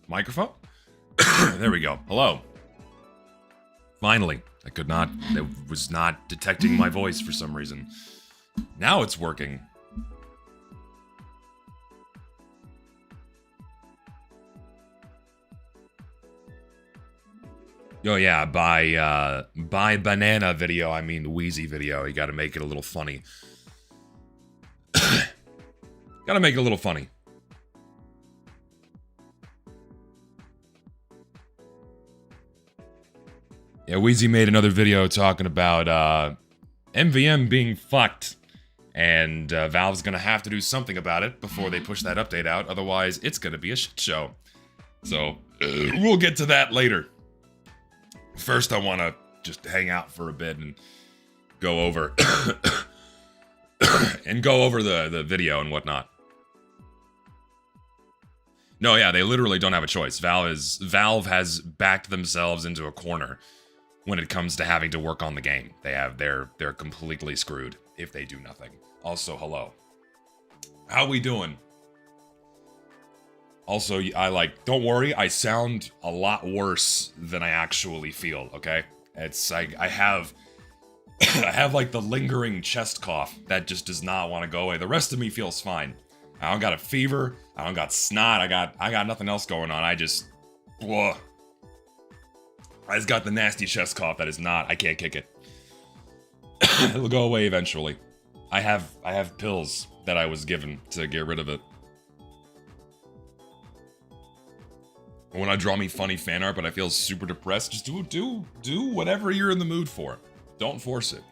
Microphone? There we go. Hello. Finally. It was not detecting my voice for some reason. Now it's working. Oh yeah, by banana video, I mean Weezy video. You gotta make it a little funny. Gotta make it a little funny. Yeah, Weezy made another video talking about MVM being fucked. And Valve's gonna have to do something about it before they push that update out. Otherwise, it's gonna be a shit show. So, we'll get to that later. First, I want to just hang out for a bit and go over the video and whatnot. No, yeah, they literally don't have a choice. Valve has backed themselves into a corner when it comes to having to work on the game. They're completely screwed if they do nothing. Also, hello. How we doing? Also, don't worry, I sound a lot worse than I actually feel, okay? It's like, I have like the lingering chest cough that just does not want to go away. The rest of me feels fine. I don't got a fever, I don't got snot, I got nothing else going on, I just got the nasty chest cough that is not, I can't kick it. It'll go away eventually. I have pills that I was given to get rid of it. When I draw me funny fan art, but I feel super depressed, just do whatever you're in the mood for. Don't force it.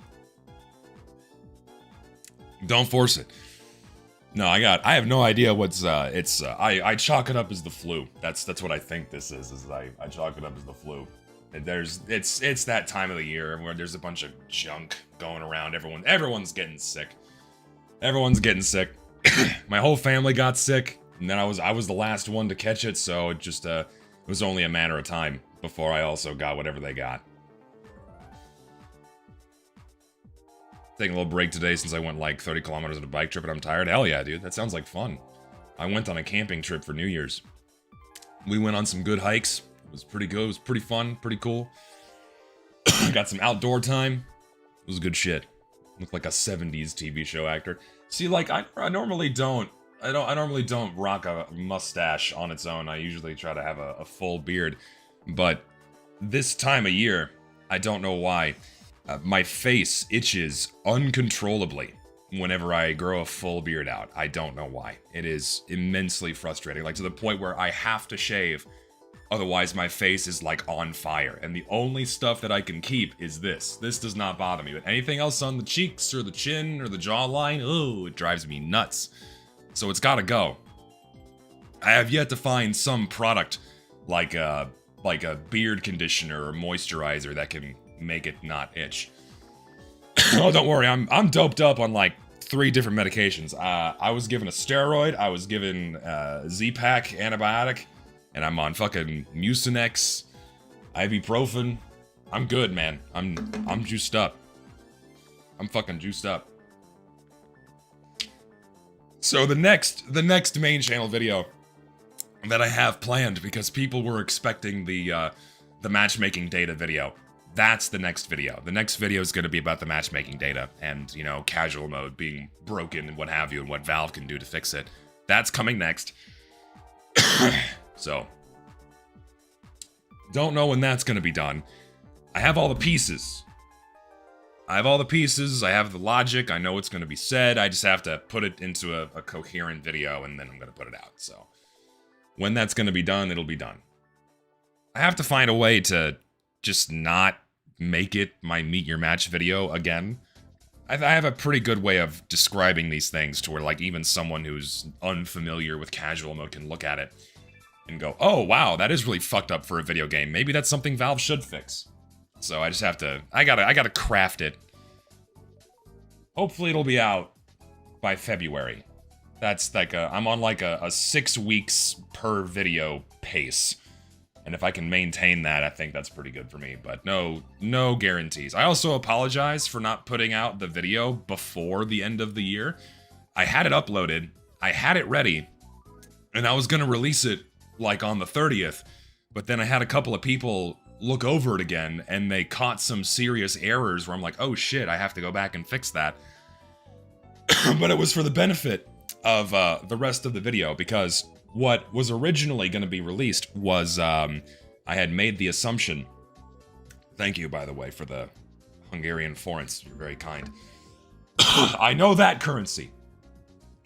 Don't force it. No, I have no idea what's, I chalk it up as the flu. That's what I think this is I chalk it up as the flu. It's that time of the year where there's a bunch of junk going around. Everyone's getting sick. Everyone's getting sick. My whole family got sick. And then I was the last one to catch it, so it just, it was only a matter of time before I also got whatever they got. Taking a little break today since I went like 30 kilometers on a bike trip and I'm tired. Hell yeah, dude. That sounds like fun. I went on a camping trip for New Year's. We went on some good hikes. It was pretty good. It was pretty fun. Pretty cool. Got some outdoor time. It was good shit. Looked like a 70s TV show actor. See, like, I normally don't rock a mustache on its own. I usually try to have a full beard. But this time of year, I don't know why, my face itches uncontrollably whenever I grow a full beard out. I don't know why. It is immensely frustrating, like to the point where I have to shave, otherwise my face is like on fire. And the only stuff that I can keep is this. This does not bother me, but anything else on the cheeks or the chin or the jawline, oh, it drives me nuts. So it's gotta go. I have yet to find some product like a beard conditioner or moisturizer that can make it not itch. Oh, don't worry, I'm doped up on like 3 different medications. I was given a steroid, I was given Z-Pak antibiotic, and I'm on fucking Mucinex, ibuprofen. I'm good, man. I'm juiced up. I'm fucking juiced up. So the next main channel video that I have planned, because people were expecting the matchmaking data video. That's the next video. The next video is going to be about the matchmaking data and, you know, casual mode being broken and what have you, and what Valve can do to fix it. That's coming next. So, don't know when that's going to be done. I have all the pieces. I have the logic, I know what's going to be said, I just have to put it into a coherent video and then I'm going to put it out, so. When that's going to be done, it'll be done. I have to find a way to just not make it my Meet Your Match video again. I have a pretty good way of describing these things to where, like, even someone who's unfamiliar with casual mode can look at it and go, oh, wow, that is really fucked up for a video game. Maybe that's something Valve should fix. So I just have to, I gotta craft it. Hopefully it'll be out by February. That's like I'm on like a 6 weeks per video pace. And if I can maintain that, I think that's pretty good for me. But no guarantees. I also apologize for not putting out the video before the end of the year. I had it uploaded, I had it ready, and I was gonna release it like on the 30th, but then I had a couple of people look over it again, and they caught some serious errors where I'm like, oh shit, I have to go back and fix that. But it was for the benefit of the rest of the video, because what was originally going to be released was, I had made the assumption, thank you, by the way, for the Hungarian forints, you're very kind. I know that currency.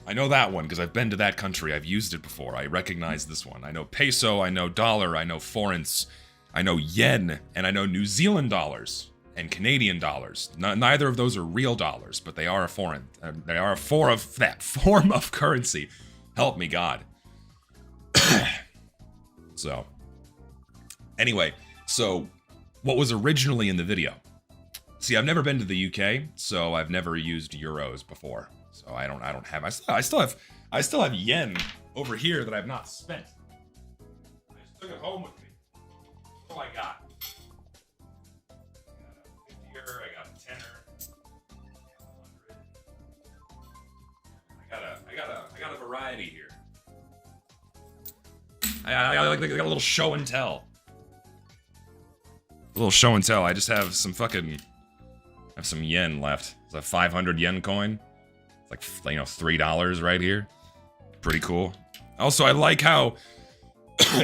I know that one, because I've been to that country, I've used it before, I recognize this one. I know peso, I know dollar, I know forints, I know yen, and I know New Zealand dollars, and Canadian dollars. Neither of those are real dollars, but they are a foreign, they are a form of currency. Help me, God. So, anyway, so what was originally in the video? See, I've never been to the UK, so I've never used euros before. So I don't have. I still have yen over here that I've not spent. I just took it home with me. What do I got? I got a tenner. I got a variety here. I got a little show and tell. A little show and tell. I just have some fucking. I have some yen left. It's a 500 yen coin. It's like, you know, $3 right here. Pretty cool. Also, I like how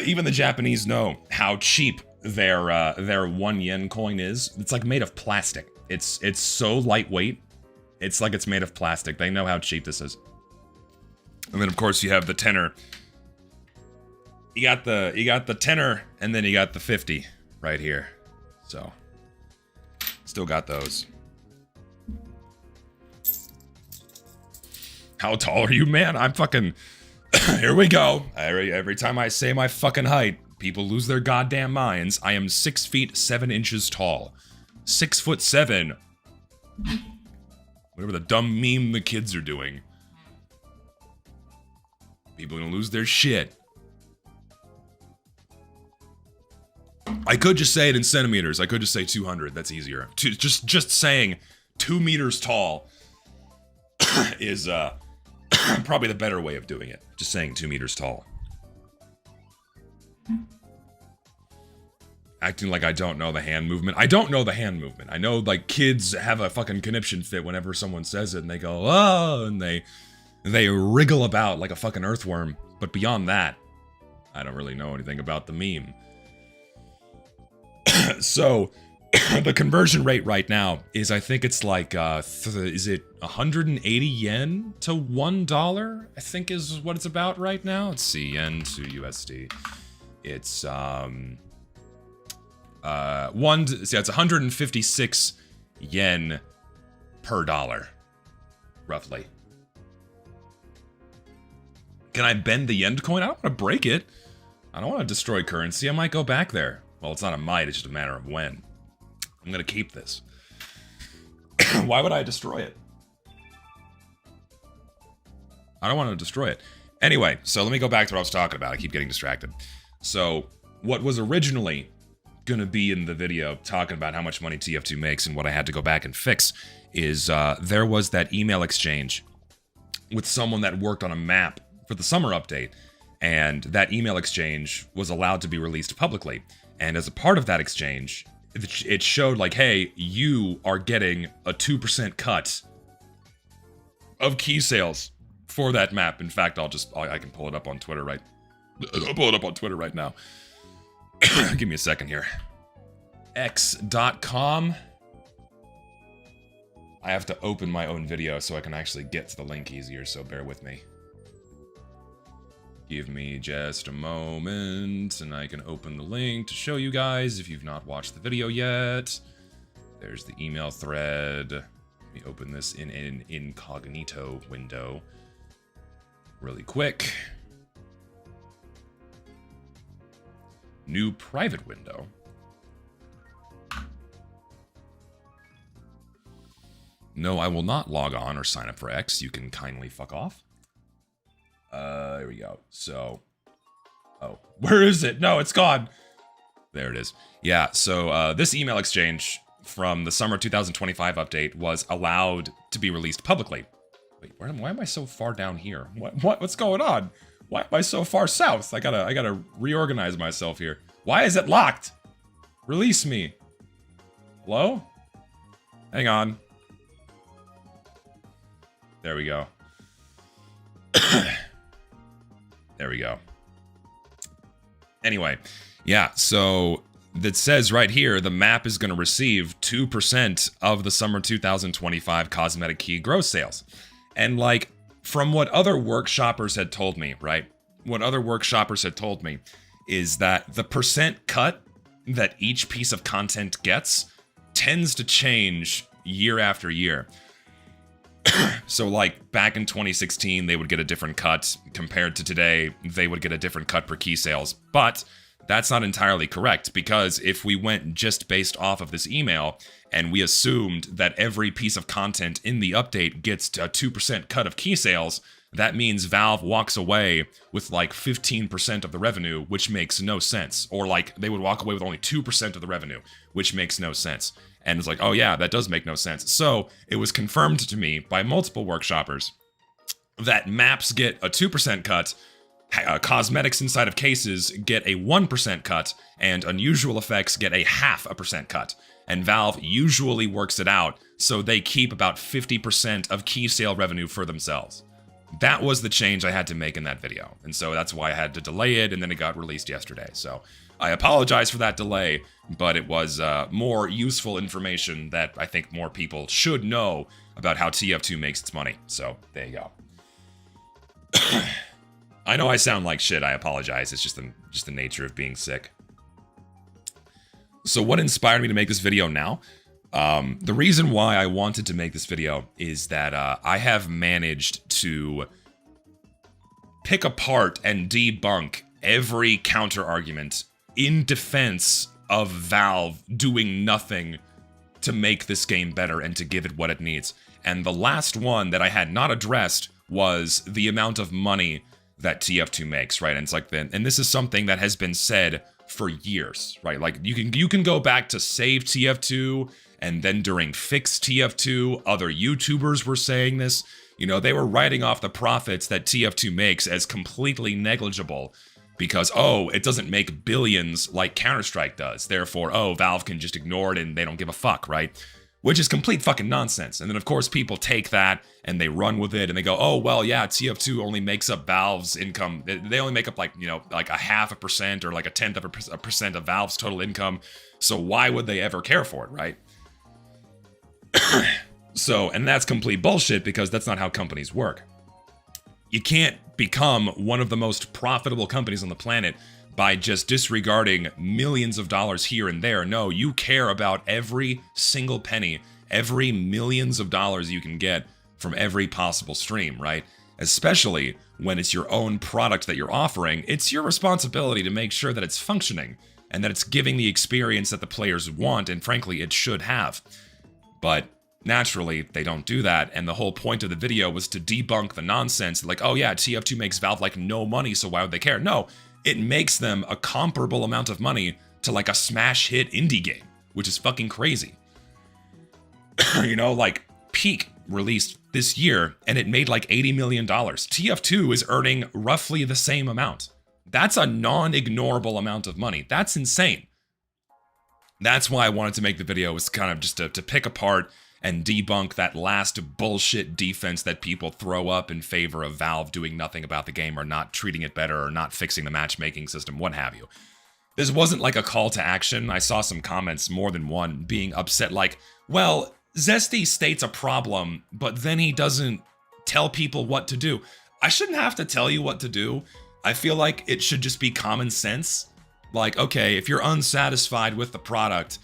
even the Japanese know how cheap their 1 yen coin is. It's like made of plastic. It's so lightweight. It's like it's made of plastic. They know how cheap this is. And then of course you have the tenner. You got the tenner, and then you got the 50 right here. So still got those. How tall are you, man? I'm fucking... Here we go. Every time I say my fucking height, people lose their goddamn minds. I am 6 feet 7 inches tall. 6'7". Whatever the dumb meme the kids are doing. People are gonna lose their shit. I could just say it in centimeters. I could just say 200. That's easier. Just saying 2 meters tall is probably the better way of doing it. Just saying 2 meters tall. Acting like I don't know the hand movement. I don't know the hand movement. I know, like, kids have a fucking conniption fit whenever someone says it, and they go, oh, and they wriggle about like a fucking earthworm. But beyond that, I don't really know anything about the meme. So, the conversion rate right now is, I think it's like, is it 180 yen to $1? I think is what it's about right now. Let's see, yen to USD. It's, it's 156 yen per dollar, roughly. Can I bend the yen coin? I don't want to break it. I don't want to destroy currency. I might go back there. Well, it's not a might, it's just a matter of when. I'm gonna keep this. Why would I destroy it? I don't want to destroy it. Anyway, so let me go back to what I was talking about. I keep getting distracted. So, what was originally gonna be in the video talking about how much money TF2 makes and what I had to go back and fix is there was that email exchange with someone that worked on a map for the summer update, and that email exchange was allowed to be released publicly. And as a part of that exchange, it showed like, hey, you are getting a 2% cut of key sales for that map. In fact, I can pull it up on Twitter right. I'll pull it up on Twitter right now. Give me a second here. X.com. I have to open my own video so I can actually get to the link easier, so bear with me. Give me just a moment, and I can open the link to show you guys if you've not watched the video yet. There's the email thread. Let me open this in an incognito window really quick. New private window. No, I will not log on or sign up for X. You can kindly fuck off. There we go. So, oh, where is it? No, it's gone. There it is. Yeah, so this email exchange from the summer 2025 update was allowed to be released publicly. Wait, why am I so far down here? What's going on? Why am I so far south? I gotta reorganize myself here. Why is it locked? Release me. Hello? Hang on. There we go. There we go. Anyway, yeah, so that says right here, the map is going to receive 2% of the summer 2025 cosmetic key gross sales. And like, from what other workshoppers had told me, right? What other workshoppers had told me is that the percent cut that each piece of content gets tends to change year after year. So like back in 2016, they would get a different cut compared to today. They would get a different cut per key sales, but that's not entirely correct, because if we went just based off of this email and we assumed that every piece of content in the update gets a 2% cut of key sales, that means Valve walks away with like 15% of the revenue, which makes no sense. Or like they would walk away with only 2% of the revenue, which makes no sense. And it's like, oh yeah, that does make no sense. So it was confirmed to me by multiple workshoppers that maps get a 2% cut, cosmetics inside of cases get a 1% cut, and unusual effects get a 0.5% cut. And Valve usually works it out so they keep about 50% of key sale revenue for themselves. That was the change I had to make in that video. And so that's why I had to delay it, and then it got released yesterday. So I apologize for that delay, but it was more useful information that I think more people should know about how TF2 makes its money. So there you go. I know I sound like shit. I apologize. It's just the nature of being sick. So what inspired me to make this video now? The reason why I wanted to make this video is that I have managed to pick apart and debunk every counter argument in defense of Valve doing nothing to make this game better and to give it what it needs. And the last one that I had not addressed was the amount of money that TF2 makes, right? And it's like, and this is something that has been said for years, right? Like you can go back to Save TF2, and then during Fix TF2, other YouTubers were saying this. You know, they were writing off the profits that TF2 makes as completely negligible because, oh, it doesn't make billions like Counter-Strike does. Therefore, oh, Valve can just ignore it and they don't give a fuck, right? Which is complete fucking nonsense. And then, of course, people take that and they run with it and they go, oh, well, yeah, TF2 only makes up Valve's income. They only make up like, you know, like a 0.5% or like a 1/10 of a percent of Valve's total income. So why would they ever care for it, right? So, and that's complete bullshit because that's not how companies work. You can't become one of the most profitable companies on the planet by just disregarding millions of dollars here and there. No, you care about every single penny, every millions of dollars you can get from every possible stream, right? Especially when it's your own product that you're offering. It's your responsibility to make sure that it's functioning and that it's giving the experience that the players want and frankly it should have. But naturally, they don't do that, and the whole point of the video was to debunk the nonsense, like, oh yeah, TF2 makes Valve like no money, so why would they care? No, it makes them a comparable amount of money to like a smash hit indie game, which is fucking crazy. You know, like Peak released this year, and it made like $80 million. TF2 is earning roughly the same amount. That's a non-ignorable amount of money. That's insane. That's why I wanted to make the video, was kind of just to pick apart and debunk that last bullshit defense that people throw up in favor of Valve doing nothing about the game or not treating it better or not fixing the matchmaking system, what have you. This wasn't like a call to action. I saw some comments, more than one, being upset like, well, Zesty states a problem, but then he doesn't tell people what to do. I shouldn't have to tell you what to do. I feel like it should just be common sense. Like, okay, if you're unsatisfied with the product,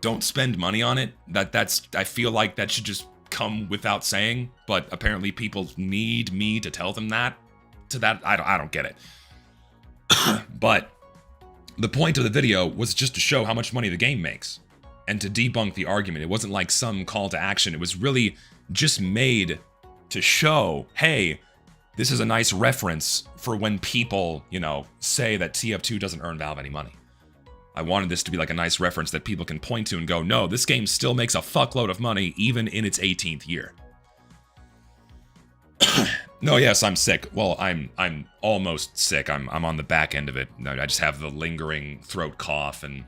don't spend money on it. I feel like that should just come without saying, but apparently people need me to tell them that. I don't get it. But the point of the video was just to show how much money the game makes and to debunk the argument. It wasn't like some call to action. It was really just made to show, hey, this is a nice reference for when people, you know, say that TF2 doesn't earn Valve any money. I wanted this to be like a nice reference that people can point to and go, no, this game still makes a fuckload of money even in its 18th year. No, yes, I'm sick. Well, I'm almost sick. I'm on the back end of it. No, I just have the lingering throat cough and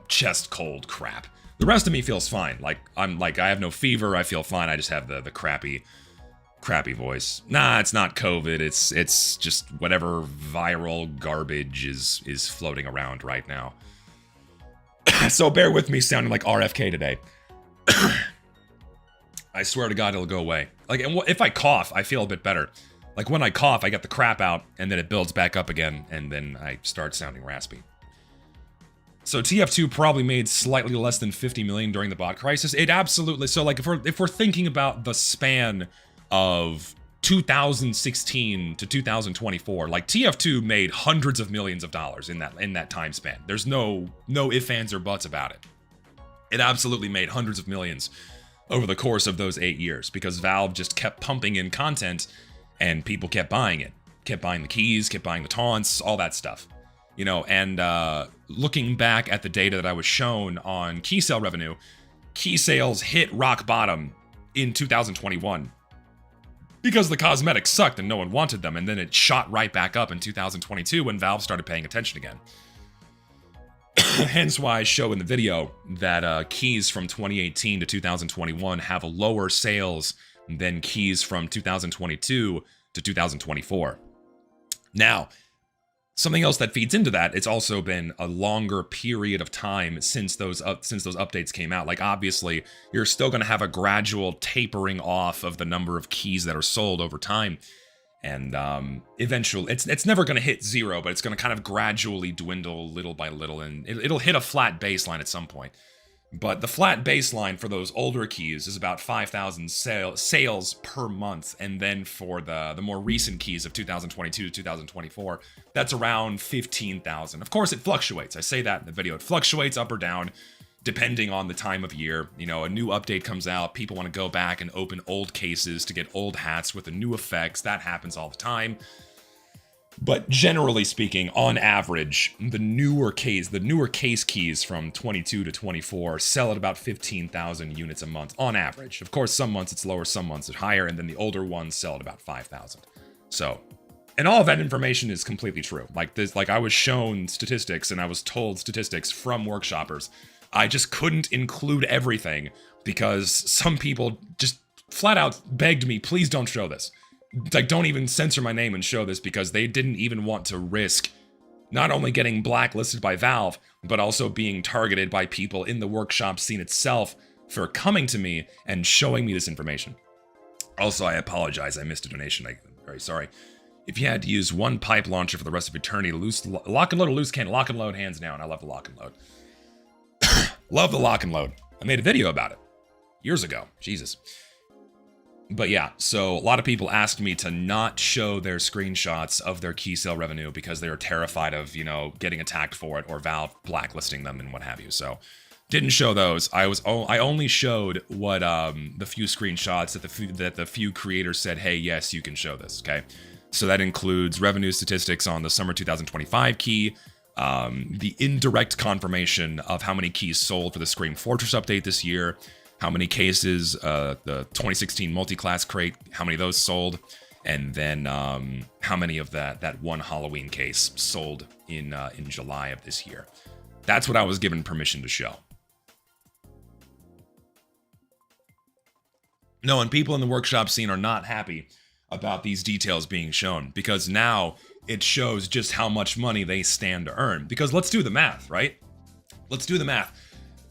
chest cold crap. The rest of me feels fine. Like I have no fever. I feel fine. I just have the crappy voice. Nah, it's not COVID. It's just whatever viral garbage is floating around right now. So bear with me sounding like RFK today. I swear to God, it'll go away. Like, and if I cough, I feel a bit better. Like when I cough, I get the crap out, and then it builds back up again, and then I start sounding raspy. So TF2 probably made slightly less than 50 million during the bot crisis. It absolutely. So like if we're thinking about the span of 2016 to 2024, like TF2 made hundreds of millions of dollars in that time span. There's no ifs, ands, or buts about it. It absolutely made hundreds of millions over the course of those 8 years because Valve just kept pumping in content and people kept buying it. Kept buying the keys, kept buying the taunts, all that stuff. You know, and looking back at the data that I was shown on key sale revenue, key sales hit rock bottom in 2021 because the cosmetics sucked and no one wanted them, and then it shot right back up in 2022 when Valve started paying attention again. Hence why I show in the video that keys from 2018 to 2021 have lower sales than keys from 2022 to 2024. Now, something else that feeds into that, it's also been a longer period of time since those updates came out. Like, obviously, you're still going to have a gradual tapering off of the number of keys that are sold over time. And eventually, it's never going to hit zero, but it's going to kind of gradually dwindle little by little, and it'll hit a flat baseline at some point. But the flat baseline for those older keys is about 5,000 sales per month, and then for the more recent keys of 2022 to 2024, that's around 15,000. Of course, it fluctuates. I say that in the video. It fluctuates up or down, depending on the time of year. You know, a new update comes out, people want to go back and open old cases to get old hats with the new effects. That happens all the time. But generally speaking, on average, the newer case keys from 22 to 24 sell at about 15,000 units a month on average. Of course, some months it's lower, some months it's higher, and then the older ones sell at about 5,000. So, and all of that information is completely true. Like this, like I was shown statistics and I was told statistics from workshoppers. I just couldn't include everything because some people just flat out begged me, please don't show this. Like, don't even censor my name and show this, because they didn't even want to risk not only getting blacklisted by Valve, but also being targeted by people in the workshop scene itself for coming to me and showing me this information. Also, I apologize. I missed a donation. I'm very sorry. If you had to use one pipe launcher for the rest of eternity, lock and load or loose cannon, lock and load, hands down. I love the lock and load. Love the lock and load. I made a video about it years ago. Jesus. But yeah, so a lot of people asked me to not show their screenshots of their key sale revenue because they were terrified of, you know, getting attacked for it or Valve blacklisting them and what have you. So didn't show those. I only showed what the few screenshots that the few creators said, hey, yes, you can show this. Okay, so that includes revenue statistics on the summer 2025 key, the indirect confirmation of how many keys sold for the Scream Fortress update this year, how many cases, the 2016 multi-class crate, how many of those sold, and then how many of that one Halloween case sold in July of this year. That's what I was given permission to show. No, and people in the workshop scene are not happy about these details being shown, because now it shows just how much money they stand to earn. Because let's do the math, right? Let's do the math.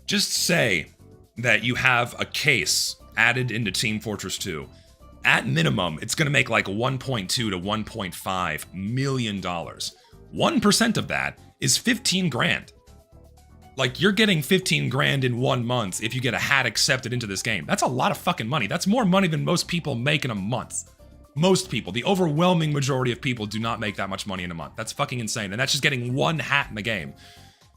Just say that you have a case added into Team Fortress 2. At minimum, it's going to make like $1.2 to $1.5 million. 1% of that is 15 grand. Like, you're getting 15 grand in 1 month if you get a hat accepted into this game. That's a lot of fucking money. That's more money than most people make in a month. Most people, the overwhelming majority of people, do not make that much money in a month. That's fucking insane. And that's just getting one hat in the game.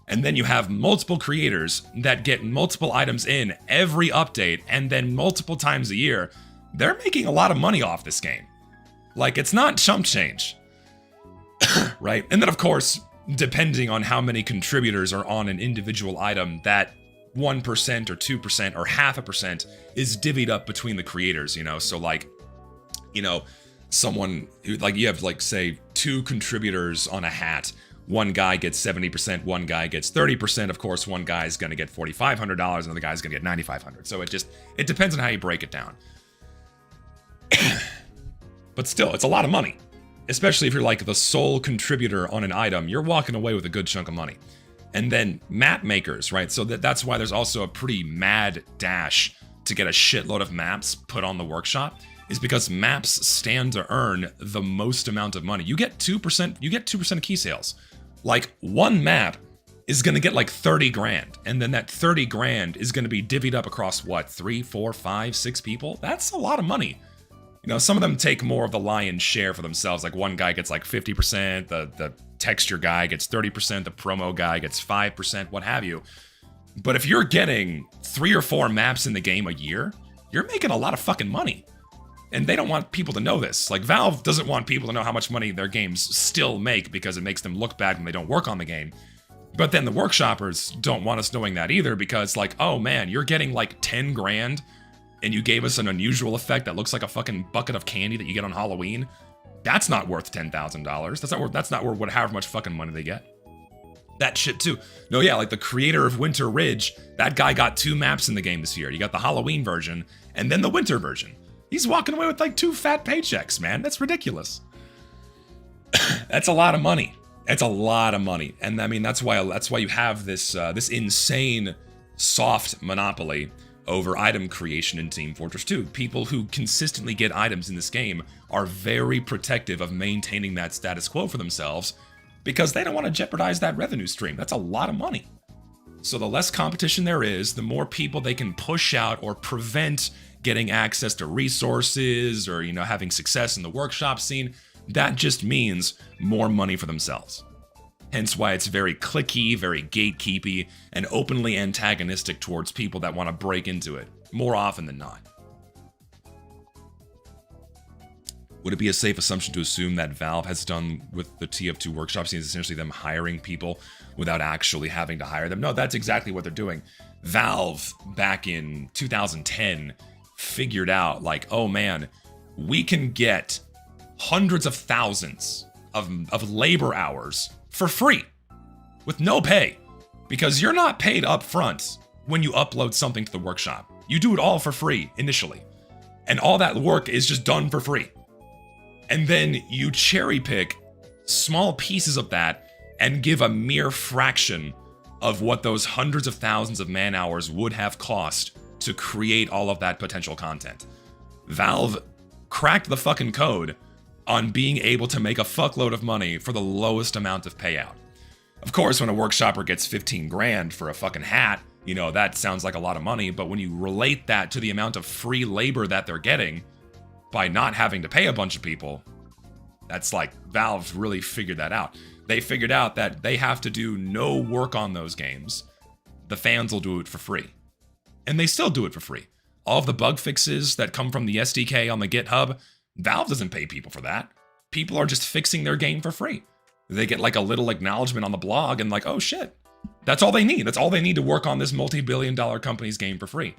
And then you have multiple creators that get multiple items in every update, and then multiple times a year. They're making a lot of money off this game. Like, it's not chump change. Right? And then, of course, depending on how many contributors are on an individual item, that 1% or 2% or 0.5% is divvied up between the creators, you know? So, like, you know, someone who, like, you have, like, say, 2 contributors on a hat. One guy gets 70%, one guy gets 30%. Of course, one guy's going to get $4,500, another guy's going to get $9,500. So it depends on how you break it down. But still, it's a lot of money. Especially if you're like the sole contributor on an item, you're walking away with a good chunk of money. And then map makers, right? So that's why there's also a pretty mad dash to get a shitload of maps put on the workshop, is because maps stand to earn the most amount of money. You get 2% of key sales. Like, one map is gonna get like 30 grand, and then that 30 grand is gonna be divvied up across what, 3, 4, 5, 6 people? That's a lot of money. You know, some of them take more of the lion's share for themselves. Like, one guy gets like 50%, the texture guy gets 30%, the promo guy gets 5%, what have you. But if you're getting 3 or 4 maps in the game a year, you're making a lot of fucking money. And they don't want people to know this. Like, Valve doesn't want people to know how much money their games still make because it makes them look bad when they don't work on the game. But then the workshoppers don't want us knowing that either, because, like, oh man, you're getting like 10 grand and you gave us an unusual effect that looks like a fucking bucket of candy that you get on Halloween. That's not worth $10,000. That's not worth however much fucking money they get. That shit too. No, yeah, like the creator of Winter Ridge, that guy got 2 maps in the game this year. You got the Halloween version and then the winter version. He's walking away with like 2 fat paychecks, man. That's ridiculous. That's a lot of money. It's a lot of money. And I mean, that's why you have this insane soft monopoly over item creation in Team Fortress 2. People who consistently get items in this game are very protective of maintaining that status quo for themselves because they don't want to jeopardize that revenue stream. That's a lot of money. So the less competition there is, the more people they can push out or prevent getting access to resources or, you know, having success in the workshop scene. That just means more money for themselves. Hence why it's very cliquey, very gatekeepy, and openly antagonistic towards people that want to break into it, more often than not. Would it be a safe assumption to assume that Valve has done with the TF2 workshop scene is essentially them hiring people without actually having to hire them? No, that's exactly what they're doing. Valve, back in 2010, figured out, like, oh man, we can get hundreds of thousands of labor hours for free with no pay, because you're not paid up front when you upload something to the workshop. You do it all for free initially, and all that work is just done for free. And then you cherry pick small pieces of that and give a mere fraction of what those hundreds of thousands of man hours would have cost to create all of that potential content. Valve cracked the fucking code on being able to make a fuckload of money for the lowest amount of payout. Of course, when a workshopper gets 15 grand for a fucking hat, you know, that sounds like a lot of money, but when you relate that to the amount of free labor that they're getting by not having to pay a bunch of people, that's like, Valve really figured that out. They figured out that they have to do no work on those games. The fans will do it for free. And they still do it for free. All of the bug fixes that come from the SDK on the GitHub, Valve doesn't pay people for that. People are just fixing their game for free. They get like a little acknowledgement on the blog and like, oh shit. That's all they need. That's all they need to work on this multi-billion-dollar company's game for free.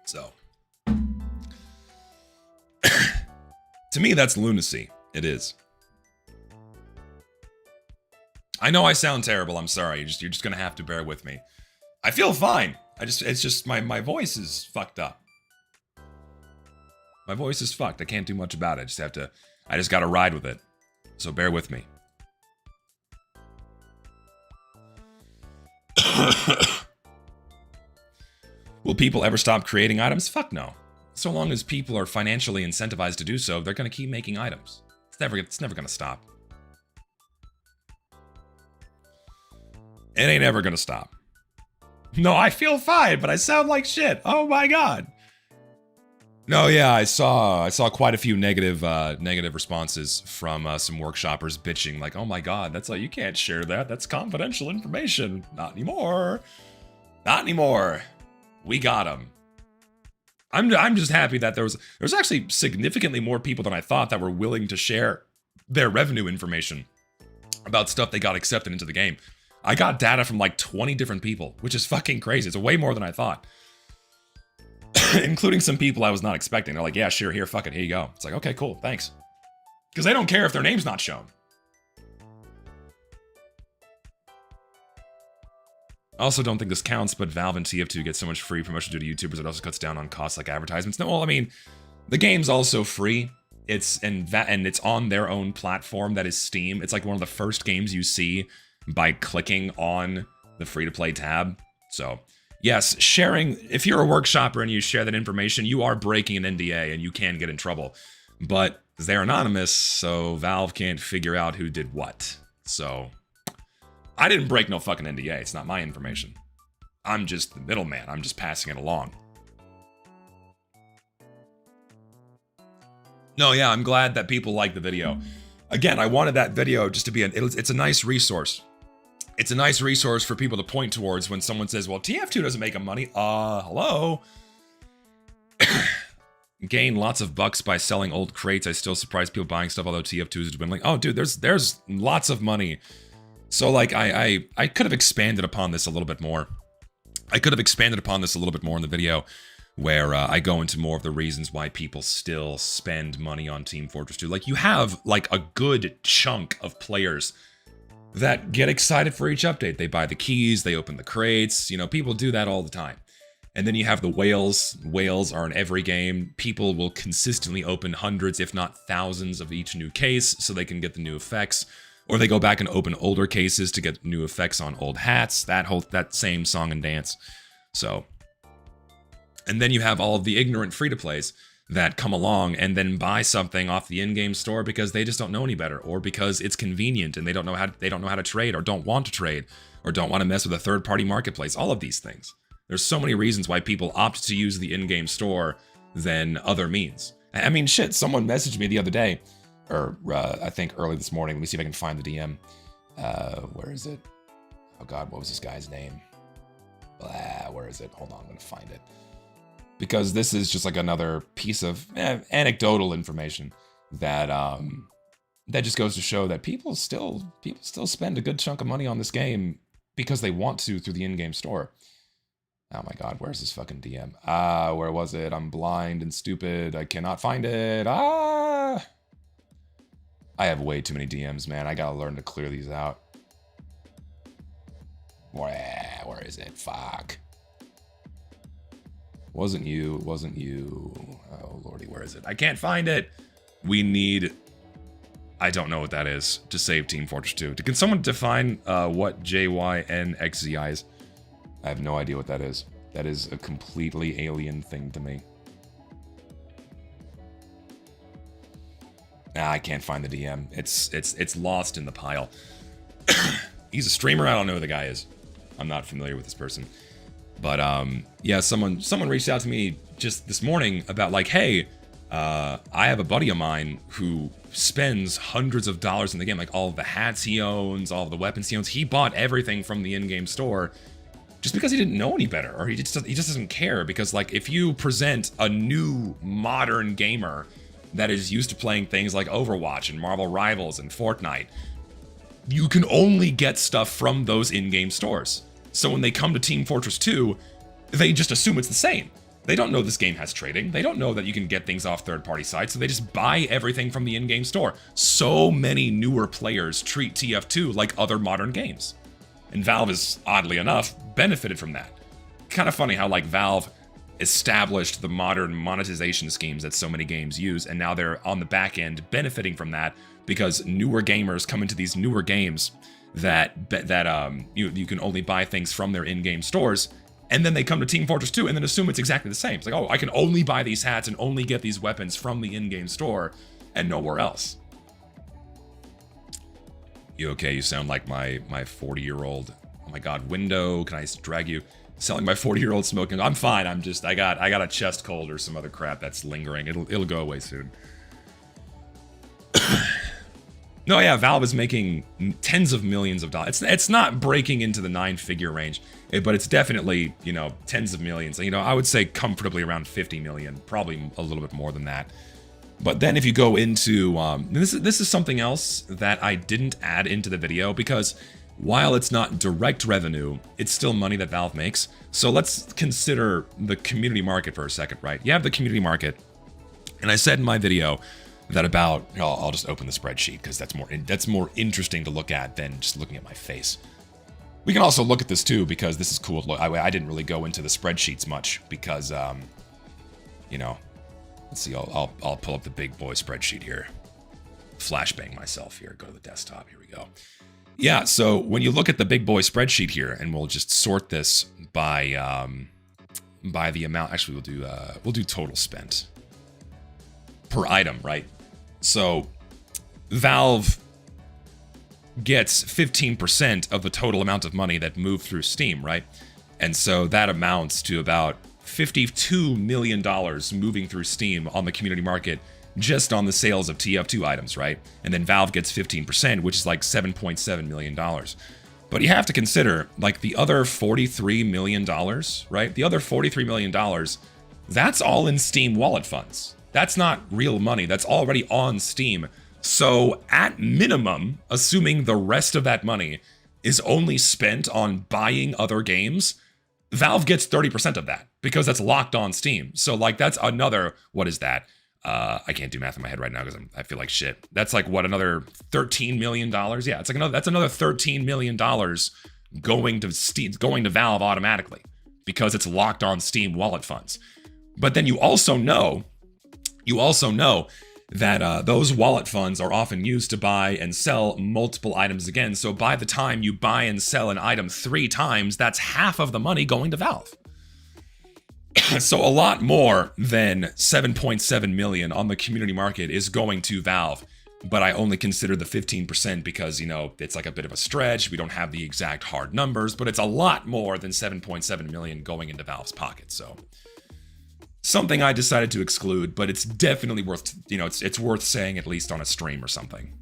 So, to me, that's lunacy. It is. I know I sound terrible. I'm sorry. You're just gonna have to bear with me. I feel fine. It's just my voice is fucked up. My voice is fucked. I can't do much about it. I just gotta ride with it. So bear with me. Will people ever stop creating items? Fuck no. So long as people are financially incentivized to do so, they're gonna keep making items. It's never gonna stop. It ain't ever gonna stop. No, I feel fine, but I sound like shit. Oh my god. No, yeah, I saw quite a few negative responses from some workshoppers bitching, like, oh my god, that's like, you can't share that. That's confidential information. Not anymore. Not anymore. We got them. I'm just happy that there was actually significantly more people than I thought that were willing to share their revenue information about stuff they got accepted into the game. I got data from like 20 different people, which is fucking crazy. It's way more than I thought. Including some people I was not expecting. They're like, yeah, sure, here, fuck it, here you go. It's like, okay, cool, thanks. Because they don't care if their name's not shown. I also don't think this counts, but Valve and TF2 get so much free promotion due to YouTubers. It also cuts down on costs like advertisements. No, well, I mean, the game's also free. It's on their own platform that is Steam. It's like one of the first games you see by clicking on the free-to-play tab. So, yes, sharing, if you're a workshopper and you share that information, you are breaking an NDA and you can get in trouble. But they're anonymous, so Valve can't figure out who did what. So, I didn't break no fucking NDA. It's not my information. I'm just the middleman. I'm just passing it along. No, yeah, I'm glad that people like the video. Again, I wanted that video just to be it's a nice resource. It's a nice resource for people to point towards when someone says, well, TF2 doesn't make money. Hello? Gain lots of bucks by selling old crates. I still surprise people buying stuff, although TF2 is dwindling. Oh, dude, there's lots of money. So, like, I could have expanded upon this a little bit more. I could have expanded upon this a little bit more in the video, where I go into more of the reasons why people still spend money on Team Fortress 2. Like, you have, like, a good chunk of players that get excited for each update. They buy the keys, they open the crates, you know, people do that all the time. And then you have the whales. Whales are in every game. People will consistently open hundreds, if not thousands, of each new case so they can get the new effects. Or they go back and open older cases to get new effects on old hats. That same song and dance. So, and then you have all of the ignorant free-to-plays that come along and then buy something off the in-game store because they just don't know any better, or because it's convenient and they don't know how to trade, or don't want to trade, or don't want to mess with a third-party marketplace. All of these things. There's so many reasons why people opt to use the in-game store than other means. I mean, shit, someone messaged me the other day, or I think early this morning. Let me see if I can find the DM. Where is it? Oh God, what was this guy's name? Where is it? Hold on, I'm gonna find it. Because this is just like another piece of anecdotal information that that just goes to show that people still spend a good chunk of money on this game because they want to through the in-game store. Oh my God, where's this fucking DM? Where was it? I'm blind and stupid. I cannot find it. I have way too many DMs, man. I gotta learn to clear these out. Where is it? Fuck. Wasn't you. Oh, lordy, where is it? I can't find it. We need... I don't know what that is to save Team Fortress 2. Can someone define what JYNXZI is? I have no idea what that is. That is a completely alien thing to me. I can't find the DM. It's lost in the pile. He's a streamer. I don't know who the guy is. I'm not familiar with this person. But yeah, someone reached out to me just this morning about like, hey, I have a buddy of mine who spends hundreds of dollars in the game, like all of the hats he owns, all of the weapons he owns. He bought everything from the in-game store just because he didn't know any better, or he just doesn't care. Because like, if you present a new modern gamer that is used to playing things like Overwatch and Marvel Rivals and Fortnite, you can only get stuff from those in-game stores. So when they come to Team Fortress 2, they just assume it's the same. They don't know this game has trading. They don't know that you can get things off third-party sites, so they just buy everything from the in-game store. So many newer players treat TF2 like other modern games. And Valve has, oddly enough, benefited from that. Kind of funny how, like, Valve established the modern monetization schemes that so many games use, and now they're on the back end benefiting from that because newer gamers come into these newer games that you can only buy things from their in-game stores, and then they come to Team Fortress 2 and then assume it's exactly the same. It's like, oh, I can only buy these hats and only get these weapons from the in-game store and nowhere else. You okay? You sound like my 40-year-old. Oh my God, window, can I drag you? Sound like my 40-year-old smoking. I'm fine. I got a chest cold or some other crap that's lingering. It'll go away soon. No, yeah, Valve is making tens of millions of dollars. It's not breaking into the 9-figure range, but it's definitely, you know, tens of millions. You know, I would say comfortably around 50 million, probably a little bit more than that. But then if you go into, this is something else that I didn't add into the video, because while it's not direct revenue, it's still money that Valve makes. So let's consider the community market for a second, right? You have the community market, and I said in my video that about, I'll just open the spreadsheet because that's more interesting to look at than just looking at my face. We can also look at this too because this is cool. I didn't really go into the spreadsheets much because, you know, let's see. I'll pull up the big boy spreadsheet here. Flashbang myself here. Go to the desktop. Here we go. Yeah. So when you look at the big boy spreadsheet here, and we'll just sort this by the amount. Actually, we'll do total spent per item, right? So Valve gets 15% of the total amount of money that moved through Steam, right? And so that amounts to about $52 million moving through Steam on the community market just on the sales of TF2 items, right? And then Valve gets 15%, which is like $7.7 million. But you have to consider, like, the other $43 million, right? The other $43 million, that's all in Steam wallet funds. That's not real money. That's already on Steam. So at minimum, assuming the rest of that money is only spent on buying other games, Valve gets 30% of that because that's locked on Steam. So like that's another, what is that? I can't do math in my head right now because I feel like shit. That's like what, another $13 million? Yeah, it's like that's another $13 million going to Steam, going to Valve automatically because it's locked on Steam wallet funds. But then you also know that those wallet funds are often used to buy and sell multiple items again. So by the time you buy and sell an item 3 times, that's half of the money going to Valve. So a lot more than 7.7 million on the community market is going to Valve. But I only consider the 15% because, you know, it's like a bit of a stretch. We don't have the exact hard numbers, but it's a lot more than 7.7 million going into Valve's pocket. So something I decided to exclude, but it's definitely worth, you know, it's worth saying at least on a stream or something.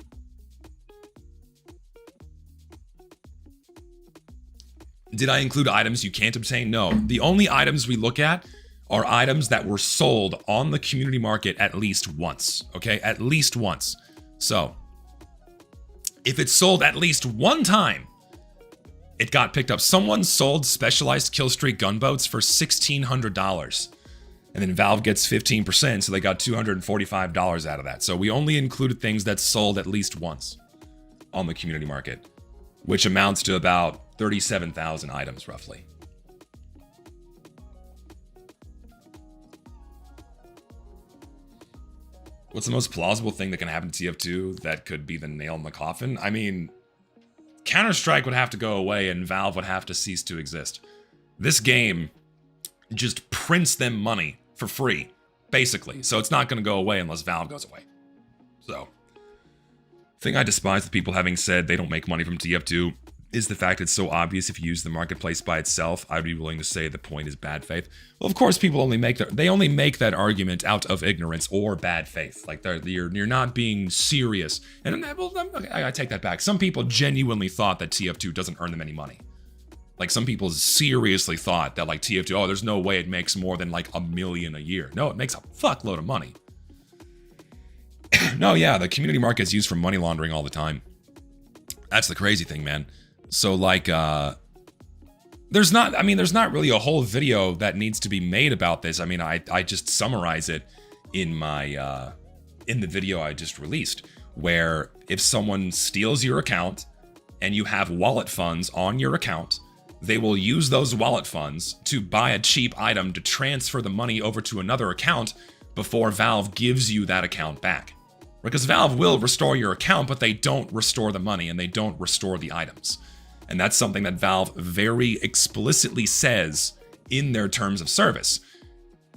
Did I include items you can't obtain? No. The only items we look at are items that were sold on the community market at least once, okay? At least once. So, if it's sold at least one time, it got picked up. Someone sold specialized killstreak gunboats for $1,600. And then Valve gets 15%, so they got $245 out of that. So we only included things that sold at least once on the community market, which amounts to about 37,000 items, roughly. What's the most plausible thing that can happen to TF2 that could be the nail in the coffin? I mean, Counter-Strike would have to go away and Valve would have to cease to exist. This game just prints them money for free, basically. So it's not going to go away unless Valve goes away. So, the thing I despise with people having said they don't make money from TF2 is the fact it's so obvious if you use the marketplace by itself. I'd be willing to say the point is bad faith. Well, of course, people only make that argument out of ignorance or bad faith. Like you're not being serious. And I take that back. Some people genuinely thought that TF2 doesn't earn them any money. Like some people seriously thought that like TF2, oh, there's no way it makes more than like $1 million a year. No, it makes a fuckload of money. No, yeah, the community market is used for money laundering all the time. That's the crazy thing, man. So like, there's not really a whole video that needs to be made about this. I mean, I just summarize it in my, in the video I just released, where if someone steals your account and you have wallet funds on your account, they will use those wallet funds to buy a cheap item to transfer the money over to another account before Valve gives you that account back. Because Valve will restore your account, but they don't restore the money and they don't restore the items. And that's something that Valve very explicitly says in their terms of service.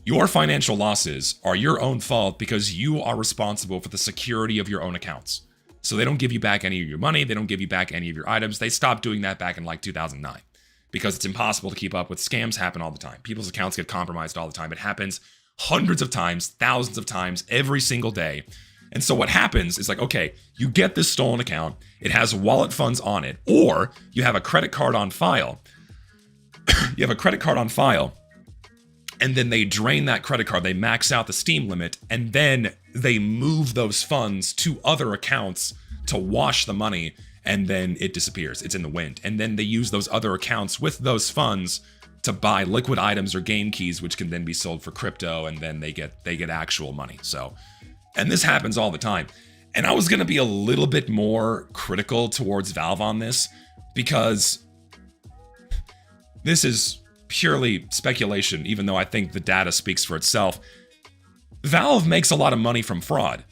Your financial losses are your own fault because you are responsible for the security of your own accounts. So they don't give you back any of your money, they don't give you back any of your items. They stopped doing that back in like 2009 because it's impossible to keep up with. Scams happen all the time. People's accounts get compromised all the time. It happens hundreds of times, thousands of times, every single day. And so what happens is like, okay, you get this stolen account, it has wallet funds on it, or you have a credit card on file. You have a credit card on file, and then they drain that credit card, they max out the Steam limit, and then they move those funds to other accounts to wash the money, and then it disappears. It's in the wind. And then they use those other accounts with those funds to buy liquid items or game keys, which can then be sold for crypto, and then they get actual money. So, and this happens all the time. And I was going to be a little bit more critical towards Valve on this, because this is purely speculation, even though I think the data speaks for itself. Valve makes a lot of money from fraud.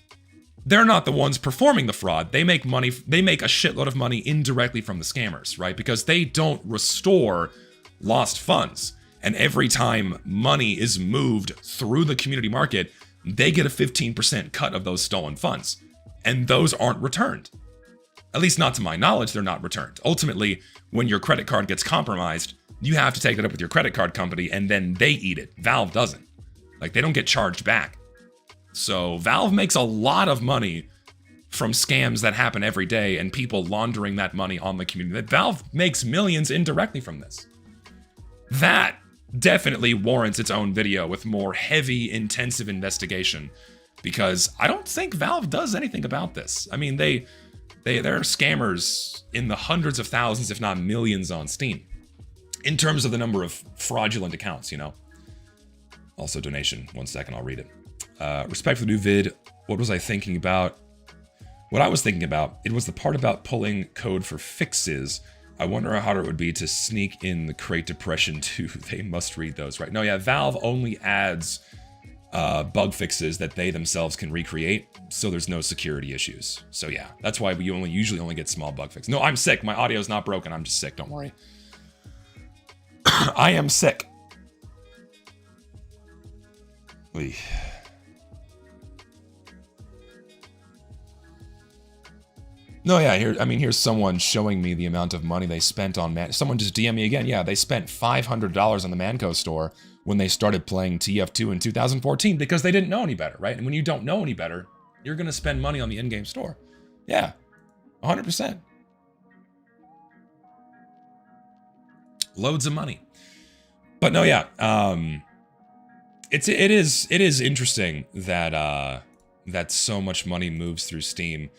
They're not the ones performing the fraud. They make money. They make a shitload of money indirectly from the scammers, right? Because they don't restore lost funds. And every time money is moved through the community market, they get a 15% cut of those stolen funds. And those aren't returned. At least not to my knowledge, they're not returned. Ultimately, when your credit card gets compromised, you have to take that up with your credit card company, and then they eat it. Valve doesn't. Like, they don't get charged back. So Valve makes a lot of money from scams that happen every day and people laundering that money on the community. Valve makes millions indirectly from this. That definitely warrants its own video with more heavy, intensive investigation, because I don't think Valve does anything about this. I mean, there are scammers in the hundreds of thousands, if not millions, on Steam in terms of the number of fraudulent accounts, you know? Also donation. 1 second, I'll read it. Respect for the new vid. What was I thinking about? What I was thinking about, it was the part about pulling code for fixes. I wonder how hard it would be to sneak in the Crate Depression too. They must read those, right? No, yeah, Valve only adds bug fixes that they themselves can recreate, so there's no security issues. So yeah, that's why we usually only get small bug fixes. No, I'm sick. My audio's not broken. I'm just sick. Don't worry. I am sick. Oy. No, yeah, here's someone showing me the amount of money they spent on someone just DM me again. Yeah, they spent $500 on the Manco store when they started playing TF2 in 2014 because they didn't know any better, right? And when you don't know any better, you're going to spend money on the in-game store. Yeah, 100%. Loads of money. But no, yeah, it is interesting that that so much money moves through Steam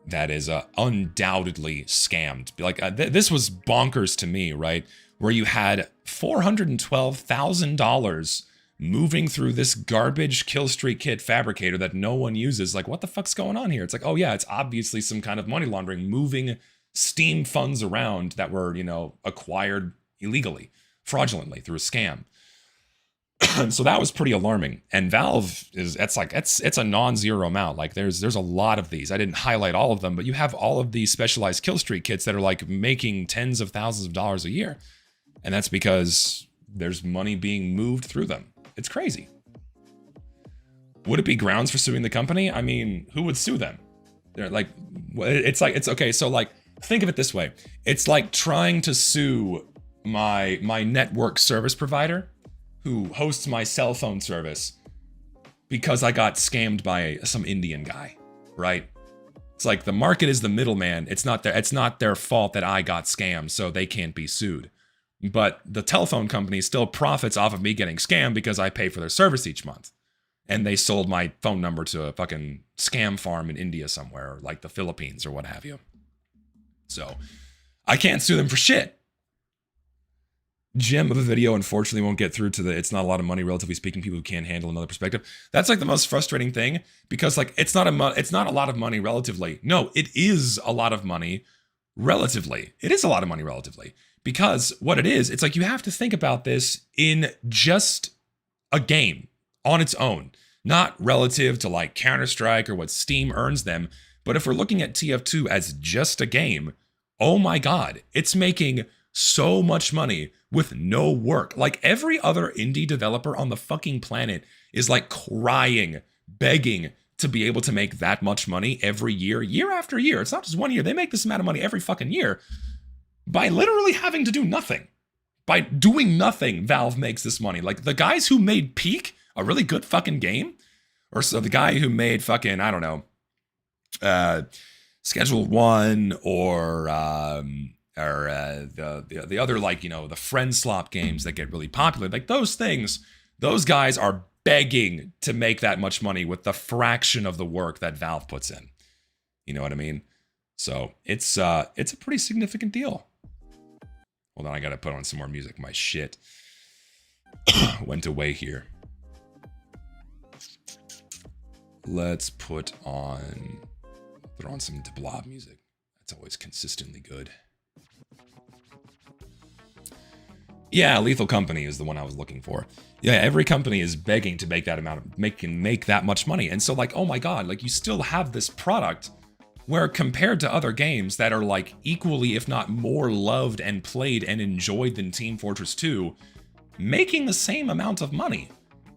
that is undoubtedly scammed. Like this was bonkers to me, right? Where you had $412,000 moving through this garbage kill streak kit fabricator that no one uses. Like, what the fuck's going on here? It's like, oh yeah, it's obviously some kind of money laundering, moving Steam funds around that were, you know, acquired illegally, fraudulently through a scam. So that was pretty alarming. And Valve it's a non-zero amount. Like there's a lot of these. I didn't highlight all of them, but you have all of these specialized kill streak kits that are like making tens of thousands of dollars a year. And that's because there's money being moved through them. It's crazy. Would it be grounds for suing the company? I mean, who would sue them? They're like, it's okay. So like, think of it this way. It's like trying to sue my network service provider who hosts my cell phone service because I got scammed by some Indian guy, right? It's like the market is the middleman. It's not their fault that I got scammed, so they can't be sued. But the telephone company still profits off of me getting scammed because I pay for their service each month. And they sold my phone number to a fucking scam farm in India somewhere, or like the Philippines or what have you. So I can't sue them for shit. Gem of a video, unfortunately, won't get through to it's not a lot of money, relatively speaking, people who can't handle another perspective. That's like the most frustrating thing, because like it's not a lot of money relatively. No, it is a lot of money relatively. It is a lot of money relatively, because what it is, it's like you have to think about this in just a game on its own, not relative to like Counter-Strike or what Steam earns them. But if we're looking at TF2 as just a game, oh my God, it's making so much money with no work. Like every other indie developer on the fucking planet is like crying, begging to be able to make that much money every year, year after year. It's not just 1 year. They make this amount of money every fucking year by literally having to do nothing. By doing nothing, Valve makes this money. Like the guys who made Peak, a really good fucking game, or so the guy who made fucking, I don't know, Schedule 1 or the other, like, you know, the friend slop games that get really popular, like those things, those guys are begging to make that much money with the fraction of the work that Valve puts in. You know what I mean? So it's a pretty significant deal. Hold on, I gotta put on some more music. My shit went away here. Let's throw on some Blob music. That's always consistently good. Yeah, Lethal Company is the one I was looking for. Yeah, every company is begging to make that much money. And so like, oh my God, like you still have this product where compared to other games that are like equally, if not more loved and played and enjoyed than Team Fortress 2, making the same amount of money.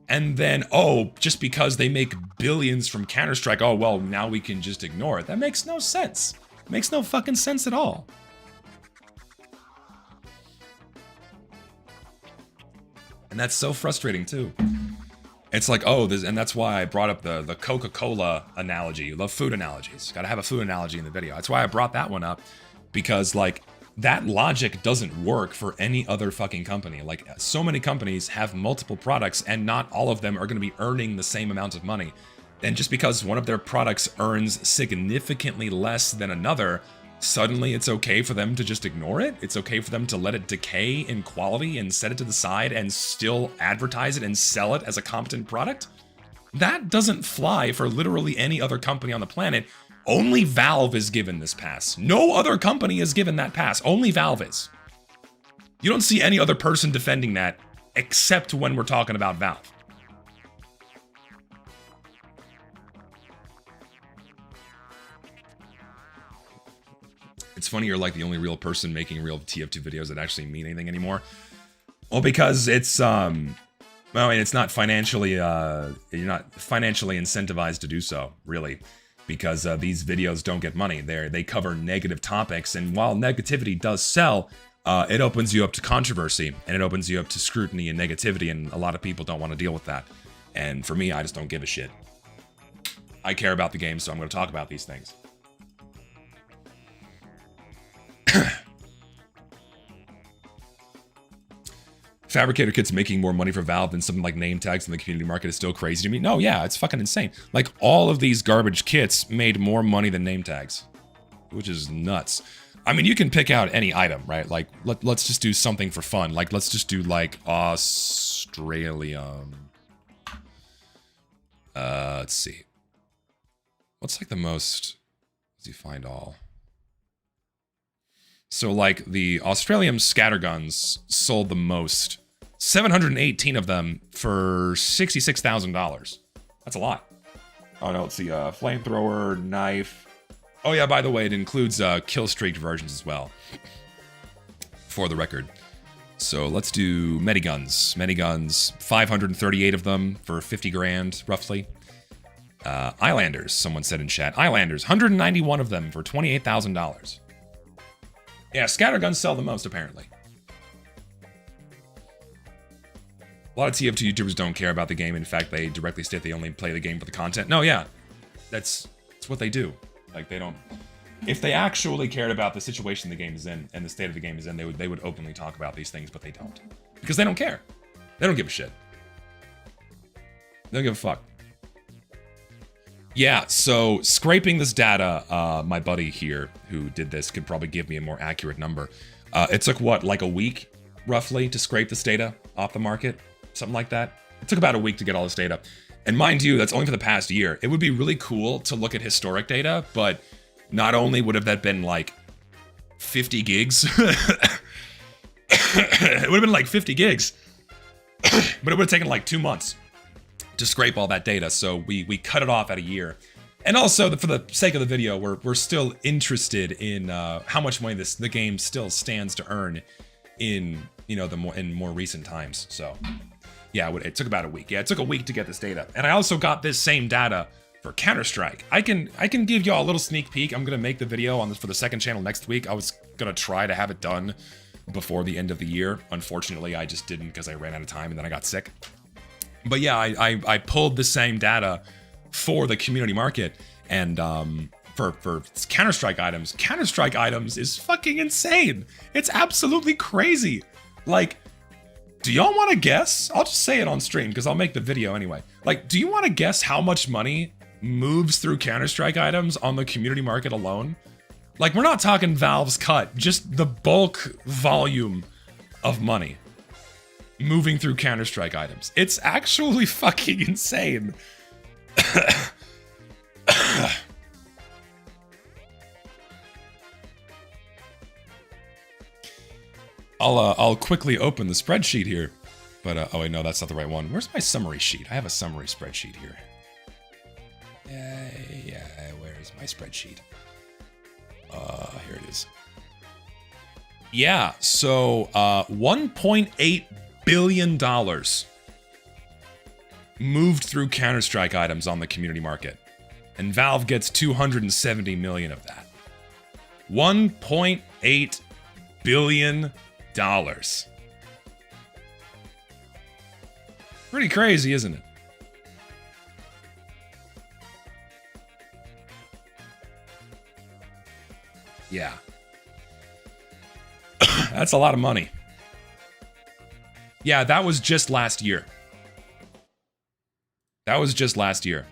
And then, oh, just because they make billions from Counter-Strike, oh, well, now we can just ignore it. That makes no sense. It makes no fucking sense at all. And that's so frustrating too. It's like, oh, and that's why I brought up the Coca-Cola analogy, the food analogies. Gotta have a food analogy in the video. That's why I brought that one up, because like that logic doesn't work for any other fucking company. Like so many companies have multiple products and not all of them are gonna be earning the same amount of money. And just because one of their products earns significantly less than another, suddenly it's okay for them to just ignore it? It's okay for them to let it decay in quality and set it to the side and still advertise it and sell it as a competent product? That doesn't fly for literally any other company on the planet. Only Valve is given this pass. No other company is given that pass. Only Valve is. You don't see any other person defending that except when we're talking about Valve. It's funny you're like the only real person making real TF2 videos that actually mean anything anymore. Well, because it's it's not financially you're not financially incentivized to do so, really, because these videos don't get money. They cover negative topics, and while negativity does sell, it opens you up to controversy and it opens you up to scrutiny and negativity, and a lot of people don't want to deal with that. And for me, I just don't give a shit. I care about the game, so I'm going to talk about these things. Fabricator kits making more money for Valve than something like name tags in the community market is still crazy to me. No, yeah, it's fucking insane. Like all of these garbage kits made more money than name tags, which is nuts. I mean, you can pick out any item, right? Like let's just do something for fun. Like let's just do like Australium. Let's see. What's like the most? Let's see, find all. So like the Australium scatterguns sold the most, 718 of them for $66,000. That's a lot. Oh no, let's see, flamethrower, knife. Oh yeah, by the way, it includes kill streak versions as well, for the record. So let's do Mediguns. Mediguns, 538 of them for 50 grand, roughly. Islanders, someone said in chat. Islanders, 191 of them for $28,000. Yeah, scatterguns sell the most, apparently. A lot of TF2 YouTubers don't care about the game. In fact, they directly state they only play the game for the content. No, yeah. That's what they do. Like, they don't... If they actually cared about the situation the game is in and the state of the game is in, they would openly talk about these things, but they don't. Because they don't care. They don't give a shit. They don't give a fuck. Yeah, so scraping this data, my buddy here who did this could probably give me a more accurate number. It took, what, like a week, roughly, to scrape this data off the market? Something like that. It took about a week to get all this data. And mind you, that's only for the past year. It would be really cool to look at historic data, but not only would have that been like 50 gigs, it would have been like 50 gigs, but it would have taken like 2 months to scrape all that data, so we cut it off at a year. And also, for the sake of the video, we're still interested in how much money the game still stands to earn in more recent times. So yeah, it took about a week. Yeah, it took a week to get this data, and I also got this same data for Counter-Strike. I can give y'all a little sneak peek. I'm gonna make the video on this for the second channel next week. I was gonna try to have it done before the end of the year. Unfortunately, I just didn't because I ran out of time and then I got sick. But yeah, I pulled the same data for the community market, and for Counter-Strike items is fucking insane. It's absolutely crazy. Like, do y'all want to guess? I'll just say it on stream because I'll make the video anyway. Like, do you want to guess how much money moves through Counter-Strike items on the community market alone? Like, we're not talking Valve's cut, just the bulk volume of money moving through Counter-Strike items. It's actually fucking insane. I'll quickly open the spreadsheet here, but oh wait, no, that's not the right one. Where's my summary sheet? I have a summary spreadsheet here. Yeah, where is my spreadsheet? Here it is. Yeah, so $1.8 billion moved through Counter-Strike items on the community market, and Valve gets 270 million of that. $1.8 billion. Pretty crazy, isn't it? Yeah. That's a lot of money. Yeah, that was just last year. That was just last year.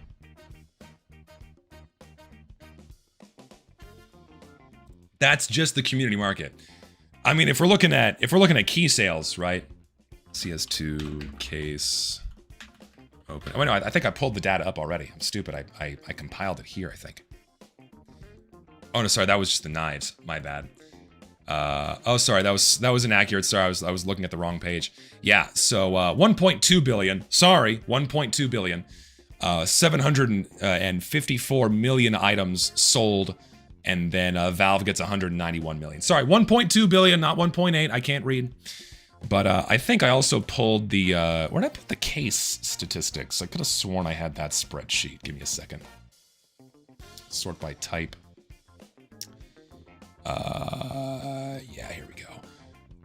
That's just the community market. I mean, if we're looking at key sales, right? CS2 case open. Oh no, I think I pulled the data up already. I'm stupid. I compiled it here, I think. Oh no, sorry, that was just the knives. My bad. Oh, sorry, that was inaccurate. Sorry, I was looking at the wrong page. Yeah, so 1.2 billion. Sorry, 1.2 billion. 754 million items sold, and then Valve gets 191 million. Sorry, 1.2 billion, not 1.8. I can't read. But I think I also pulled the where'd I put the case statistics? I could have sworn I had that spreadsheet. Give me a second. Sort by type. Yeah, here we go.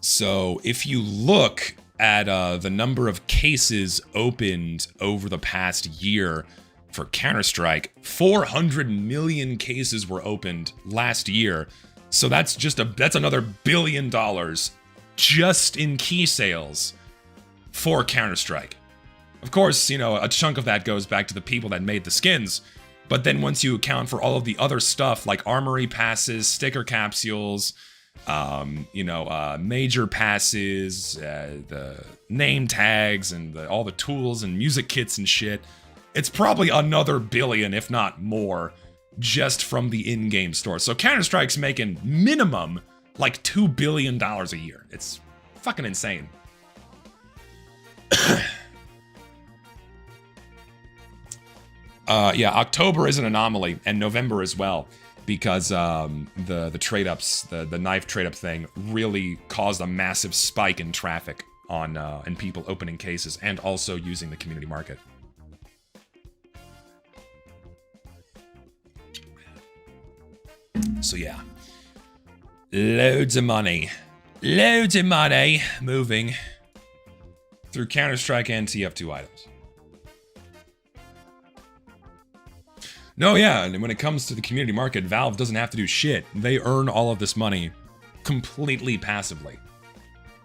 So if you look at the number of cases opened over the past year for Counter-Strike, 400 million cases were opened last year. So that's another $1 billion just in key sales for Counter-Strike. Of course, you know, a chunk of that goes back to the people that made the skins. But then once you account for all of the other stuff like armory passes, sticker capsules, major passes, the name tags, and all the tools and music kits and shit, it's probably another $1 billion, if not more, just from the in-game store. So Counter-Strike's making minimum like $2 billion a year. It's fucking insane. Yeah, October is an anomaly, and November as well, because the trade-ups, the knife trade-up thing really caused a massive spike in traffic on and people opening cases and also using the community market. So yeah, loads of money moving through Counter-Strike and TF2 items. No, yeah, and when it comes to the community market, Valve doesn't have to do shit. They earn all of this money completely passively,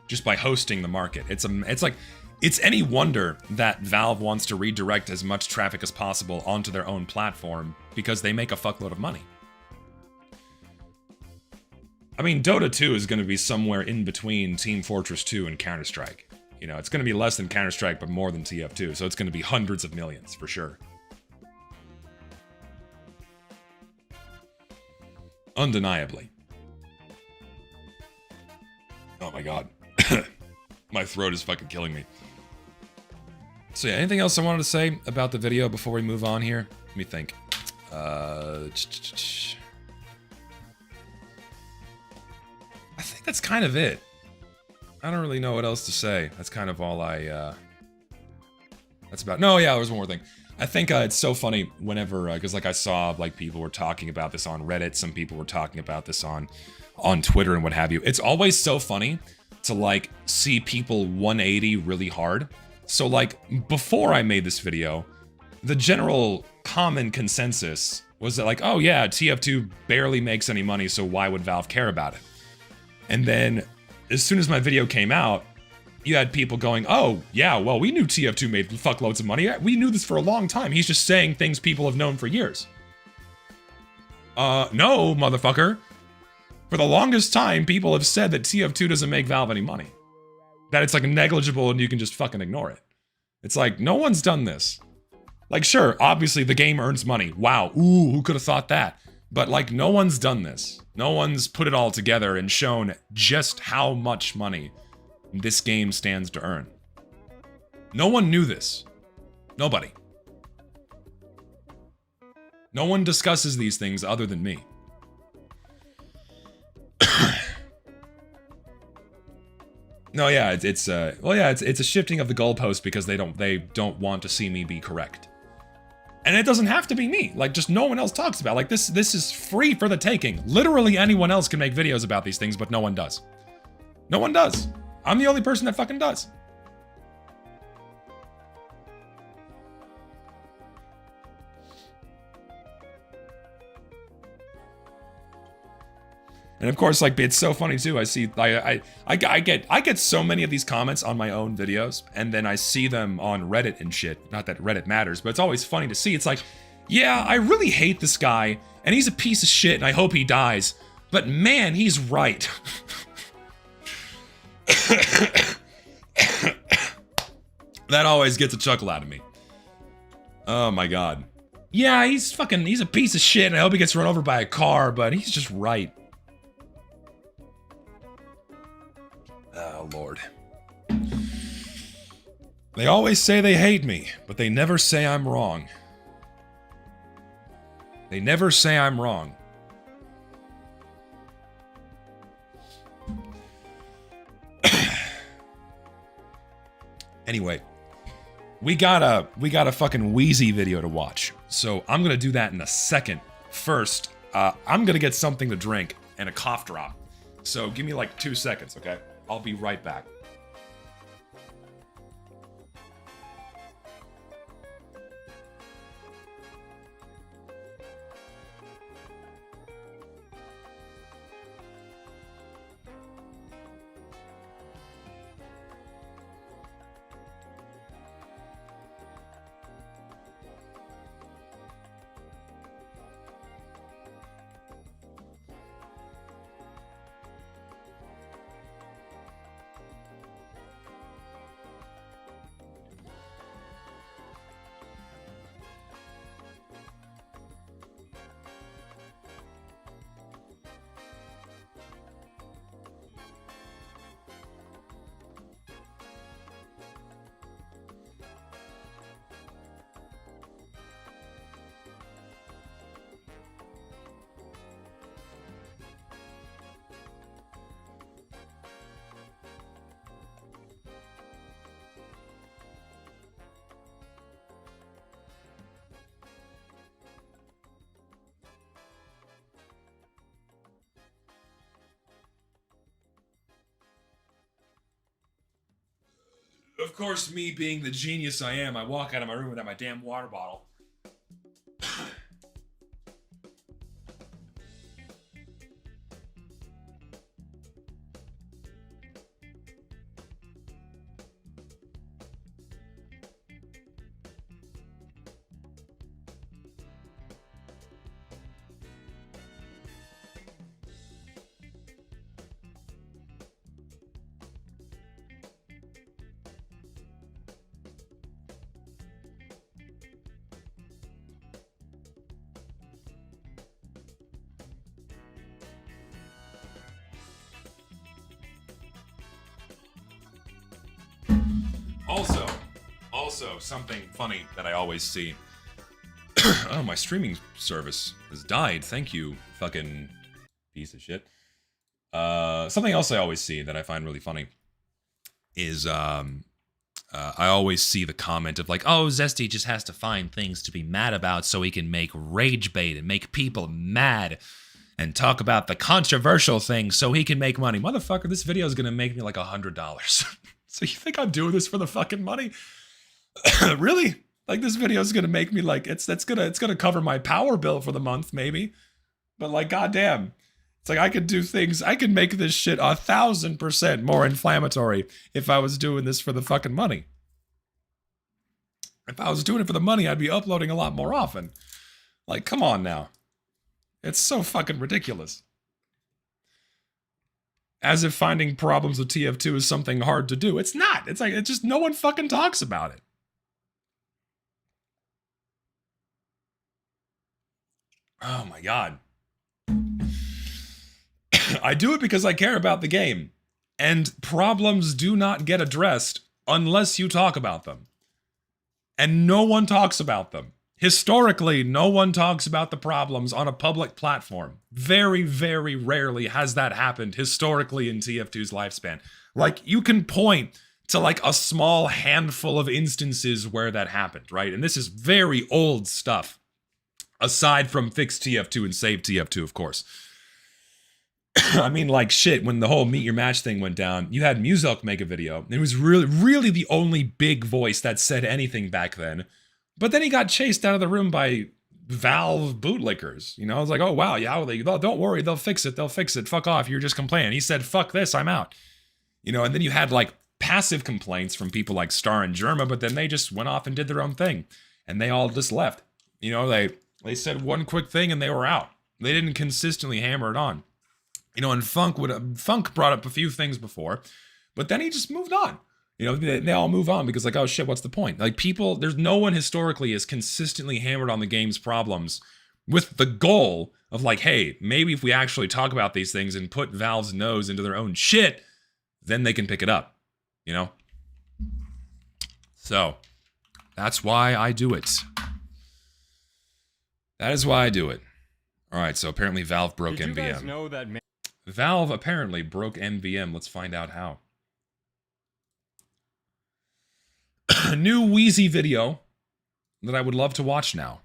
just by hosting the market. It's any wonder that Valve wants to redirect as much traffic as possible onto their own platform, because they make a fuckload of money. I mean, Dota 2 is going to be somewhere in between Team Fortress 2 and Counter-Strike. You know, it's going to be less than Counter-Strike, but more than TF2, so it's going to be hundreds of millions, for sure. Undeniably. Oh my god. My throat is fucking killing me. So yeah, anything else I wanted to say about the video before we move on here? Let me think. I think that's kind of it. I don't really know what else to say. That's kind of all that's about. No, yeah, there was one more thing. I think it's so funny whenever, because like I saw like people were talking about this on Reddit, some people were talking about this on Twitter and what have you. It's always so funny to like see people 180 really hard. So like before I made this video, the general common consensus was that like, oh yeah, TF2 barely makes any money, so why would Valve care about it? And then as soon as my video came out, you had people going, oh, yeah, well, we knew TF2 made fuckloads of money. We knew this for a long time. He's just saying things people have known for years. No, motherfucker. For the longest time, people have said that TF2 doesn't make Valve any money. That it's like negligible and you can just fucking ignore it. It's like, no one's done this. Like, sure, obviously the game earns money. Wow, ooh, who could have thought that? But like, no one's done this. No one's put it all together and shown just how much money this game stands to earn. No one knew this. Nobody. No one discusses these things other than me. No, yeah, it's a shifting of the goalpost because they don't want to see me be correct. And it doesn't have to be me. Like, just no one else talks about it. Like, this is free for the taking. Literally anyone else can make videos about these things, but no one does. No one does. I'm the only person that fucking does. And of course, like, it's so funny too. I see, I get so many of these comments on my own videos, and then I see them on Reddit and shit. Not that Reddit matters, but it's always funny to see. It's like, yeah, I really hate this guy, and he's a piece of shit, and I hope he dies. But man, he's right. That always gets a chuckle out of me. Oh my god. Yeah, he's a piece of shit, and I hope he gets run over by a car, but he's just right. Oh, Lord. They always say they hate me, but they never say I'm wrong. They never say I'm wrong. Anyway, we got a fucking Weezy video to watch, so I'm gonna do that in a second. First, I'm gonna get something to drink and a cough drop. So give me like 2 seconds, okay? I'll be right back. Of course, me being the genius I am, I walk out of my room without my damn water bottle. Also, something funny that I always see. Oh, my streaming service has died. Thank you, fucking piece of shit. Something else I always see that I find really funny is I always see the comment of like, oh, Zesty just has to find things to be mad about so he can make rage bait and make people mad and talk about the controversial things so he can make money. Motherfucker, this video is gonna make me like $100. So you think I'm doing this for the fucking money? Really? Like, this video is gonna make me like, it's gonna cover my power bill for the month, maybe. But like, goddamn, it's like I could do things. I could make this shit 1,000% more inflammatory if I was doing this for the fucking money. If I was doing it for the money, I'd be uploading a lot more often. Like, come on now. It's so fucking ridiculous. As if finding problems with TF2 is something hard to do. It's not. It's like, it's just no one fucking talks about it. Oh my god. I do it because I care about the game. And problems do not get addressed unless you talk about them. And no one talks about them. Historically, no one talks about the problems on a public platform. Very, very rarely has that happened historically in TF2's lifespan. Like, you can point to like a small handful of instances where that happened, right? And this is very old stuff. Aside from Fix TF2 and Save TF2, of course. I mean, like, shit, when the whole Meet Your Match thing went down, you had Muzilk make a video. It was really the only big voice that said anything back then. But then he got chased out of the room by Valve bootlickers. You know, I was like, oh, wow, yeah, well, don't worry, they'll fix it, fuck off, you're just complaining. He said, fuck this, I'm out. You know, and then you had, like, passive complaints from people like Star and Germa, but then they just went off and did their own thing. And they all just left. You know, they said one quick thing and they were out. They didn't consistently hammer it on. You know, and Funk brought up a few things before, but then he just moved on. You know, they all move on because like, oh shit, what's the point? Like people, there's no one historically has consistently hammered on the game's problems with the goal of like, hey, maybe if we actually talk about these things and put Valve's nose into their own shit, then they can pick it up, you know? So, that's why I do it. That is why I do it. Alright, so apparently Valve broke NVM. Did you guys know that Valve apparently broke NVM. Let's find out how. A new Weezy video that I would love to watch now.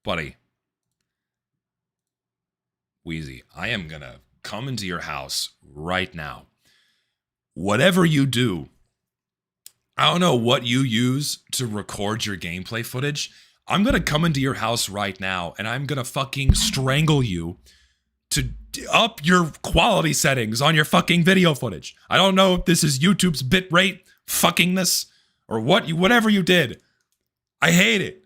Buddy. Weezy, I am gonna come into your house right now. Whatever you do, I don't know what you use to record your gameplay footage. I'm gonna come into your house right now and I'm gonna fucking strangle you to up your quality settings on your fucking video footage. I don't know if this is YouTube's bitrate fuckingness or whatever you did. I hate it.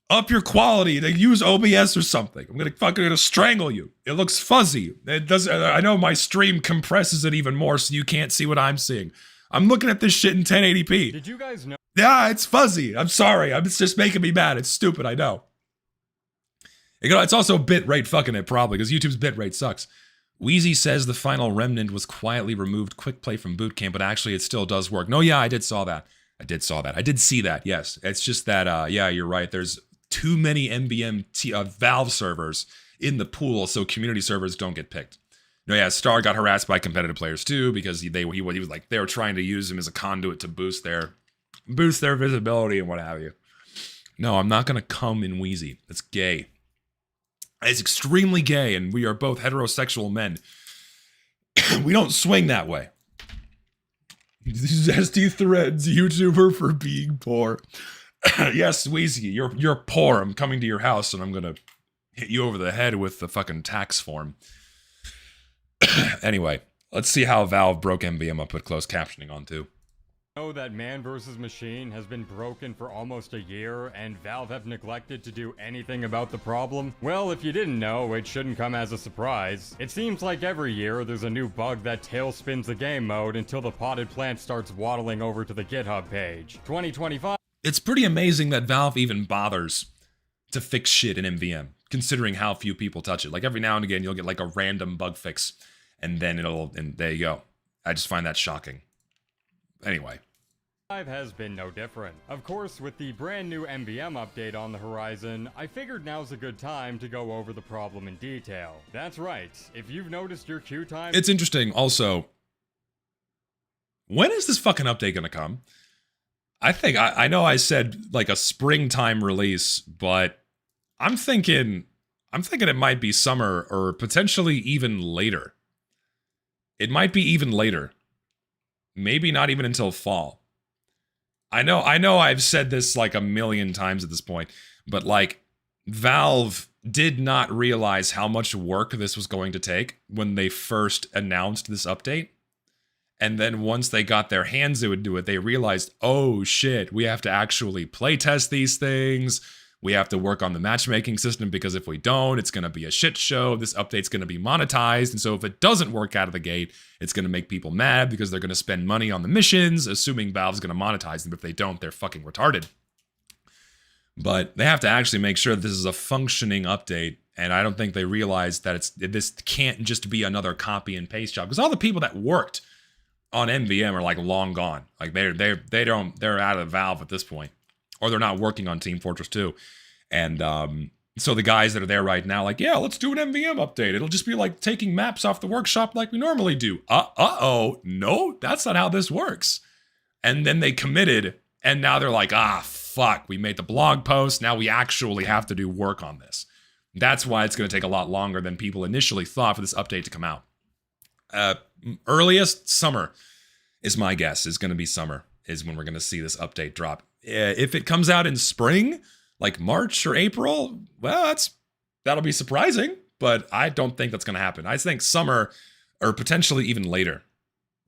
Up your quality. They use OBS or something. I'm gonna strangle you. It looks fuzzy. It does. I know my stream compresses it even more so you can't see what I'm seeing. I'm looking at this shit in 1080p. Did you guys know? Yeah, it's fuzzy. I'm sorry. It's just making me mad. It's stupid. I know. It's also bitrate fucking it probably because YouTube's bitrate sucks. Weezy says the final remnant was quietly removed quick play from boot camp, but actually it still does work. No, yeah, I did see that. Yes. It's just that, yeah, you're right. There's too many NVM Valve servers in the pool, so community servers don't get picked. No, yeah, Star got harassed by competitive players too because he was like, they were trying to use him as a conduit to boost their visibility and what have you. No, I'm not gonna come in Weezy. It's gay. It's extremely gay, and we are both heterosexual men. We don't swing that way. Zesty threads YouTuber for being poor. Yes, Weezy, you're poor. I'm coming to your house, and I'm gonna hit you over the head with the fucking tax form. Anyway, let's see how Valve broke NVM. I'll put closed captioning on too. Know that Man vs. Machine has been broken for almost a year and Valve have neglected to do anything about the problem? Well, if you didn't know, it shouldn't come as a surprise. It seems like every year there's a new bug that tailspins the game mode until the potted plant starts waddling over to the GitHub page. 2025. It's pretty amazing that Valve even bothers to fix shit in MVM, considering how few people touch it. Like every now and again you'll get like a random bug fix and then and there you go. I just find that shocking. Anyway. Has been no different. Of course, with the brand new MVM update on the horizon, I figured now's a good time to go over the problem in detail. That's right, if you've noticed your queue time... It's interesting, also, when is this fucking update gonna come? I know I said, like, a springtime release, but I'm thinking it might be summer, or potentially even later. It might be even later. Maybe not even until fall. I know I've said this like a million times at this point, but like Valve did not realize how much work this was going to take when they first announced this update. And then once they got their hands into it, they realized, oh shit, we have to actually playtest these things. We have to work on the matchmaking system because if we don't, it's going to be a shit show. This update's going to be monetized. And so if it doesn't work out of the gate, it's going to make people mad because they're going to spend money on the missions, assuming Valve's going to monetize them. If they don't, they're fucking retarded. But they have to actually make sure that this is a functioning update. And I don't think they realize that this can't just be another copy and paste job. Because all the people that worked on MVM are like long gone. Like they're out of Valve at this point. Or they're not working on Team Fortress 2. And so the guys that are there right now, like, yeah, let's do an MVM update. It'll just be like taking maps off the workshop like we normally do. Uh-oh, no, that's not how this works. And then they committed, and now they're like, fuck, we made the blog post. Now we actually have to do work on this. That's why it's going to take a lot longer than people initially thought for this update to come out. Earliest summer is my guess, is going to be summer, is when we're going to see this update drop. If it comes out in spring, like March or April, well, that'll be surprising, but I don't think that's going to happen. I think summer or potentially even later.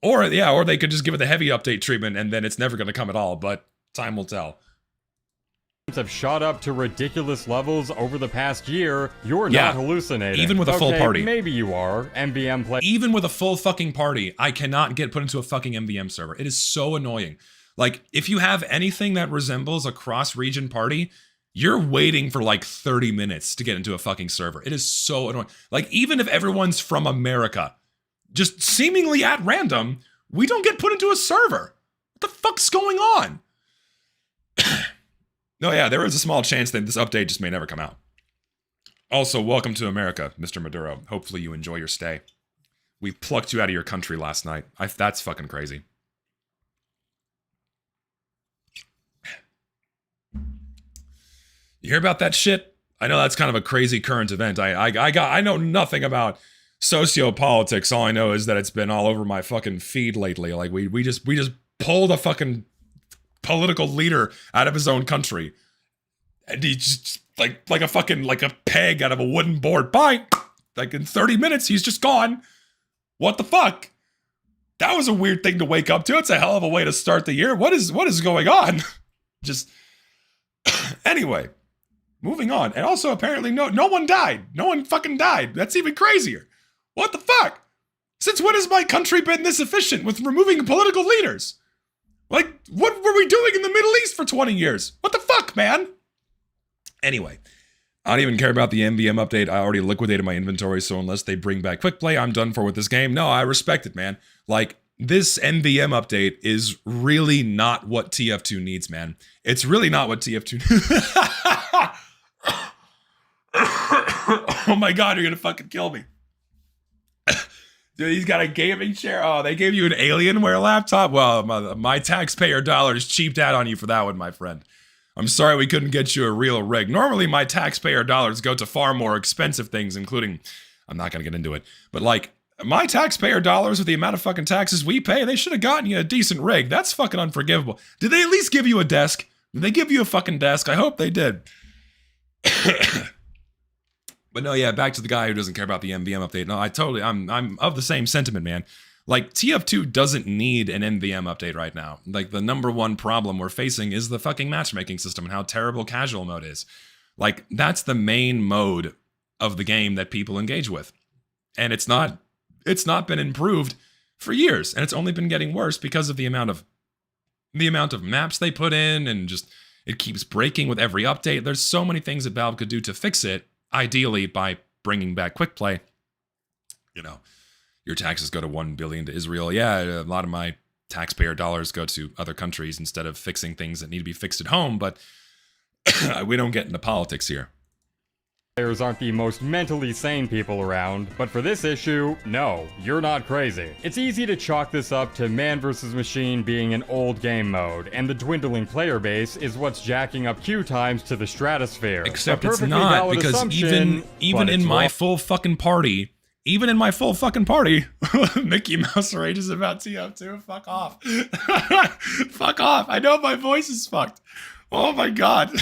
Or they could just give it the heavy update treatment and then it's never going to come at all, but time will tell. Have shot up to ridiculous levels over the past year. You're not hallucinating. Even with a full party. Maybe you are. MVM play. Even with a full fucking party, I cannot get put into a fucking MVM server. It is so annoying. Like, if you have anything that resembles a cross-region party, you're waiting for like 30 minutes to get into a fucking server. It is so annoying. Like, even if everyone's from America, just seemingly at random, we don't get put into a server. What the fuck's going on? No, yeah, there is a small chance that this update just may never come out. Also, welcome to America, Mr. Maduro. Hopefully you enjoy your stay. We plucked you out of your country last night. That's fucking crazy. You hear about that shit? I know that's kind of a crazy current event. I know nothing about sociopolitics. All I know is that it's been all over my fucking feed lately. Like we just pulled a fucking political leader out of his own country, and he just like a peg out of a wooden board. Bye. Like in 30 minutes, he's just gone. What the fuck? That was a weird thing to wake up to. It's a hell of a way to start the year. What is going on? Just anyway. Moving on. And also, apparently, no one died. No one fucking died. That's even crazier. What the fuck? Since when has my country been this efficient with removing political leaders? Like, what were we doing in the Middle East for 20 years? What the fuck, man? Anyway, I don't even care about the MVM update. I already liquidated my inventory, so unless they bring back quick play, I'm done for with this game. No, I respect it, man. Like, this MVM update is really not what TF2 needs, man. It's really not what TF2 needs. Oh my god, you're gonna fucking kill me. Dude, he's got a gaming chair. Oh, they gave you an Alienware laptop? Well, my taxpayer dollars cheaped out on you for that one, my friend. I'm sorry we couldn't get you a real rig. Normally, my taxpayer dollars go to far more expensive things, including, I'm not gonna get into it, but like, my taxpayer dollars with the amount of fucking taxes we pay, they should have gotten you a decent rig. That's fucking unforgivable. Did they at least give you a desk? Did they give you a fucking desk? I hope they did. But no, yeah, back to the guy who doesn't care about the MVM update. No, I'm of the same sentiment, man. Like, TF2 doesn't need an MVM update right now. Like, the number one problem we're facing is the fucking matchmaking system and how terrible casual mode is. Like, that's the main mode of the game that people engage with. And it's not been improved for years, and it's only been getting worse because of the amount of maps they put in, and just it keeps breaking with every update. There's so many things that Valve could do to fix it. Ideally, by bringing back quick play. You know, your taxes go to 1 billion to Israel. Yeah, a lot of my taxpayer dollars go to other countries instead of fixing things that need to be fixed at home, but we don't get into politics here. Players aren't the most mentally sane people around, but for this issue, no, you're not crazy. It's easy to chalk this up to man versus machine being an old game mode, and the dwindling player base is what's jacking up queue times to the stratosphere. Except it's not, because even in my full fucking party, Mickey Mouse rages about TF2. Fuck off. Fuck off. I know my voice is fucked. Oh my god.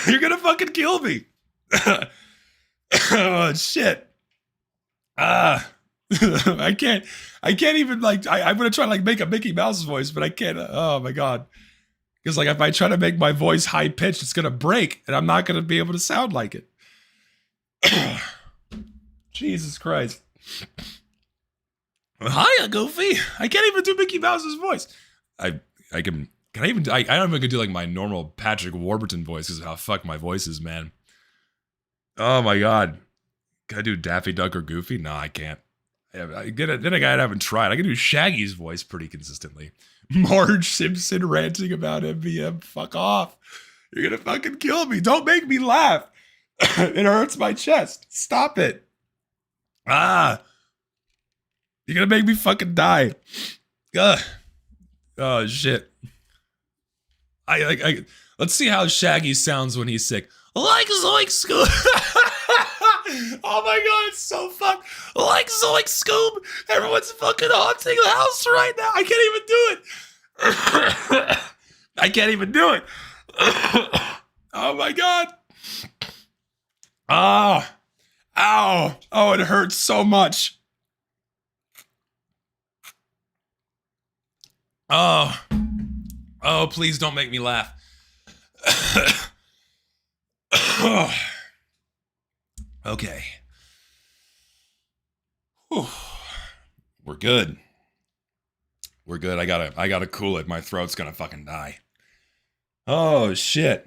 You're gonna fucking kill me. Oh shit. I can't even like I'm gonna try to like make a Mickey Mouse voice, but I can't. Oh my god. Because like if I try to make my voice high pitched, it's gonna break, and I'm not gonna be able to sound like it. Jesus Christ. Hiya, Goofy. I can't even do Mickey Mouse's voice. I don't even do like my normal Patrick Warburton voice because of how fucked my voice is, man. Oh my god. Can I do Daffy Duck or Goofy? No, I can't. Then again, I haven't tried. I can do Shaggy's voice pretty consistently. Marge Simpson ranting about MVM. Fuck off. You're gonna fucking kill me. Don't make me laugh. It hurts my chest. Stop it. You're gonna make me fucking die. Ugh. Oh shit. Let's see how Shaggy sounds when he's sick. Like Zoink Scoob. Oh my god, it's so fucked. Like Zoink Scoob. Everyone's fucking haunting the house right now. I can't even do it. I can't even do it. Oh my god. Ow. Oh, it hurts so much. Oh, please don't make me laugh. Okay. Whew. We're good. I gotta cool it. My throat's gonna fucking die. Oh, shit.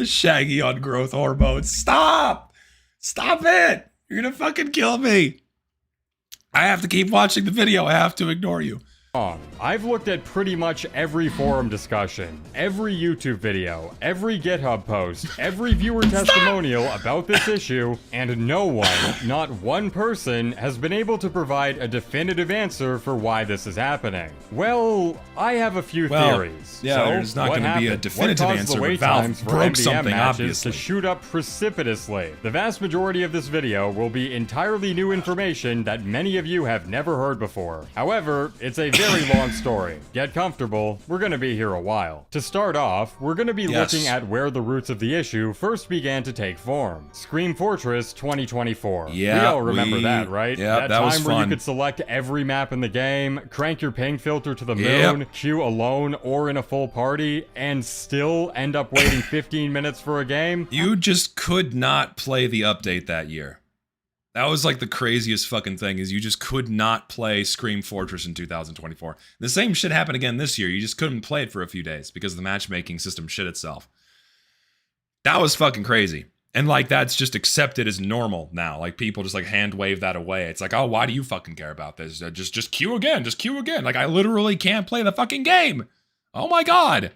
Shaggy on growth hormones. Stop it. You're gonna fucking kill me. I have to keep watching the video. I have to ignore you. I've looked at pretty much every forum discussion, every YouTube video, every GitHub post, every viewer testimonial about this issue, and no one, not one person, has been able to provide a definitive answer for why this is happening. Well, I have a few theories. Yeah, so there's not going to be a definitive answer, the but wait Valve times for broke MDM something, matches obviously. to shoot up precipitously. The vast majority of this video will be entirely new information that many of you have never heard before. However, it's a very long story. Get comfortable, we're gonna be here a while. To start off, we're gonna be looking at where the roots of the issue first began to take form. Scream Fortress 2024. Yeah, we all remember that, right? Yeah, that was time where fun. you could select every map in the game, crank your ping filter to the moon, queue alone or in a full party, and still end up waiting 15 minutes for a game. You just could not play the update that year. That was like the craziest fucking thing, is you just could not play Scream Fortress in 2024. The same shit happened again this year. You just couldn't play it for a few days because the matchmaking system shit itself. That was fucking crazy. And like that's just accepted as normal now. Like people just like hand wave that away. It's like, oh, why do you fucking care about this? Just queue again. Just queue again. Like I literally can't play the fucking game. Oh my god.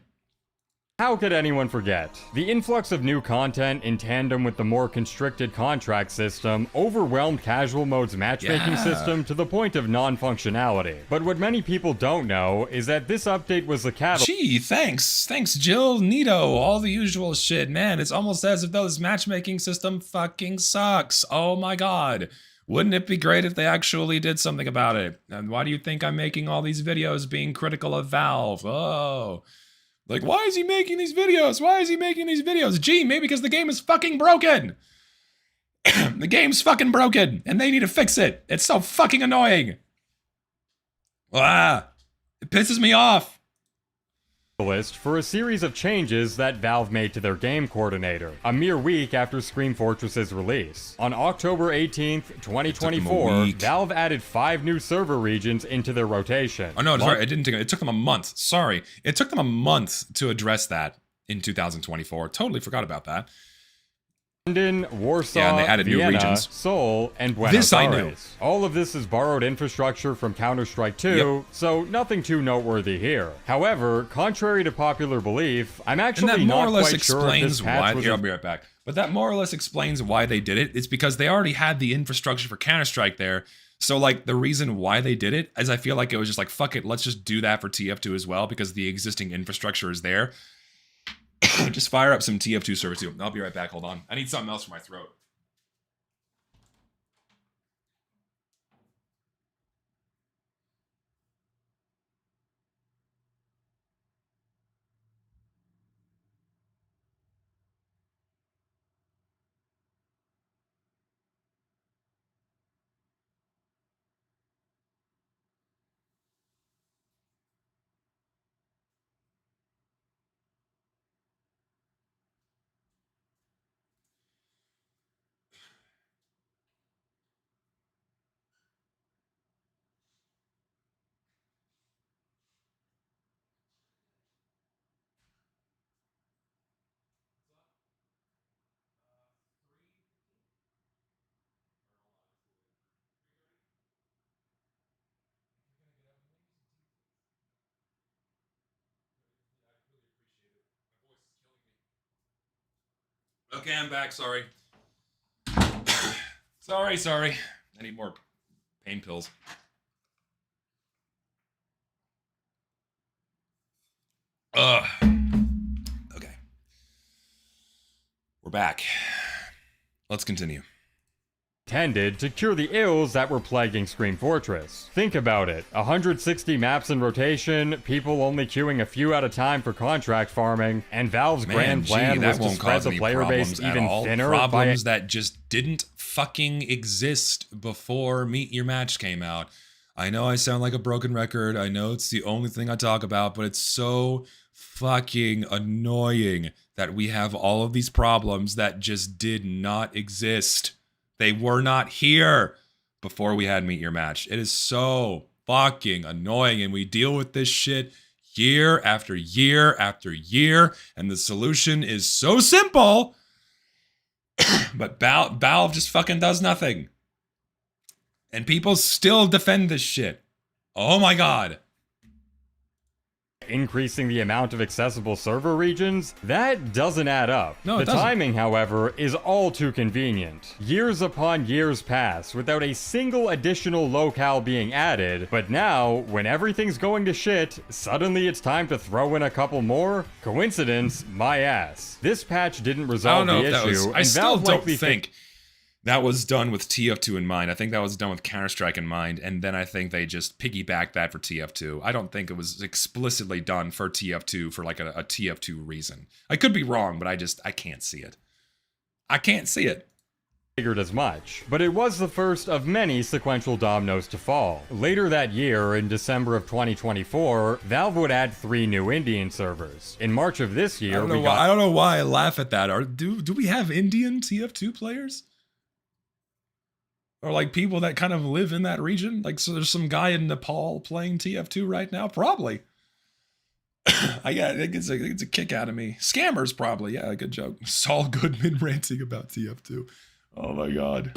How could anyone forget? The influx of new content in tandem with the more constricted contract system overwhelmed Casual Mode's matchmaking system to the point of non-functionality. But what many people don't know is that this update was the catalyst. Gee, thanks. Thanks, Jill, Nito, all the usual shit. Man, it's almost as if though this matchmaking system fucking sucks. Oh my god. Wouldn't it be great if they actually did something about it? And why do you think I'm making all these videos being critical of Valve? Oh. Like, why is he making these videos? Why is he making these videos? Gee, maybe because the game is fucking broken. The game's fucking broken, and they need to fix it. It's so fucking annoying. It pisses me off. List for a series of changes that Valve made to their game coordinator, a mere week after Scream Fortress's release. On October 18th, 2024, Valve added 5 new server regions into their rotation. Oh no, sorry, it took them a month. Sorry. It took them a month to address that in 2024. Totally forgot about that. London, Warsaw, and they added Vienna, new regions. Seoul, and Buenos This I Aires. knew. All of this is borrowed infrastructure from Counter-Strike 2, so nothing too noteworthy here. However, contrary to popular belief, I'm actually not quite sure if this patch was I'll be right back. But that more or less explains why they did it. It's because they already had the infrastructure for Counter-Strike there. So, like, the reason why they did it is I feel like it was just like, fuck it, let's just do that for TF2 as well because the existing infrastructure is there. Just fire up some TF2 servers too. I'll be right back. Hold on. I need something else for my throat. Okay, I'm back. Sorry. Sorry. I need more pain pills. Ugh. Okay. We're back. Let's continue. Tended to cure the ills that were plaguing Scream Fortress. Think about it, 160 maps in rotation, people only queuing a few at a time for contract farming, and Valve's grand plan was to spread the player base even thinner problems that just didn't fucking exist before Meet Your Match came out. I know I sound like a broken record, I know it's the only thing I talk about, but it's so fucking annoying that we have all of these problems that just did not exist. They were not here before we had Meet Your Match. It is so fucking annoying, and we deal with this shit year after year after year, and the solution is so simple, but Valve just fucking does nothing. And people still defend this shit. Oh my god. Increasing the amount of accessible server regions, that doesn't add up. No, the timing, however, is all too convenient. Years upon years pass without a single additional locale being added, but now, when everything's going to shit, suddenly it's time to throw in a couple more? Coincidence? My ass. This patch didn't resolve the issue, I still don't think that was done with TF2 in mind. I think that was done with Counter-Strike in mind, and then I think they just piggybacked that for TF2. I don't think it was explicitly done for TF2 for like a TF2 reason. I could be wrong, but I can't see it. I can't see it. Figured as much, but it was the first of many sequential dominoes to fall. Later that year, in December of 2024, Valve would add 3 new Indian servers. In March of this year, I don't know why I laugh at that. Do we have Indian TF2 players? Or like people that kind of live in that region? Like, so there's some guy in Nepal playing TF2 right now? Probably. Yeah, it gets a kick out of me. Scammers, probably. Yeah, good joke. Saul Goodman ranting about TF2. Oh my god.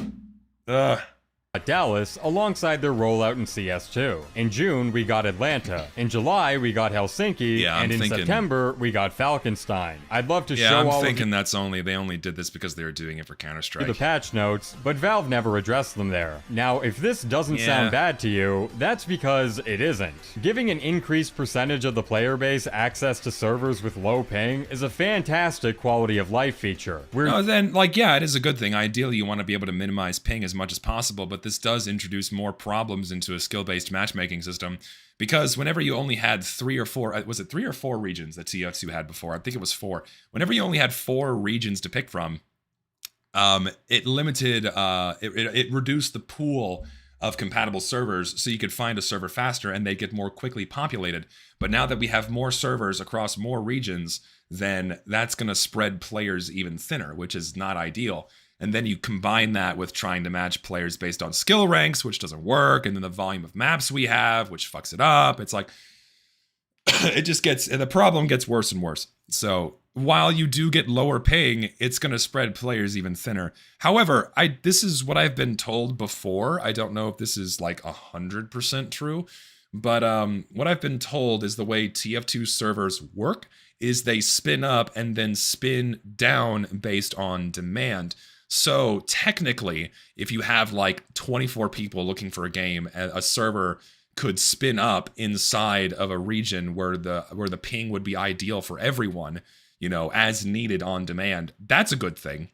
Dallas alongside their rollout in CS2. In June, we got Atlanta. In July, we got Helsinki. And in September, we got Falkenstein. I'd love to show all they only did this because they were doing it for Counter-Strike. The patch notes, but Valve never addressed them there. Now, if this doesn't sound bad to you, that's because it isn't. Giving an increased percentage of the player base access to servers with low ping is a fantastic quality of life feature. It is a good thing. Ideally, you want to be able to minimize ping as much as possible, but this does introduce more problems into a skill-based matchmaking system, because whenever you only had 3 or 4, was it 3 or 4 regions that TF2 had before? I think it was 4. Whenever you only had 4 regions to pick from, it limited, it reduced the pool of compatible servers, so you could find a server faster and they get more quickly populated. But now that we have more servers across more regions, then that's going to spread players even thinner, which is not ideal. And then you combine that with trying to match players based on skill ranks, which doesn't work. And then the volume of maps we have, which fucks it up. It's like, the problem gets worse and worse. So while you do get lower ping, it's going to spread players even thinner. However, this is what I've been told before. I don't know if this is like 100% true, but what I've been told is the way TF2 servers work is they spin up and then spin down based on demand. So technically, if you have like 24 people looking for a game, a server could spin up inside of a region where the ping would be ideal for everyone, as needed on demand. That's a good thing,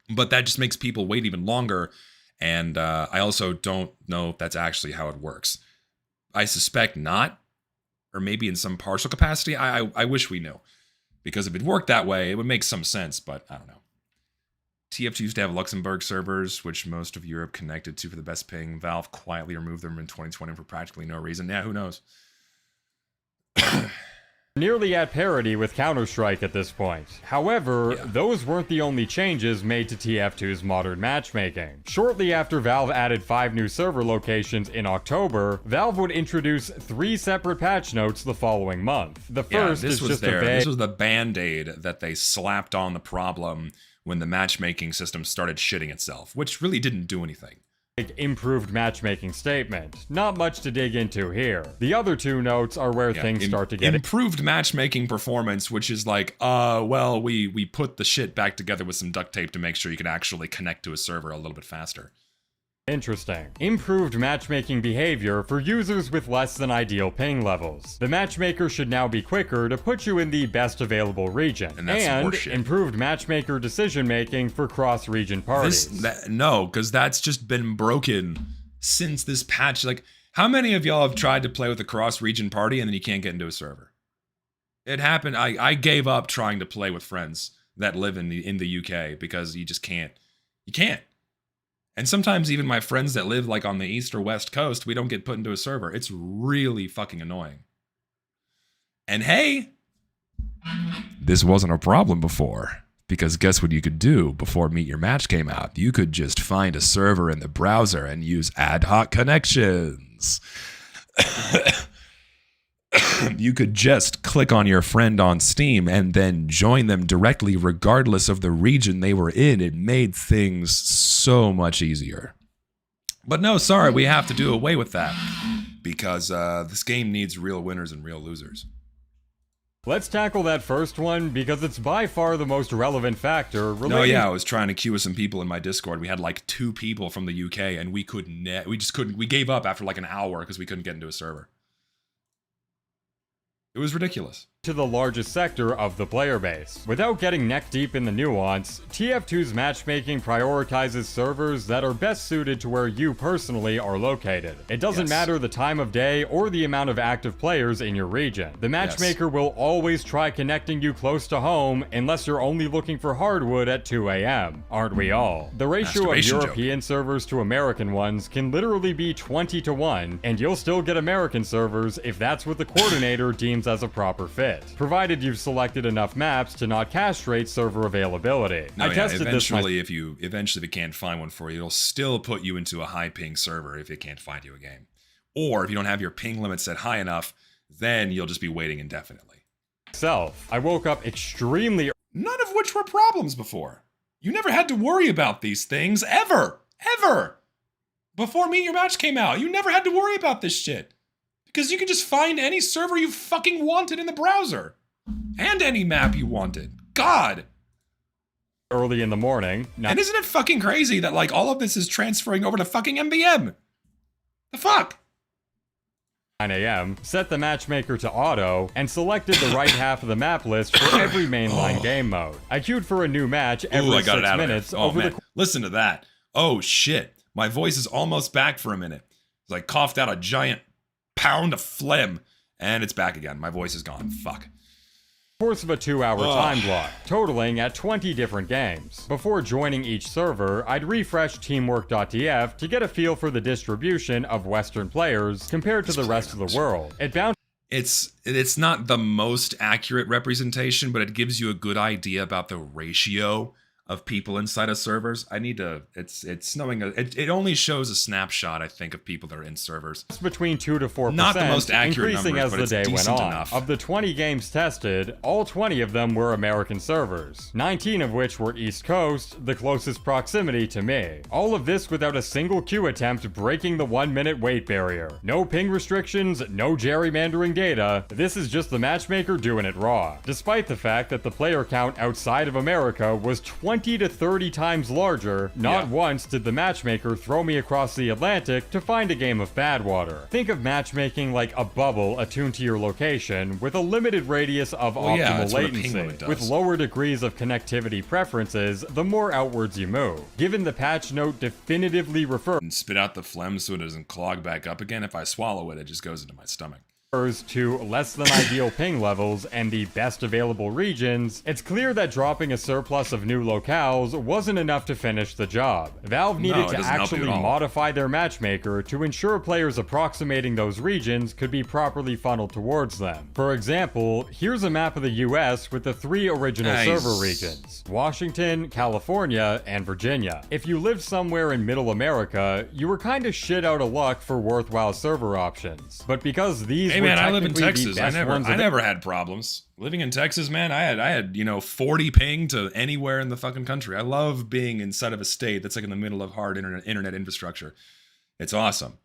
but that just makes people wait even longer. And I also don't know if that's actually how it works. I suspect not, or maybe in some partial capacity. I wish we knew, because if it worked that way, it would make some sense, but I don't know. TF2 used to have Luxembourg servers, which most of Europe connected to for the best ping. Valve quietly removed them in 2020 for practically no reason. Yeah, who knows? Nearly at parity with Counter-Strike at this point. However, those weren't the only changes made to TF2's modern matchmaking. Shortly after Valve added 5 new server locations in October, Valve would introduce 3 separate patch notes the following month. The first is just This was the band-aid that they slapped on the problem when the matchmaking system started shitting itself, which really didn't do anything. improved matchmaking statement. Not much to dig into here. The other two notes are where things start to get improved matchmaking performance, which is like, well, we put the shit back together with some duct tape to make sure you can actually connect to a server a little bit faster. interesting. Improved matchmaking behavior for users with less than ideal ping levels. The matchmaker should now be quicker to put you in the best available region. And that's horseshit. Improved matchmaker decision making for cross-region parties. No, because that's just been broken since this patch. Like, how many of y'all have tried to play with a cross-region party and then you can't get into a server? It happened. I gave up trying to play with friends that live in the UK because you just can't. You can't. And sometimes even my friends that live like on the east or west coast, we don't get put into a server. It's really fucking annoying. And hey, this wasn't a problem before. Because guess what you could do before Meet Your Match came out? You could just find a server in the browser and use ad hoc connections. You could just click on your friend on Steam and then join them directly regardless of the region they were in. It made things so much easier. But no, sorry, we have to do away with that. Because this game needs real winners and real losers. Let's tackle that first one because it's by far the most relevant factor. No, yeah, I was trying to queue with some people in my Discord. We had like 2 people from the UK and we just couldn't. We gave up after like an hour because we couldn't get into a server. It was ridiculous. To the largest sector of the player base. Without getting neck deep in the nuance, TF2's matchmaking prioritizes servers that are best suited to where you personally are located. It doesn't matter the time of day or the amount of active players in your region. The matchmaker will always try connecting you close to home unless you're only looking for hardwood at 2 a.m. Aren't we all? The ratio of European servers to American ones can literally be 20-1, and you'll still get American servers if that's what the coordinator deems as a proper fit. Provided you've selected enough maps to not castrate server availability. No, eventually if you can't find one for you, it'll still put you into a high ping server if it can't find you a game. Or if you don't have your ping limit set high enough, then you'll just be waiting indefinitely. I woke up extremely none of which were problems before. You never had to worry about these things ever. Before Meet Your Match came out, you never had to worry about this shit. Because you could just find any server you fucking wanted in the browser. And any map you wanted. God! Early in the morning. And isn't it fucking crazy that like all of this is transferring over to fucking MBM? The fuck? 9 a.m., set the matchmaker to auto, and selected the right half of the map list for every mainline game mode. I queued for a new match every 6 minutes over the... Listen to that. Oh shit. My voice is almost back for a minute. It's like coughed out a giant pound of phlegm, and it's back again. My voice is gone. Fuck. Course of a 2-hour time block, totaling at 20 different games. Before joining each server, I'd refresh teamwork.df to get a feel for the distribution of Western players compared to the rest of the world. It's not the most accurate representation, but it gives you a good idea about the ratio of people inside of servers. It only shows a snapshot, I think, of people that are in servers. It's between 2 to 4%, not the most accurate increasing numbers, as the day went on. Enough. Of the 20 games tested, all 20 of them were American servers, 19 of which were East Coast, the closest proximity to me. All of this without a single queue attempt breaking the 1-minute wait barrier. No ping restrictions, no gerrymandering data. This is just the matchmaker doing it raw. Despite the fact that the player count outside of America was 20 to 30 times larger, not once did the matchmaker throw me across the Atlantic to find a game of Badwater. Think of matchmaking like a bubble attuned to your location with a limited radius of optimal latency. With lower degrees of connectivity preferences, the more outwards you move. Given the patch note definitively refers and spit out the phlegm so it doesn't clog back up again. If I swallow it, it just goes into my stomach. To less than ideal ping levels and the best available regions, it's clear that dropping a surplus of new locales wasn't enough to finish the job. Valve needed to actually modify their matchmaker to ensure players approximating those regions could be properly funneled towards them. For example, here's a map of the US with the 3 original server regions: Washington, California, and Virginia. If you lived somewhere in Middle America, you were kinda shit out of luck for worthwhile server options. But because these man, I live in technically the Texas. I best ones of never had problems. Living in Texas, man, I had, 40 ping to anywhere in the fucking country. I love being inside of a state that's like in the middle of hard internet infrastructure. It's awesome.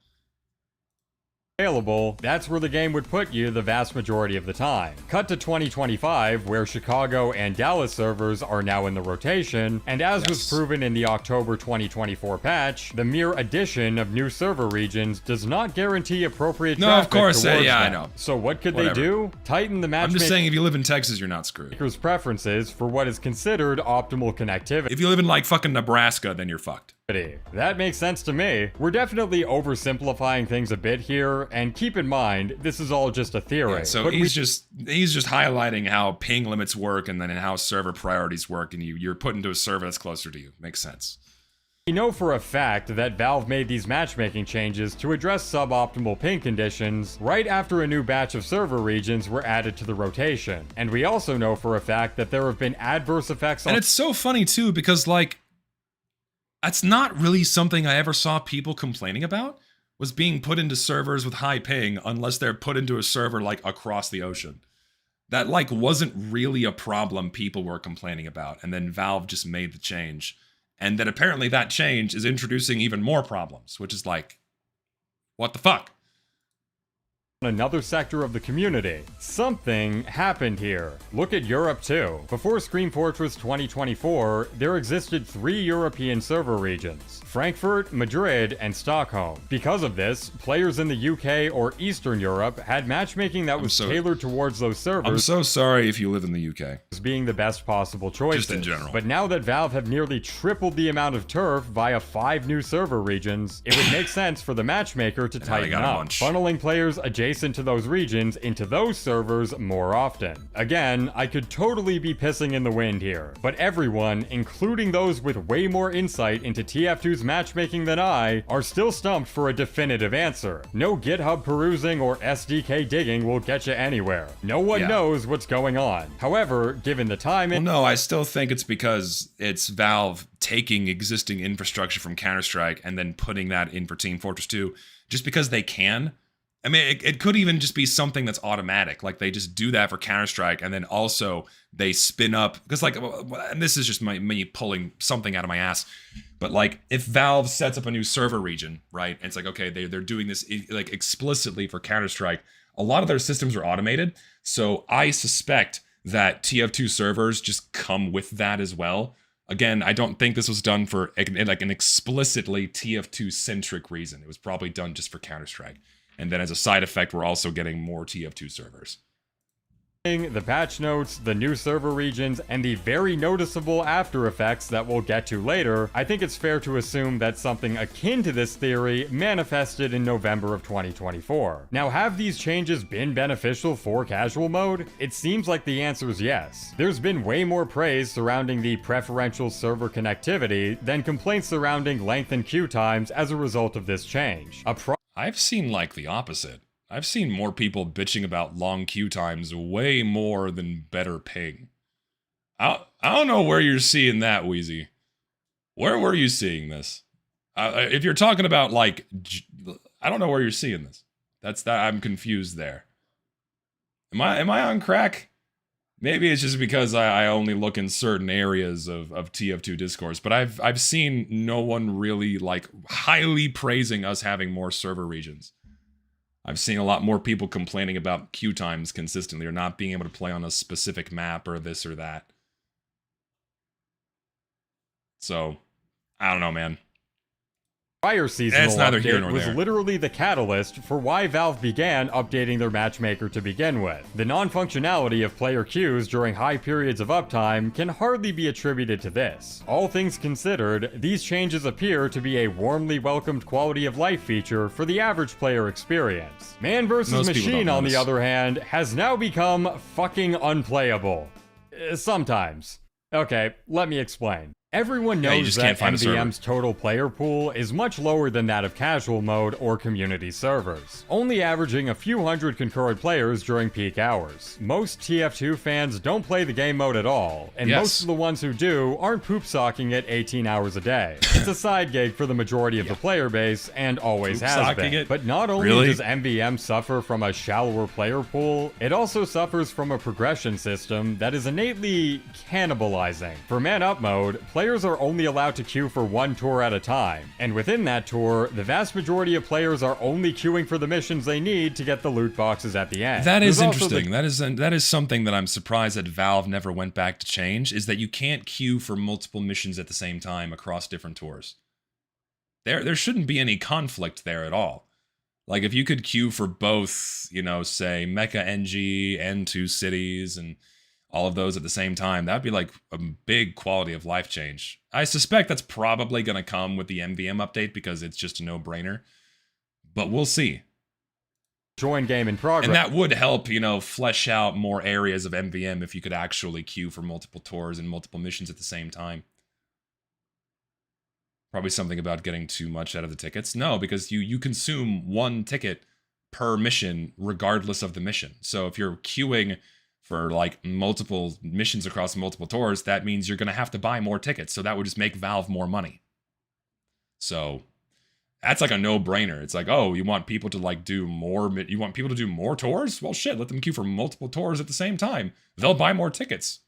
available, that's where the game would put you the vast majority of the time. Cut to 2025, where Chicago and Dallas servers are now in the rotation, and as was proven in the October 2024 patch, the mere addition of new server regions does not guarantee appropriate traffic. No, of course, towards yeah, them. I know. So what could Whatever. they do? Tighten the I'm just saying, if you live in Texas, you're not screwed. preferences for what is considered optimal connectivity. If you live in like fucking Nebraska, then you're fucked. That makes sense to me. We're definitely oversimplifying things a bit here, and keep in mind, this is all just a theory. Yeah, so he's just highlighting how ping limits work and then how server priorities work, and you're put into a server that's closer to you. Makes sense. We know for a fact that Valve made these matchmaking changes to address suboptimal ping conditions right after a new batch of server regions were added to the rotation. And we also know for a fact that there have been adverse effects on— And it's so funny too, because like, that's not really something I ever saw people complaining about, was being put into servers with high ping unless they're put into a server like across the ocean. That like wasn't really a problem people were complaining about, and then Valve just made the change. And then apparently that change is introducing even more problems, which is like, what the fuck? another sector of the community. Something happened here. Look at Europe too. Before Scream Fortress 2024, there existed 3 European server regions: Frankfurt, Madrid, and Stockholm. Because of this, players in the UK or Eastern Europe had matchmaking that was tailored towards those servers. I'm so sorry if you live in the UK. Being the best possible choices. Just in general. But now that Valve have nearly tripled the amount of turf via 5 new server regions, it would make sense for the matchmaker to tighten up, funneling players adjacent to those regions into those servers more often. Again, I could totally be pissing in the wind here, but everyone, including those with way more insight into TF2's matchmaking than I, are still stumped for a definitive answer. No GitHub perusing or SDK digging will get you anywhere. No one knows what's going on. However, given the time— Well, no, I still think it's because it's Valve taking existing infrastructure from Counter-Strike and then putting that in for Team Fortress 2 just because they can. I mean, it could even just be something that's automatic. Like, they just do that for Counter-Strike, and then also they spin up. Because, like, and this is just me pulling something out of my ass. But, like, if Valve sets up a new server region, right, and it's like, okay, they're doing this, like, explicitly for Counter-Strike, a lot of their systems are automated. So I suspect that TF2 servers just come with that as well. Again, I don't think this was done for, like, an explicitly TF2-centric reason. It was probably done just for Counter-Strike. And then as a side effect, we're also getting more TF2 servers. The patch notes, the new server regions, and the very noticeable after effects that we'll get to later, I think it's fair to assume that something akin to this theory manifested in November of 2024. Now, have these changes been beneficial for casual mode? It seems like the answer is yes. There's been way more praise surrounding the preferential server connectivity than complaints surrounding length and queue times as a result of this change. I've seen like the opposite. I've seen more people bitching about long queue times way more than better ping. I don't know where you're seeing that, Weezy. Where were you seeing this? If you're talking about like, I don't know where you're seeing this. I'm confused there. Am I on crack? Maybe it's just because I only look in certain areas of TF2 discourse, but I've seen no one really like highly praising us having more server regions. I've seen a lot more people complaining about queue times consistently or not being able to play on a specific map or this or that. So, I don't know, man. Prior seasonal update was there. literally the catalyst for why Valve began updating their matchmaker to begin with. The non-functionality of player queues during high periods of uptime can hardly be attributed to this. All things considered, these changes appear to be a warmly welcomed quality of life feature for the average player experience. Man vs. Machine, on the other hand, has now become fucking unplayable. Sometimes. Okay, let me explain. Everyone Yeah, you knows just that can't find a server. MVM's total player pool is much lower than that of casual mode or community servers, only averaging a few hundred concurrent players during peak hours. Most TF2 fans don't play the game mode at all, and Yes. most of the ones who do aren't poop-socking it 18 hours a day. It's a side gig for the majority of the player base, and always has Poop-socking been. it? But not only Really? does MVM suffer from a shallower player pool, it also suffers from a progression system that is innately cannibalizing. For Man Up mode, players are only allowed to queue for one tour at a time, and within that tour, the vast majority of players are only queuing for the missions they need to get the loot boxes at the end. That is There's also interesting. That is something that I'm surprised that Valve never went back to change, is that you can't queue for multiple missions at the same time across different tours. There shouldn't be any conflict there at all. Like, if you could queue for both, you know, say, Mecha NG and Two Cities and all of those at the same time, that'd be like a big quality of life change. I suspect that's probably going to come with the MVM update because it's just a no-brainer. But we'll see. join game in progress. And that would help, you know, flesh out more areas of MVM if you could actually queue for multiple tours and multiple missions at the same time. Probably something about getting too much out of the tickets. No, because you consume one ticket per mission regardless of the mission. So if you're queuing for like multiple missions across multiple tours, that means you're going to have to buy more tickets. So that would just make Valve more money. So that's like a no-brainer. It's like, oh, you want people to like do more, you want people to do more tours? Well, shit, let them queue for multiple tours at the same time. They'll buy more tickets.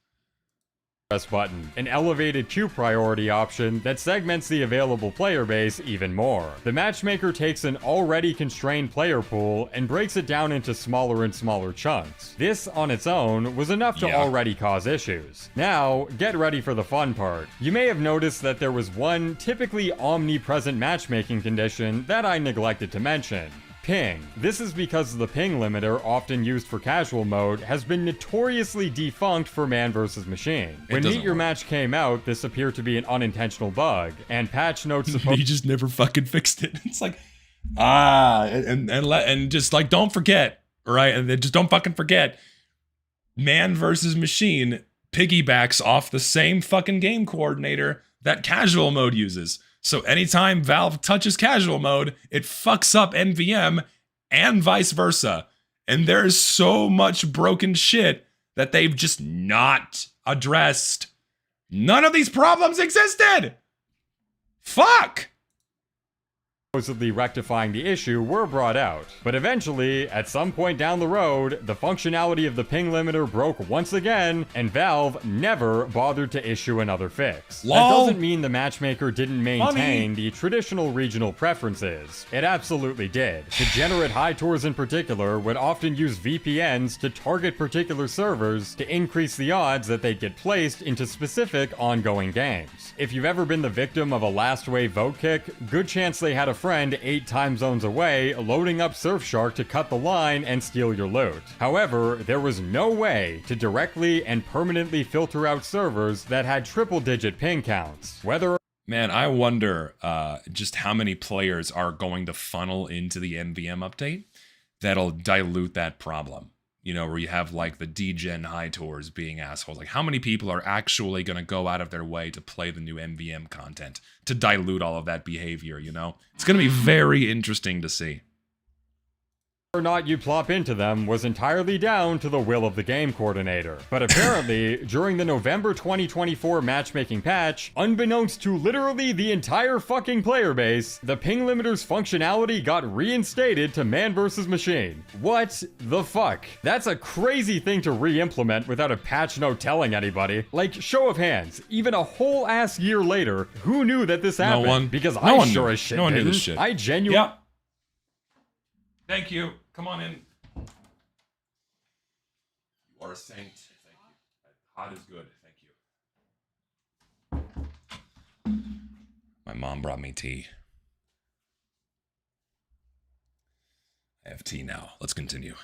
Button, an elevated queue priority option that segments the available player base even more. The matchmaker takes an already constrained player pool and breaks it down into smaller and smaller chunks. This on its own was enough to already cause issues. Now, get ready for the fun part. You may have noticed that there was one typically omnipresent matchmaking condition that I neglected to mention. Ping. This is because the ping limiter, often used for casual mode, has been notoriously defunct for man versus machine. When Meet Your Match came out, this appeared to be an unintentional bug, and patch notes supposed he just never fucking fixed it. It's like, and just like, don't forget, right? And then just don't fucking forget, man versus machine piggybacks off the same fucking game coordinator that casual mode uses. So anytime Valve touches casual mode, it fucks up NVM and vice versa. And there's so much broken shit that they've just not addressed. None of these problems existed! Fuck! Supposedly rectifying the issue were brought out. But eventually, at some point down the road, the functionality of the ping limiter broke once again, and Valve never bothered to issue another fix. Lol. That doesn't mean the matchmaker didn't maintain the traditional regional preferences. It absolutely did. Degenerate high tours in particular would often use VPNs to target particular servers to increase the odds that they'd get placed into specific ongoing games. If you've ever been the victim of a last wave vote kick, good chance they had a friend 8 time zones away loading up Surfshark to cut the line and steal your loot. However, there was no way to directly and permanently filter out servers that had triple-digit ping counts. Man, I wonder just how many players are going to funnel into the MVM update that'll dilute that problem. You know, where you have like the degen high tours being assholes. Like, how many people are actually going to go out of their way to play the new MVM content to dilute all of that behavior, you know? It's going to be very interesting to see. Or not you plop into them was entirely down to the will of the game coordinator. But apparently, during the November 2024 matchmaking patch, unbeknownst to literally the entire fucking player base, the ping limiter's functionality got reinstated to man versus machine. What the fuck? That's a crazy thing to re-implement without a patch note telling anybody. Like, show of hands, even a whole ass year later, who knew that this happened? No one. Because No I one sure knew. as shit No one knew didn't. this shit. I genuinely... Yep. Thank you. Come on in. You are a saint. Thank you. Hot is good. Thank you. My mom brought me tea. I have tea now. Let's continue.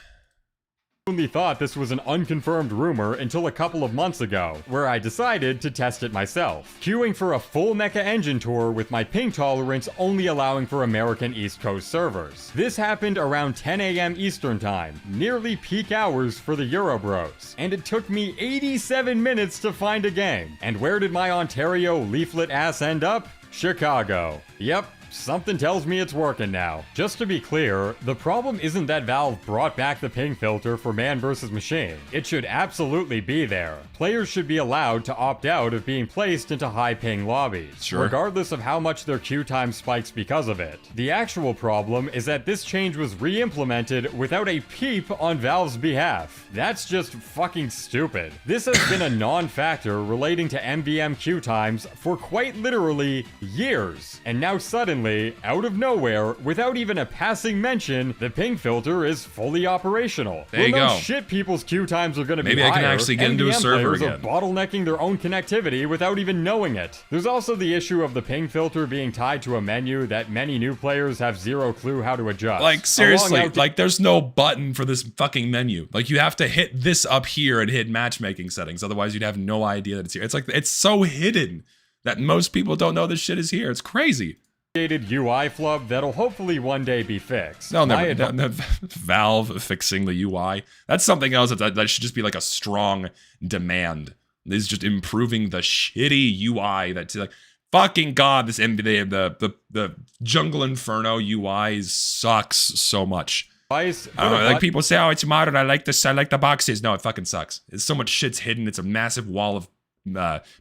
Only thought this was an unconfirmed rumor until a couple of months ago, where I decided to test it myself, queuing for a full mecha engine tour with my ping tolerance only allowing for American East Coast servers. This happened around 10 a.m. Eastern Time, nearly peak hours for the Eurobros, and it took me 87 minutes to find a game. And where did my Ontario leaflet ass end up? Chicago. Yep. Something tells me it's working now. Just to be clear, the problem isn't that Valve brought back the ping filter for man versus machine. It should absolutely be there. Players should be allowed to opt out of being placed into high ping lobbies, regardless of how much their queue time spikes because of it. The actual problem is that this change was re-implemented without a peep on Valve's behalf. That's just fucking stupid. This has been a non-factor relating to MVM queue times for quite literally years, and now suddenly, out of nowhere, without even a passing mention, the ping filter is fully operational. There you go. Shit, people's queue times are going to be Maybe higher. I can actually get into a server again. Are bottlenecking their own connectivity without even knowing it. There's also the issue of the ping filter being tied to a menu that many new players have zero clue how to adjust. Like, seriously, like, there's no button for this fucking menu. Like, you have to hit this up here and hit matchmaking settings. Otherwise, you'd have no idea that it's here. It's like, it's so hidden that most people don't know this shit is here. It's crazy. UI flub that'll hopefully one day be fixed. No, never. Valve fixing the UI. That's something else that should just be like a strong demand. This is just improving the shitty UI that's like, fucking god, this the Jungle Inferno UI sucks so much. Like people say, oh, it's modern. I like this. I like the boxes. No, it fucking sucks. It's so much shit's hidden. It's a massive wall of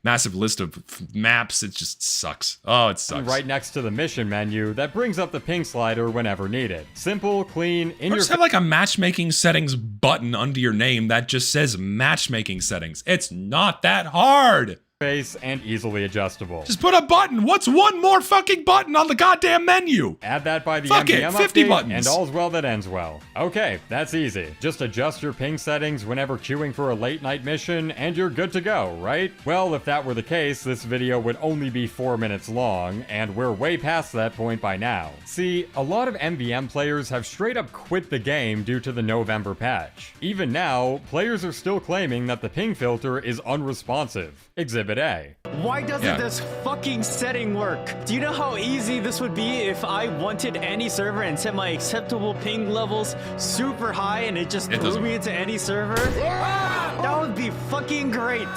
massive list of maps. It just sucks. Oh, it sucks. Right next to the mission menu that brings up the ping slider whenever needed. Simple, clean, just have like a matchmaking settings button under your name that just says matchmaking settings. It's not that hard. Face and easily adjustable. Just put a button. What's one more fucking button on the goddamn menu? Add that by the Fuck MVM it, 50 update, buttons. and all's well that ends well. Okay, that's easy. Just adjust your ping settings whenever queuing for a late night mission, and you're good to go, right? Well, if that were the case, this video would only be 4 minutes long, and we're way past that point by now. See, a lot of MVM players have straight up quit the game due to the November patch. Even now, players are still claiming that the ping filter is unresponsive. Exhibit A. Why doesn't this fucking setting work? Do you know how easy this would be if I wanted any server and set my acceptable ping levels super high and it just threw me into any server? That would be fucking great.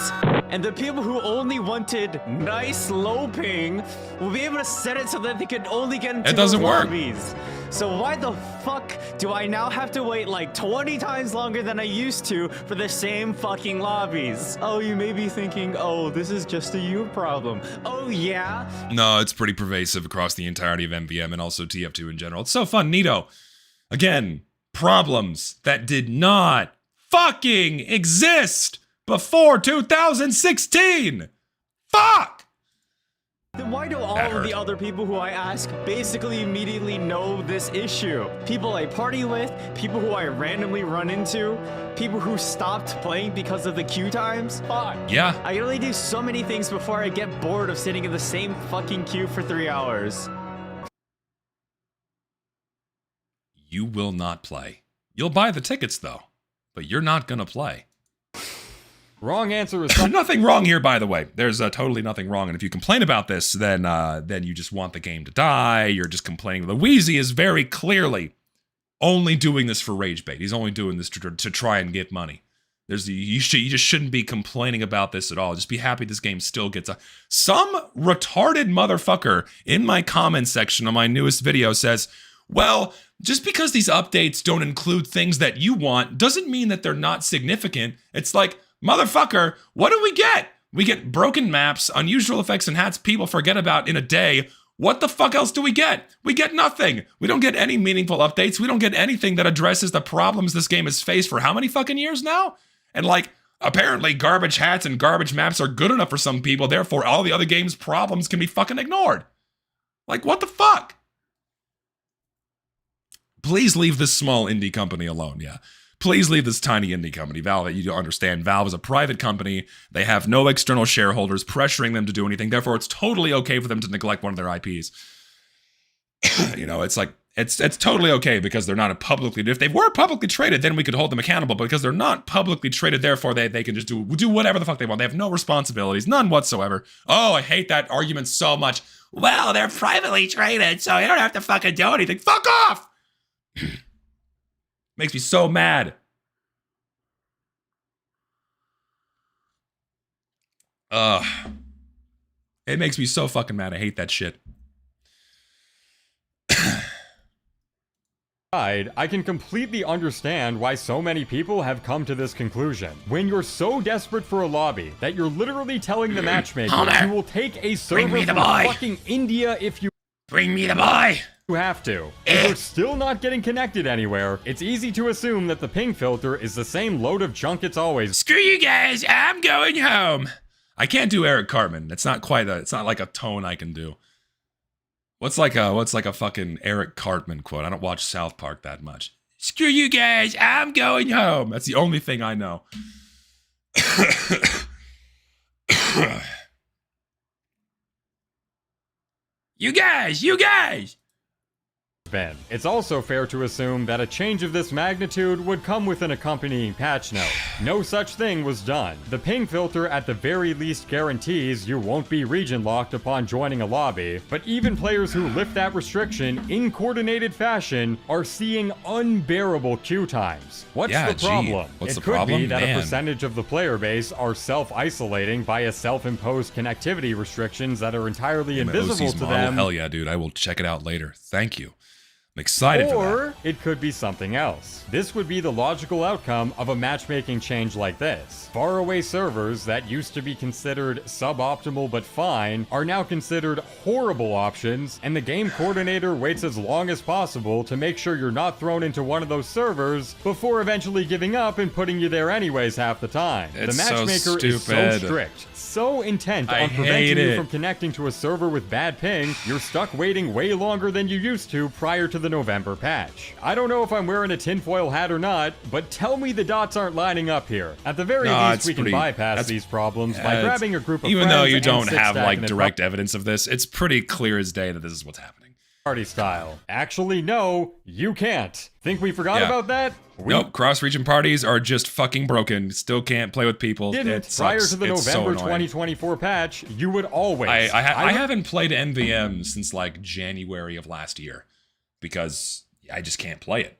And the people who only wanted nice low ping will be able to set it so that they can only get into those lobbies. So why the fuck do I now have to wait like 20 times longer than I used to for the same fucking lobbies? Oh, you may be thinking, oh, this is just a you problem. Oh, yeah? No, it's pretty pervasive across the entirety of MVM and also TF2 in general. It's so fun, Nito. Again, problems that did not fucking exist before 2016. Fuck! Then why do all of the other people who I ask basically immediately know this issue? People I party with, people who I randomly run into, people who stopped playing because of the queue times? Fuck. Yeah. I can only do so many things before I get bored of sitting in the same fucking queue for 3 hours. You will not play. You'll buy the tickets though, but you're not gonna play. Wrong answer is nothing wrong here, by the way. There's totally nothing wrong. And if you complain about this, then you just want the game to die. You're just complaining. The Weezy is very clearly only doing this for rage bait. He's only doing this to try and get money. You just shouldn't be complaining about this at all. Just be happy this game still gets some retarded motherfucker in my comment section on my newest video says, well, just because these updates don't include things that you want doesn't mean that they're not significant. It's like, motherfucker, what do we get? We get broken maps, unusual effects and hats people forget about in a day. What the fuck else do we get? We get nothing. We don't get any meaningful updates. We don't get anything that addresses the problems this game has faced for how many fucking years now? And like, apparently garbage hats and garbage maps are good enough for some people, therefore all the other games' problems can be fucking ignored. Like, what the fuck? Please leave this small indie company alone, yeah. Please leave this tiny indie company. Valve, you understand, Valve is a private company. They have no external shareholders pressuring them to do anything. Therefore, it's totally okay for them to neglect one of their IPs. You know, it's like It's totally okay because they're not a publicly. If they were publicly traded, then we could hold them accountable. But because they're not publicly traded, therefore they can just do whatever the fuck they want. They have no responsibilities, none whatsoever. Oh, I hate that argument so much. Well, they're privately traded, so you don't have to fucking do anything. Fuck off! Makes me so mad. It makes me so fucking mad. I hate that shit. I can completely understand why so many people have come to this conclusion. When you're so desperate for a lobby that you're literally telling the matchmaker you will take a server from fucking India if you bring me the boy. You have to. If you're still not getting connected anywhere, it's easy to assume that the ping filter is the same load of junk it's always. Screw you guys, I'm going home. I can't do Eric Cartman. It's not like a tone I can do. What's like a fucking Eric Cartman quote? I don't watch South Park that much. Screw you guys, I'm going home. That's the only thing I know. You guys! Ben, it's also fair to assume that a change of this magnitude would come with an accompanying patch note. No such thing was done. The ping filter at the very least guarantees you won't be region locked upon joining a lobby, but even players who lift that restriction in coordinated fashion are seeing unbearable queue times. What's the problem? What's the could problem? be that Man. a percentage of the player base are self-isolating via self-imposed connectivity restrictions that are entirely invisible to them. Hell yeah, dude. I will check it out later. Thank you. I'm excited for that. Or it could be something else. This would be the logical outcome of a matchmaking change like this. Faraway servers that used to be considered suboptimal but fine are now considered horrible options, and the game coordinator waits as long as possible to make sure you're not thrown into one of those servers before eventually giving up and putting you there anyways half the time. It's the matchmaker is so strict, so intent on preventing you from connecting to a server with bad ping, you're stuck waiting way longer than you used to prior to the November patch. I don't know if I'm wearing a tinfoil hat or not, but tell me the dots aren't lining up here. At the very least, we can bypass these problems by grabbing a group of friends. Even though you don't have like direct evidence of this, it's pretty clear as day that this is what's happening. Party style. Actually, no, you can't. Think we forgot about that? Nope, cross-region parties are just fucking broken. Still can't play with people. Prior to the November 2024 patch, you would always. I haven't played NVM since like January of last year because I just can't play it.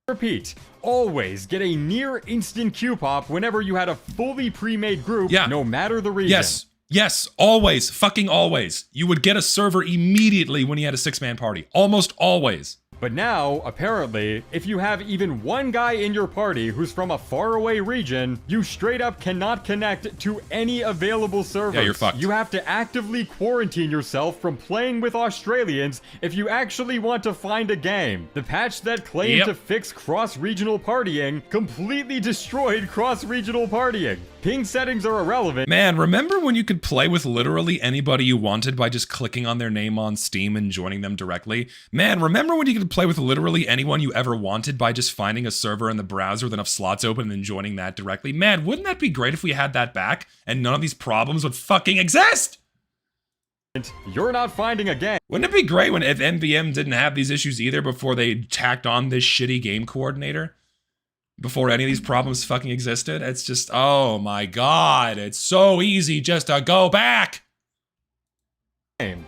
Repeat, always get a near instant queue pop whenever you had a fully pre-made group, no matter the region. Yes, always, fucking always. You would get a server immediately when you had a 6-man party. Almost always. But now, apparently, if you have even one guy in your party who's from a faraway region, you straight up cannot connect to any available servers. Yeah, you're fucked. You have to actively quarantine yourself from playing with Australians if you actually want to find a game. The patch that claimed to fix cross-regional partying completely destroyed cross-regional partying. Ping settings are irrelevant. Man, remember when you could play with literally anybody you wanted by just clicking on their name on Steam and joining them directly? Man, remember when you could play with literally anyone you ever wanted by just finding a server in the browser with enough slots open and then joining that directly? Man, wouldn't that be great if we had that back and none of these problems would fucking exist? You're not finding a game. Wouldn't it be great if NVM didn't have these issues either before they tacked on this shitty game coordinator? Before any of these problems fucking existed? It's just, oh my god, it's so easy just to go back!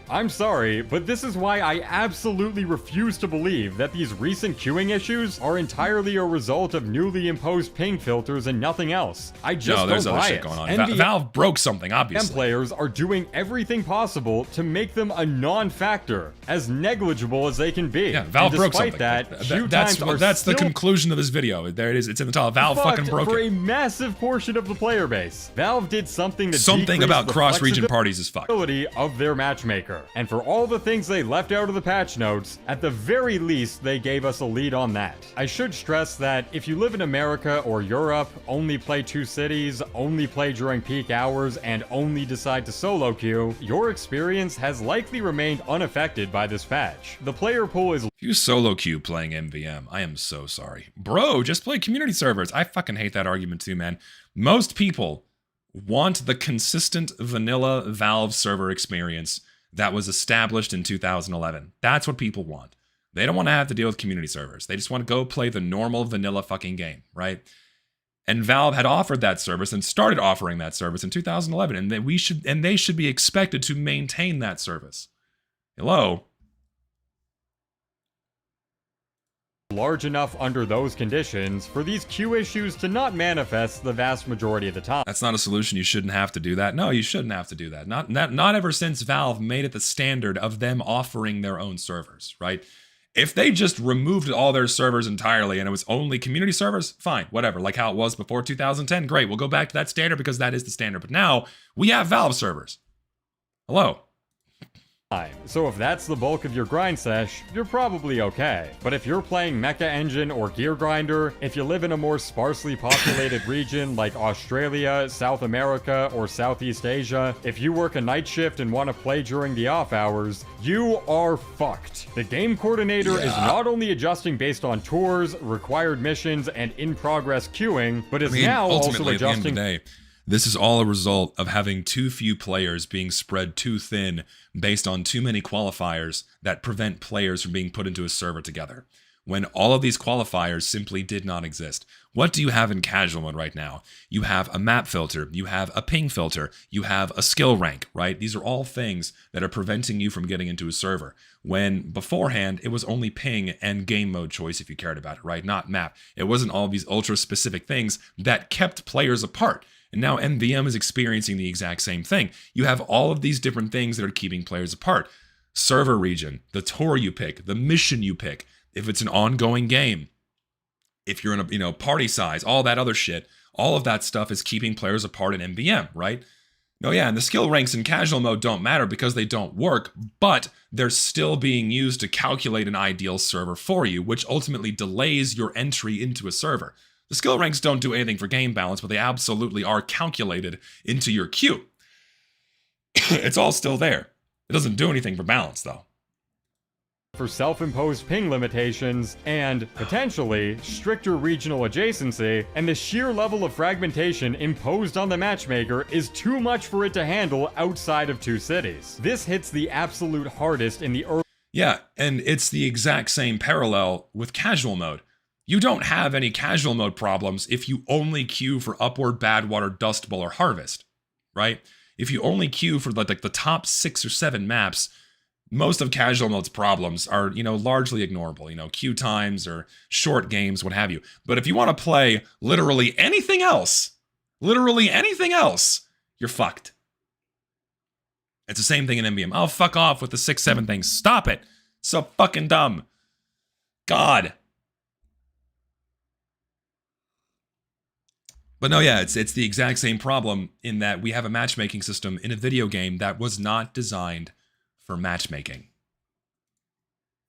I'm sorry, but this is why I absolutely refuse to believe that these recent queuing issues are entirely a result of newly imposed ping filters and nothing else. I just there's don't other buy shit it. going on. Valve broke something, obviously. Players are doing everything possible to make them a non-factor, as negligible as they can be. Yeah, Valve broke something. That's the conclusion of this video. There it is. It's in the title. Valve fucking broke for it. a massive portion of the player base. Valve did something about cross-region parties is fucked. Of their matchmaker. And for all the things they left out of the patch notes, at the very least, they gave us a lead on that. I should stress that if you live in America or Europe, only play 2 cities, only play during peak hours, and only decide to solo queue, your experience has likely remained unaffected by this patch. The player pool is... If you solo queue playing MVM, I am so sorry. Bro, just play community servers. I fucking hate that argument too, man. Most people want the consistent vanilla Valve server experience that was established in 2011. That's what people want. They don't want to have to deal with community servers. They just want to go play the normal vanilla fucking game, right? And Valve had offered that service and started offering that service in 2011, and they should be expected to maintain that service. Hello? Large enough under those conditions for these queue issues to not manifest the vast majority of the time. That's not a solution. You shouldn't have to do that. No, you shouldn't have to do that. Not ever since Valve made it the standard of them offering their own servers, right? If they just removed all their servers entirely and it was only community servers, fine, whatever, like how it was before 2010, great. We'll go back to that standard because that is the standard. But now we have Valve servers. Hello. So if that's the bulk of your grind sesh, you're probably okay. But if you're playing Mecha Engine or Gear Grinder, if you live in a more sparsely populated region like Australia, South America, or Southeast Asia, if you work a night shift and want to play during the off hours, you are fucked. The game coordinator is not only adjusting based on tours, required missions, and in-progress queuing, but is now also adjusting... At the end of the day, this is all a result of having too few players being spread too thin based on too many qualifiers that prevent players from being put into a server together, when all of these qualifiers simply did not exist. What do you have in casual mode right now? You have a map filter, you have a ping filter, you have a skill rank, right? These are all things that are preventing you from getting into a server, when beforehand it was only ping and game mode choice if you cared about it, right? Not map. It wasn't all these ultra specific things that kept players apart. And now MVM is experiencing the exact same thing. You have all of these different things that are keeping players apart. Server region, the tour you pick, the mission you pick, if it's an ongoing game, if you're in a party size, all that other shit, all of that stuff is keeping players apart in MVM, right? No, yeah, and the skill ranks in casual mode don't matter because they don't work, but they're still being used to calculate an ideal server for you, which ultimately delays your entry into a server. The skill ranks don't do anything for game balance, but they absolutely are calculated into your queue. It's all still there. It doesn't do anything for balance, though. For self-imposed ping limitations, and, potentially, stricter regional adjacency, and the sheer level of fragmentation imposed on the matchmaker is too much for it to handle outside of two cities. This hits the absolute hardest in the early... Yeah, and it's the exact same parallel with casual mode. You don't have any casual mode problems if you only queue for Upward, Badwater, Dust Bowl, or Harvest, right? If you only queue for like the top 6 or 7 maps, most of casual mode's problems are, largely ignorable, queue times or short games, what have you. But if you want to play literally anything else, you're fucked. It's the same thing in MBM. Oh, fuck off with the 6, 7 things. Stop it. So fucking dumb. God. But no, yeah, it's the exact same problem in that we have a matchmaking system in a video game that was not designed for matchmaking.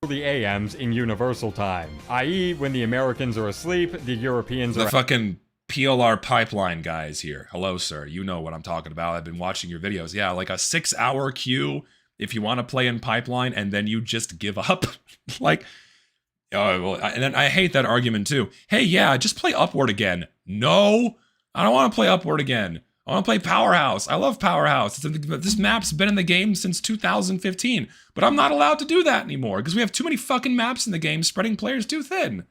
The AMs in universal time, i.e. when the Americans are asleep, the Europeans are... The fucking PLR pipeline guys here. Hello, sir. You know what I'm talking about. I've been watching your videos. Yeah, like a 6-hour queue if you want to play in pipeline and then you just give up. Like... Oh, well, and then I hate that argument too. Hey, yeah, just play Upward again. No, I don't want to play Upward again. I want to play Powerhouse. I love Powerhouse. This map's been in the game since 2015, but I'm not allowed to do that anymore because we have too many fucking maps in the game spreading players too thin.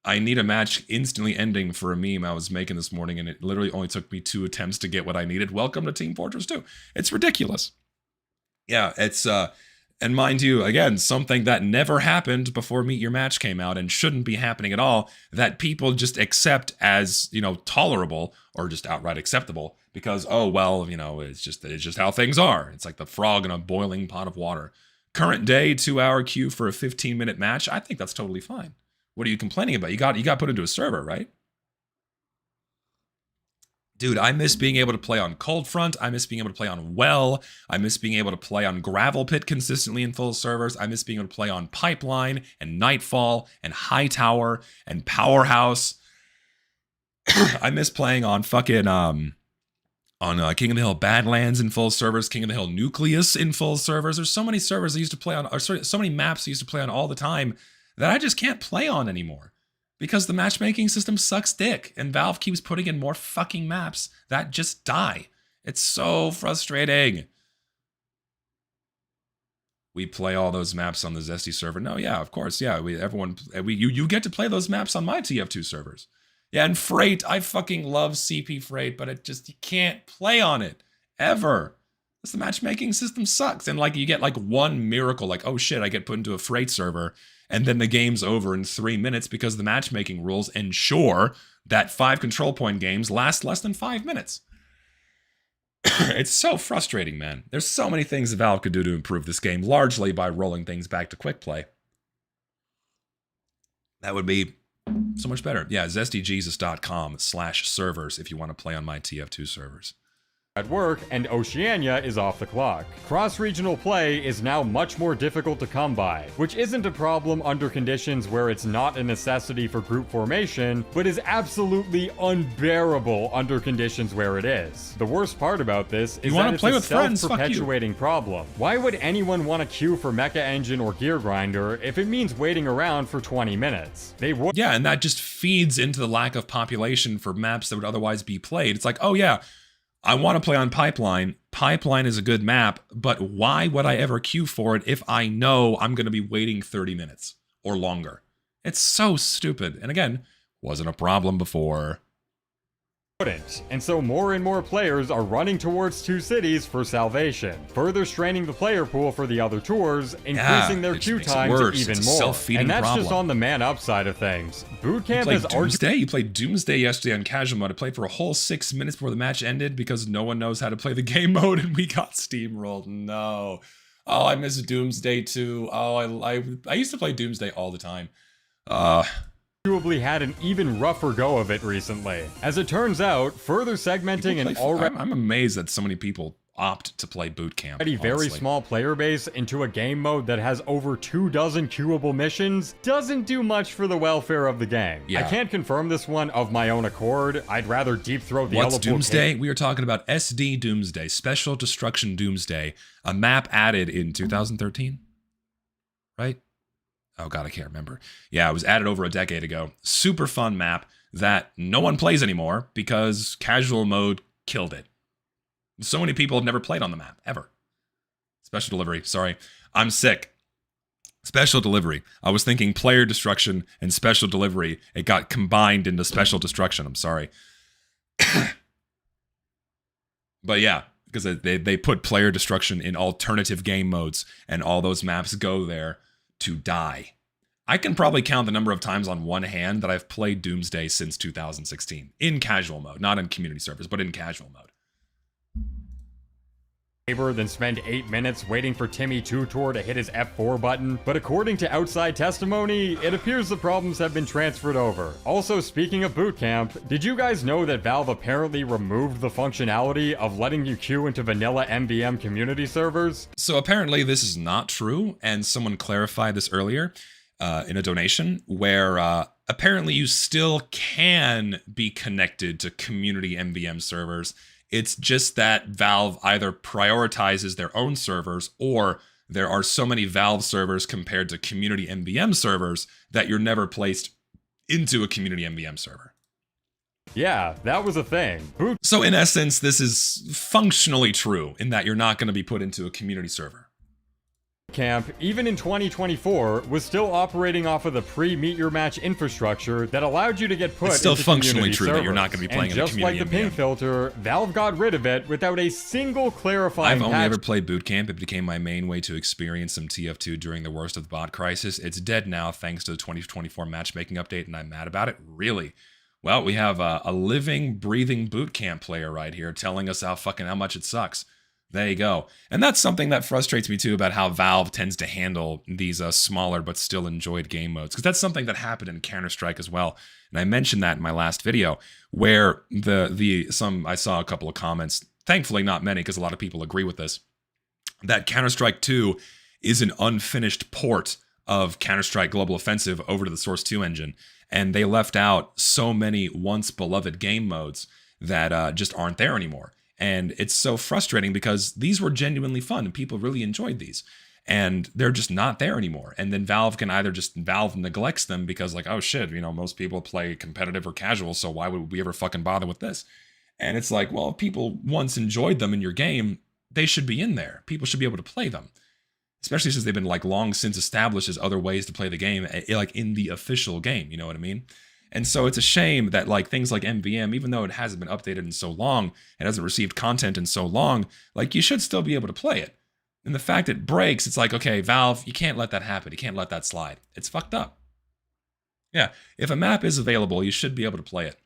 I need a match instantly ending for a meme I was making this morning, and it literally only took me 2 attempts to get what I needed. Welcome to Team Fortress 2. It's ridiculous. Yeah, it's... And mind you, again, something that never happened before Meet Your Match came out and shouldn't be happening at all, that people just accept as, tolerable or just outright acceptable because, oh, well, it's just how things are. It's like the frog in a boiling pot of water. Current day, 2-hour queue for a 15-minute match, I think that's totally fine. What are you complaining about? You got put into a server, right? Dude, I miss being able to play on Cold Front. I miss being able to play on Well. I miss being able to play on Gravel Pit consistently in full servers. I miss being able to play on Pipeline and Nightfall and Hightower and Powerhouse. I miss playing on fucking King of the Hill Badlands in full servers, King of the Hill Nucleus in full servers. There's so many servers I used to play on, or sorry, so many maps I used to play on all the time that I just can't play on anymore. Because the matchmaking system sucks dick, and Valve keeps putting in more fucking maps that just die. It's so frustrating. we play all those maps on the Zesty server. No, yeah, of course, yeah. You get to play those maps on my TF2 servers. Yeah, and Freight, I fucking love CP Freight, but you can't play on it ever. Because the matchmaking system sucks. And like you get like one miracle, like, oh shit, I get put into a Freight server, and then the game's over in 3 minutes because the matchmaking rules ensure that 5 control point games last less than 5 minutes. It's so frustrating, man. There's so many things Valve could do to improve this game, largely by rolling things back to quick play. That would be so much better. Yeah, zestyjesus.com/servers if you want to play on my TF2 servers. At work, and Oceania is off the clock. Cross-regional play is now much more difficult to come by, which isn't a problem under conditions where it's not a necessity for group formation, but is absolutely unbearable under conditions where it is. The worst part about this is that it's a self-perpetuating problem. Why would anyone want to queue for Mecha Engine or Gear Grinder if it means waiting around for 20 minutes? They would. Yeah, and that just feeds into the lack of population for maps that would otherwise be played. It's like, oh yeah, I want to play on Pipeline. Pipeline is a good map, but why would I ever queue for it if I know I'm going to be waiting 30 minutes or longer? It's so stupid. And again, wasn't a problem before. Wouldn't. And so more and more players are running towards 2 cities for salvation, further straining the player pool for the other tours, increasing their queue times even more. And that's just on the man up side of things. Bootcamp has Doomsday. You played Doomsday yesterday on casual mode. I played for a whole 6 minutes before the match ended because no one knows how to play the game mode, and we got steamrolled. No. Oh, I miss Doomsday too. Oh, I used to play Doomsday all the time. Arguably had an even rougher go of it recently. As it turns out, further segmenting an already I'm amazed that so many people opt to play boot camp. Very small player base into a game mode that has over 24 queuable missions doesn't do much for the welfare of the game. Yeah. I can't confirm this one of my own accord. I'd rather deep throat the What's Doomsday? We are talking about SD Doomsday, Special Destruction Doomsday, a map added in 2013, right? Oh god, I can't remember. Yeah, it was added over a decade ago. Super fun map that no one plays anymore because casual mode killed it. So many people have never played on the map, ever. Special delivery, sorry. I'm sick. Special delivery. I was thinking player destruction and special delivery. It got combined into special destruction. I'm sorry. But yeah, because they put player destruction in alternative game modes, and all those maps go there to die. I can probably count the number of times on one hand that I've played Doomsday since 2016 in casual mode, not in community servers, but in casual mode. Than spend 8 minutes waiting for Timmy Tutor to hit his F4 button, but according to outside testimony, it appears the problems have been transferred over. Also, speaking of bootcamp, did you guys know that Valve apparently removed the functionality of letting you queue into vanilla MVM community servers? So apparently this is not true, and someone clarified this earlier in a donation, where apparently you still can be connected to community MVM servers. It's just that Valve either prioritizes their own servers, or there are so many Valve servers compared to community MVM servers that you're never placed into a community MVM server. Yeah, that was a thing. So in essence, this is functionally true in that you're not going to be put into a community server. Camp, even in 2024, was still operating off of the pre-Meet Your Match infrastructure that allowed you to get put into community servers. It's still functionally true that you're not going to be playing in a community MVM. And just like the ping filter, Valve got rid of it without a single clarifying patch. I've only ever played Boot Camp. It became my main way to experience some TF2 during the worst of the bot crisis. It's dead now thanks to the 2024 matchmaking update, and I'm mad about it. Really? Well, we have a living, breathing Boot Camp player right here telling us how much it sucks. There you go. And that's something that frustrates me too about how Valve tends to handle these smaller but still enjoyed game modes. Because that's something that happened in Counter-Strike as well. And I mentioned that in my last video, where I saw a couple of comments, thankfully not many because a lot of people agree with this, that Counter-Strike 2 is an unfinished port of Counter-Strike Global Offensive over to the Source 2 engine. And they left out so many once beloved game modes that just aren't there anymore. And it's so frustrating because these were genuinely fun and people really enjoyed these. And they're just not there anymore. And then Valve neglects them because like, oh shit, most people play competitive or casual, so why would we ever fucking bother with this? And it's like, well, if people once enjoyed them in your game, they should be in there. People should be able to play them. especially since they've been like long since established as other ways to play the game, like in the official game, you know what I mean? And so it's a shame that like things like MVM, even though it hasn't been updated in so long, it hasn't received content in so long, like you should still be able to play it. And the fact it breaks, it's like, okay, Valve, you can't let that happen. You can't let that slide. It's fucked up. Yeah, if a map is available, you should be able to play it.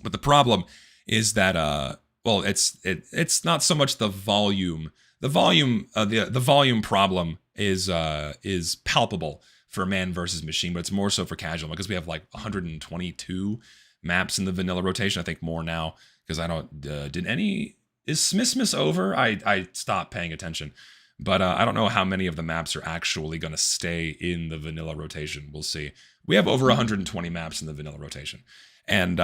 But the problem is that, well, it's not so much the volume. The volume problem is palpable for man versus machine, but it's more so for casual because we have like 122 maps in the vanilla rotation. I think more now because I don't. Is Smithsmith over? I stopped paying attention, but I don't know how many of the maps are actually going to stay in the vanilla rotation. We'll see. We have over 120 maps in the vanilla rotation. And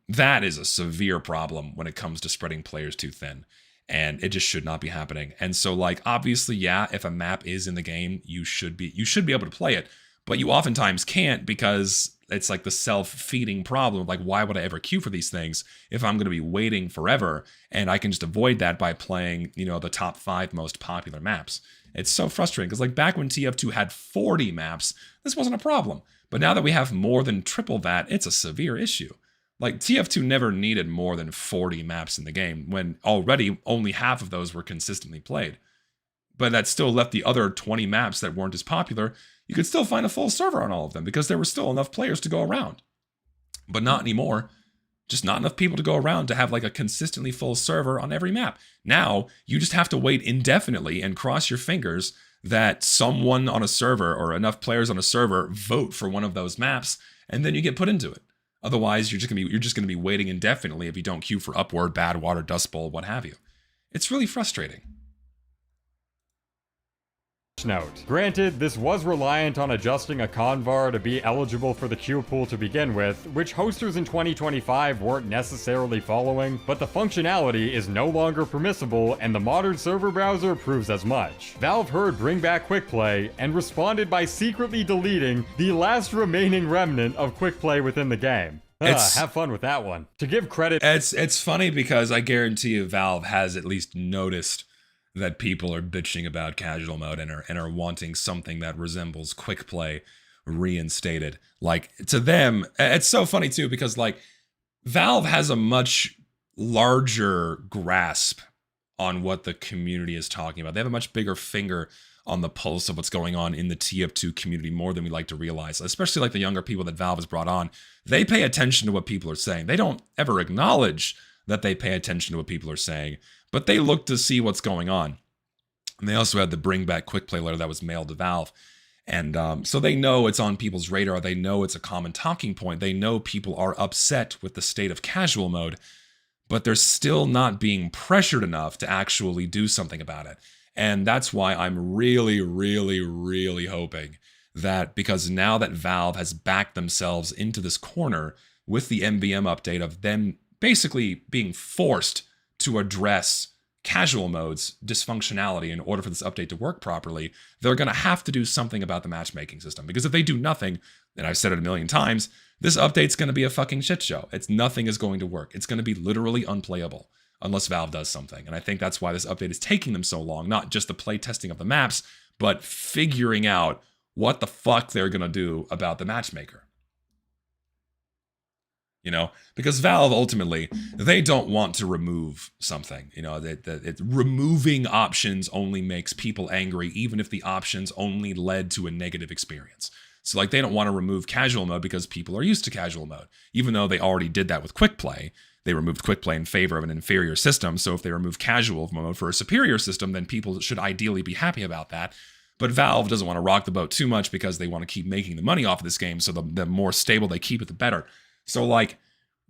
that is a severe problem when it comes to spreading players too thin. And it just should not be happening. And so, like, obviously, yeah, if a map is in the game, you should be able to play it. But you oftentimes can't because it's like the self-feeding problem. Like, why would I ever queue for these things if I'm going to be waiting forever? And I can just avoid that by playing, you know, the top 5 most popular maps. It's so frustrating because, like, back when TF2 had 40 maps, this wasn't a problem. But now that we have more than triple that, it's a severe issue. Like, TF2 never needed more than 40 maps in the game when already only half of those were consistently played. But that still left the other 20 maps that weren't as popular. You could still find a full server on all of them because there were still enough players to go around. But not anymore. Just not enough people to go around to have like a consistently full server on every map. Now, you just have to wait indefinitely and cross your fingers that someone on a server or enough players on a server vote for one of those maps, and then you get put into it. Otherwise, you're just gonna be waiting indefinitely if you don't queue for Upward, Bad Water, Dust Bowl, what have you. It's really frustrating. Note. Granted, this was reliant on adjusting a convar to be eligible for the queue pool to begin with, which hosters in 2025 weren't necessarily following, but the functionality is no longer permissible and the modern server browser proves as much. Valve heard bring back quick play and responded by secretly deleting the last remaining remnant of quick play within the game. Have fun with that one. To give credit, it's funny because I guarantee you Valve has at least noticed that people are bitching about casual mode and are wanting something that resembles quick play reinstated. Like, to them, it's so funny too because like Valve has a much larger grasp on what the community is talking about. They have a much bigger finger on the pulse of what's going on in the TF2 community more than we like to realize, especially like the younger people that Valve has brought on. They pay attention to what people are saying. They don't ever acknowledge that they pay attention to what people are saying, but they look to see what's going on. And they also had the bring back quick play letter that was mailed to Valve. And so they know it's on people's radar. They know it's a common talking point. They know people are upset with the state of casual mode, but they're still not being pressured enough to actually do something about it. And that's why I'm really, really, really hoping that, because now that Valve has backed themselves into this corner with the MVM update of them basically being forced to address casual mode's dysfunctionality in order for this update to work properly, they're going to have to do something about the matchmaking system. Because if they do nothing, and I've said it a million times, this update's going to be a fucking shit show. Nothing is going to work. It's going to be literally unplayable unless Valve does something. And I think that's why this update is taking them so long, not just the play testing of the maps, but figuring out what the fuck they're going to do about the matchmaker. You know, because Valve ultimately, they don't want to remove something. You know, removing options only makes people angry, even if the options only led to a negative experience. So like, they don't want to remove casual mode because people are used to casual mode, even though they already did that with quick play. They removed quick play in favor of an inferior system. So if they remove casual mode for a superior system, then people should ideally be happy about that. But Valve doesn't want to rock the boat too much because they want to keep making the money off of this game. So the more stable they keep it, the better. So like,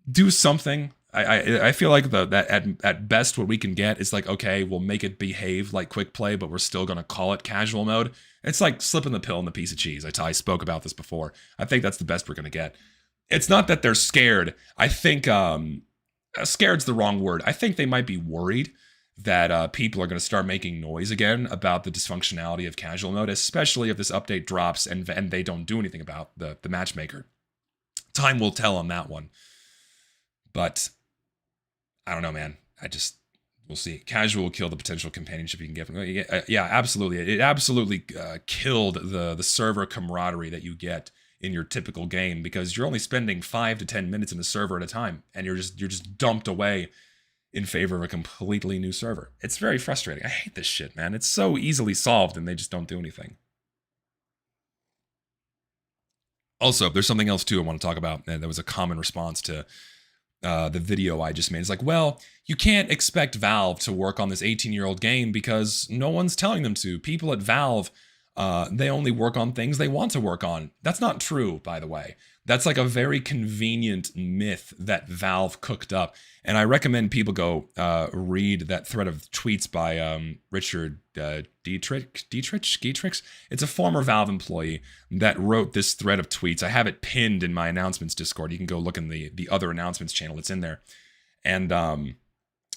do something. I feel like that at best what we can get is like, okay, we'll make it behave like quick play, but we're still going to call it casual mode. It's like slipping the pill in the piece of cheese. I spoke about this before. I think that's the best we're going to get. It's not that they're scared. I think scared's the wrong word. I think they might be worried that people are going to start making noise again about the dysfunctionality of casual mode, especially if this update drops and they don't do anything about the matchmaker. Time will tell on that one. But I don't know, man. we'll see. Casual will kill the potential companionship you can get from yeah, absolutely. It absolutely killed the server camaraderie that you get in your typical game, because you're only spending 5 to 10 minutes in a server at a time, and you're just dumped away in favor of a completely new server. It's very frustrating. I hate this shit, man. It's so easily solved and they just don't do anything. Also, there's something else too I want to talk about, and that was a common response to the video I just made. It's like, well, you can't expect Valve to work on this 18-year-old game because no one's telling them to. People at Valve, they only work on things they want to work on. That's not true, by the way. That's like a very convenient myth that Valve cooked up. And I recommend people go read that thread of tweets by Richard Dietrich. It's a former Valve employee that wrote this thread of tweets. I have it pinned in my announcements Discord. You can go look in the other announcements channel. It's in there. And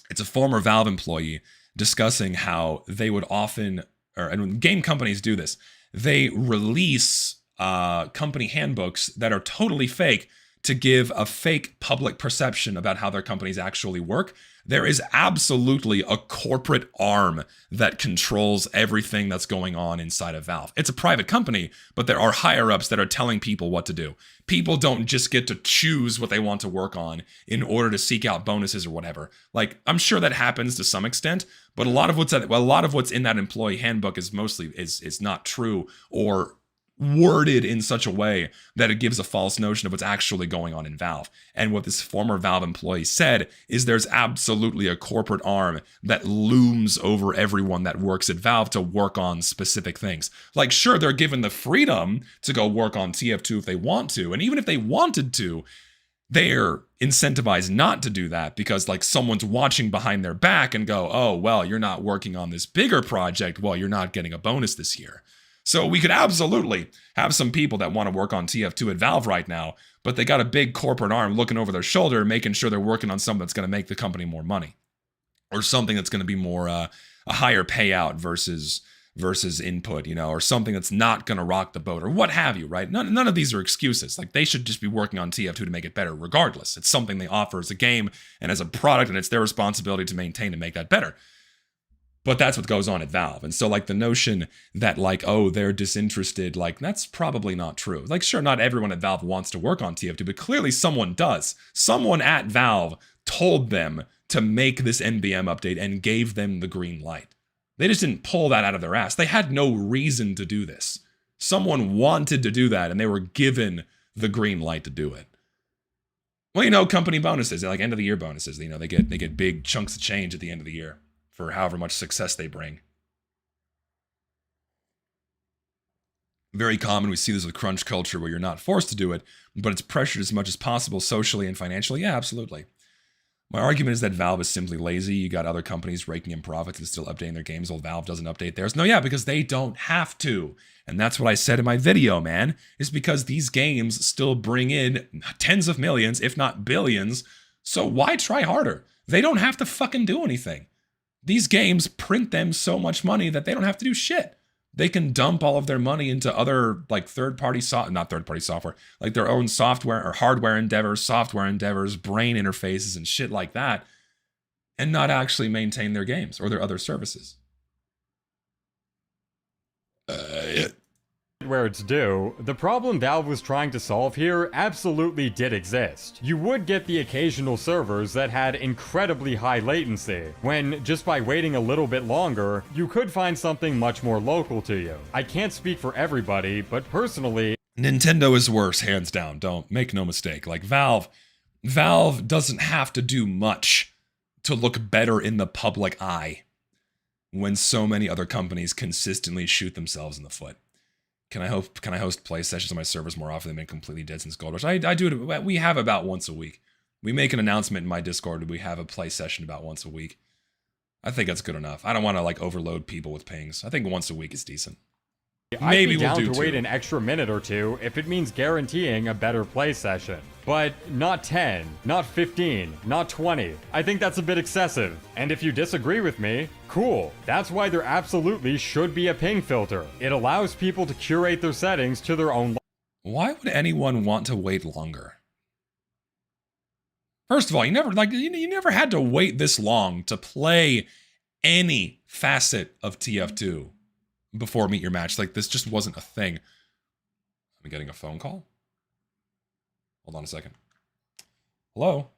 it's a former Valve employee discussing how they would often, and when game companies do this, they release company handbooks that are totally fake to give a fake public perception about how their companies actually work. There is absolutely a corporate arm that controls everything that's going on inside of Valve. It's a private company, but there are higher-ups that are telling people what to do. People don't just get to choose what they want to work on in order to seek out bonuses or whatever. Like, I'm sure that happens to some extent, but a lot of what's in that employee handbook is mostly is not true, or worded in such a way that it gives a false notion of what's actually going on in Valve. And what this former Valve employee said is there's absolutely a corporate arm that looms over everyone that works at Valve to work on specific things. Like, sure, they're given the freedom to go work on TF2 if they want to, and even if they wanted to, they're incentivized not to do that because, like, someone's watching behind their back and go, oh, well, you're not working on this bigger project, well, you're not getting a bonus this year. So we could absolutely have some people that want to work on TF2 at Valve right now, but they got a big corporate arm looking over their shoulder, making sure they're working on something that's going to make the company more money, or something that's going to be more a higher payout versus input, you know, or something that's not going to rock the boat, or what have you, right? None of these are excuses. Like, they should just be working on TF2 to make it better regardless. It's something they offer as a game and as a product, and it's their responsibility to maintain and make that better. But that's what goes on at Valve. And so, like, the notion that, like, oh, they're disinterested, like, that's probably not true. Like, sure, not everyone at Valve wants to work on TF2, but clearly someone does. Someone at Valve told them to make this NBM update and gave them the green light. They just didn't pull that out of their ass. They had no reason to do this. Someone wanted to do that, and they were given the green light to do it. Well, you know, company bonuses, like end of the year bonuses, you know, they get big chunks of change at the end of the year for however much success they bring. Very common. We see this with crunch culture where you're not forced to do it, but it's pressured as much as possible socially and financially. Yeah, absolutely. My argument is that Valve is simply lazy. You got other companies raking in profits and still updating their games while Valve doesn't update theirs. No, yeah, because they don't have to. And that's what I said in my video, man. Is because these games still bring in tens of millions, if not billions. So why try harder? They don't have to fucking do anything. These games print them so much money that they don't have to do shit. They can dump all of their money into other, like, not third-party software, like their own software or hardware endeavors, software endeavors, brain interfaces, and shit like that, and not actually maintain their games or their other services. Where it's due, the problem Valve was trying to solve here absolutely did exist. You would get the occasional servers that had incredibly high latency, when just by waiting a little bit longer, you could find something much more local to you. I can't speak for everybody, but personally, Nintendo is worse, hands down. Don't make no mistake. Like, Valve doesn't have to do much to look better in the public eye when so many other companies consistently shoot themselves in the foot. Can I host play sessions on my servers more often? They've been completely dead since Gold Rush. I do it. We have about once a week. We make an announcement in my Discord. We have a play session about once a week. I think that's good enough. I don't want to, like, overload people with pings. I think once a week is decent. Maybe I'd be down to wait an extra minute or two if it means guaranteeing a better play session. But not 10, not 15, not 20. I think that's a bit excessive. And if you disagree with me, cool. That's why there absolutely should be a ping filter. It allows people to curate their settings to their own. Why would anyone want to wait longer? First of all, you never had to wait this long to play any facet of TF2 before Meet Your Match. Like, this just wasn't a thing. I'm getting a phone call. Hold on a second. Hello?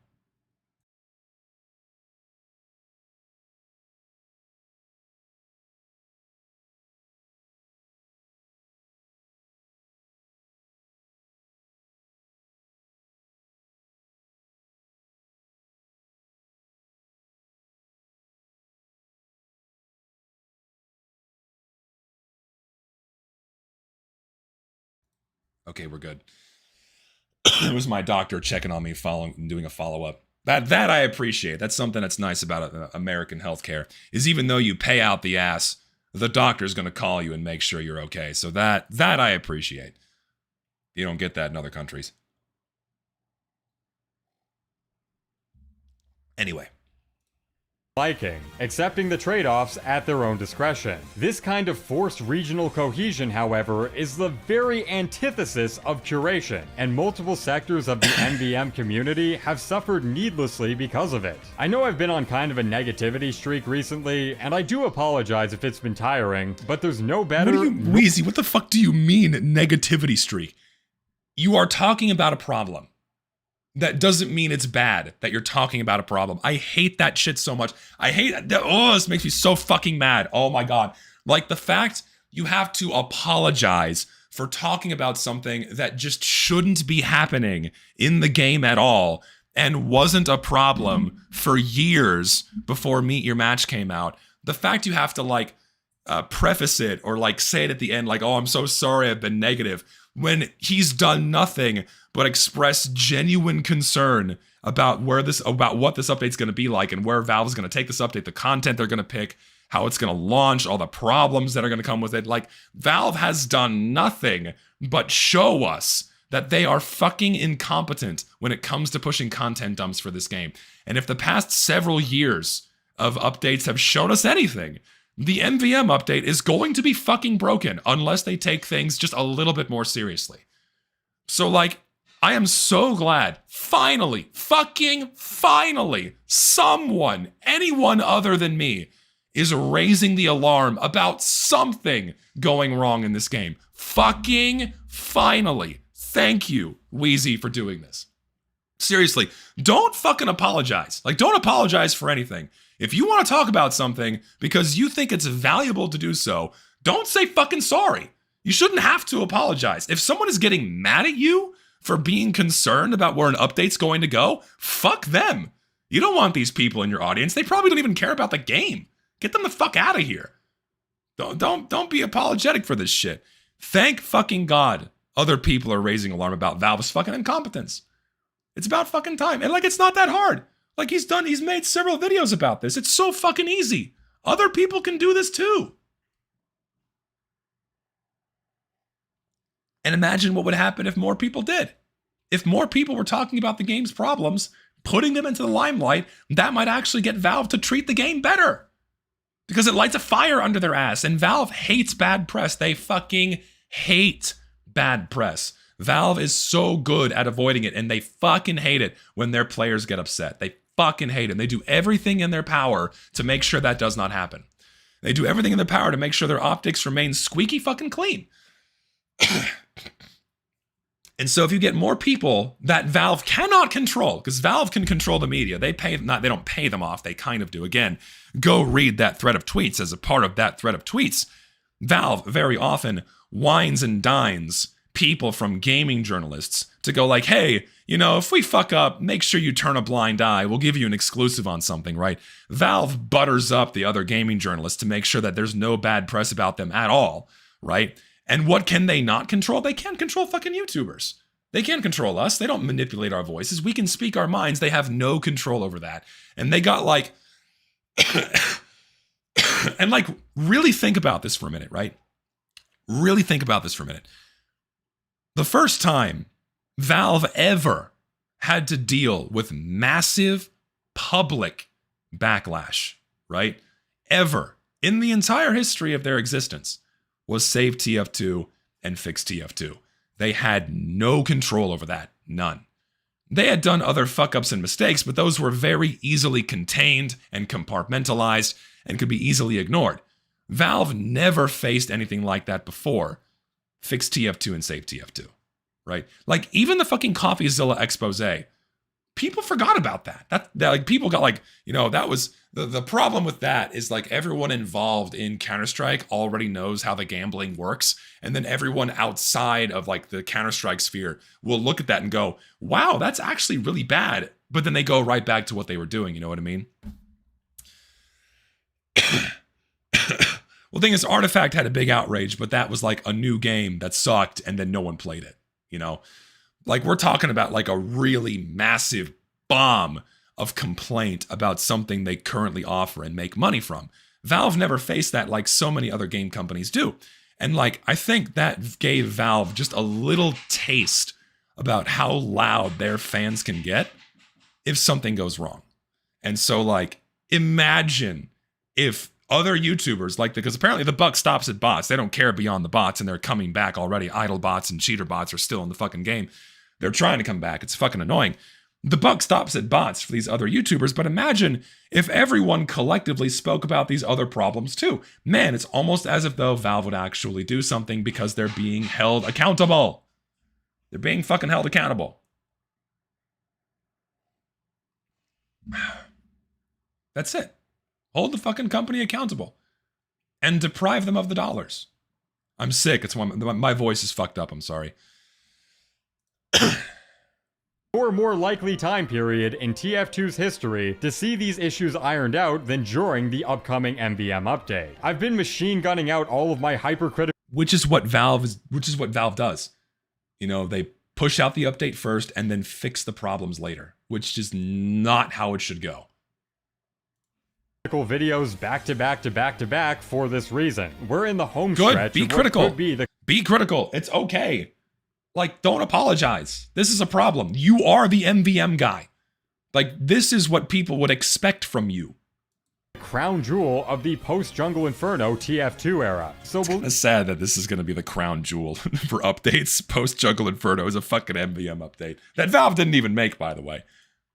Okay, we're good. It was my doctor checking on me, doing a follow-up. That I appreciate. That's something that's nice about American healthcare, is even though you pay out the ass, the doctor's going to call you and make sure you're okay. So that I appreciate. You don't get that in other countries. Anyway. Liking, accepting the trade-offs at their own discretion. This kind of forced regional cohesion, however, is the very antithesis of curation, and multiple sectors of the MVM community have suffered needlessly because of it. I know I've been on kind of a negativity streak recently, and I do apologize if it's been tiring, but there's no better— Weezy, what the fuck do you mean negativity streak? You are talking about a problem. That doesn't mean it's bad that you're talking about a problem. I hate that shit so much. I hate that. Oh, this makes me so fucking mad. Oh my God. Like the fact you have to apologize for talking about something that just shouldn't be happening in the game at all and wasn't a problem for years before Meet Your Match came out. The fact you have to like preface it or like say it at the end like, oh, I'm so sorry I've been negative, when he's done nothing but express genuine concern about what this update's going to be like and where Valve is going to take this update, the content they're going to pick, how it's going to launch, all the problems that are going to come with it. Like, Valve has done nothing but show us that they are fucking incompetent when it comes to pushing content dumps for this game. And if the past several years of updates have shown us anything, the MVM update is going to be fucking broken unless they take things just a little bit more seriously. So, like, I am so glad, finally, someone, anyone other than me, is raising the alarm about something going wrong in this game. Fucking finally. Thank you, Weezy, for doing this. Seriously, don't fucking apologize. Like, don't apologize for anything. If you want to talk about something because you think it's valuable to do so, don't say fucking sorry. You shouldn't have to apologize. If someone is getting mad at you for being concerned about where an update's going to go, fuck them. You don't want these people in your audience. They probably don't even care about the game. Get them the fuck out of here. Don't be apologetic for this shit. Thank fucking God other people are raising alarm about Valve's fucking incompetence. It's about fucking time. And like, it's not that hard. Like, he's made several videos about this. It's so fucking easy. Other people can do this too. And imagine what would happen if more people did. If more people were talking about the game's problems, putting them into the limelight, that might actually get Valve to treat the game better. Because it lights a fire under their ass. And Valve hates bad press. They fucking hate bad press. Valve is so good at avoiding it, and they fucking hate it when their players get upset. They fucking hate it. And they do everything in their power to make sure that does not happen. They do everything in their power to make sure their optics remain squeaky fucking clean. And so if you get more people that Valve cannot control, because Valve can control the media, they don't pay them off, they kind of do. Again, go read that thread of tweets. As a part of that thread of tweets, Valve very often wines and dines people from gaming journalists to go like, hey, you know, if we fuck up, make sure you turn a blind eye. We'll give you an exclusive on something, right? Valve butters up the other gaming journalists to make sure that there's no bad press about them at all, right? And what can they not control? They can't control fucking YouTubers. They can't control us. They don't manipulate our voices. We can speak our minds. They have no control over that. And they got like, and like, really think about this for a minute, right? Really think about this for a minute. The first time Valve ever had to deal with massive public backlash, right? Ever in the entire history of their existence was Save TF2 and Fix TF2. They had no control over that. None. They had done other fuck-ups and mistakes, but those were very easily contained and compartmentalized and could be easily ignored. Valve never faced anything like that before. Fix TF2 and save TF2, right? Like, even the fucking CoffeeZilla expose, people forgot about that. That like, people got like, you know, that was, the problem with that is like everyone involved in Counter-Strike already knows how the gambling works. And then everyone outside of like the Counter-Strike sphere will look at that and go, wow, that's actually really bad. But then they go right back to what they were doing. You know what I mean? Well, the thing is, Artifact had a big outrage, but that was like a new game that sucked and then no one played it, you know? Like, we're talking about like a really massive bomb of complaint about something they currently offer and make money from. Valve never faced that like so many other game companies do. And like, I think that gave Valve just a little taste about how loud their fans can get if something goes wrong. And so like, imagine if other YouTubers, like, because apparently the buck stops at bots. They don't care beyond the bots, and they're coming back already. Idle bots and cheater bots are still in the fucking game. They're trying to come back. It's fucking annoying. The buck stops at bots for these other YouTubers, but imagine if everyone collectively spoke about these other problems too. Man, it's almost as if though Valve would actually do something because they're being held accountable. They're being fucking held accountable. That's it. Hold the fucking company accountable and deprive them of the dollars. I'm sick. It's one. My voice is fucked up. I'm sorry. Or a more likely time period in TF2's history to see these issues ironed out than during the upcoming MVM update. I've been machine gunning out all of my hypercritical, which is what Valve does. You know, they push out the update first and then fix the problems later, which is not how it should go. Videos back to back to back to back for this reason. We're in the home Good. stretch. Be critical. Be critical. It's okay. Like, don't apologize. This is a problem. You are the MVM guy. Like, this is what people would expect from you. Crown jewel of the post-Jungle Inferno TF2 era. So it's kind of sad that this is going to be the crown jewel for updates. Post-Jungle Inferno is a fucking MVM update that Valve didn't even make, by the way.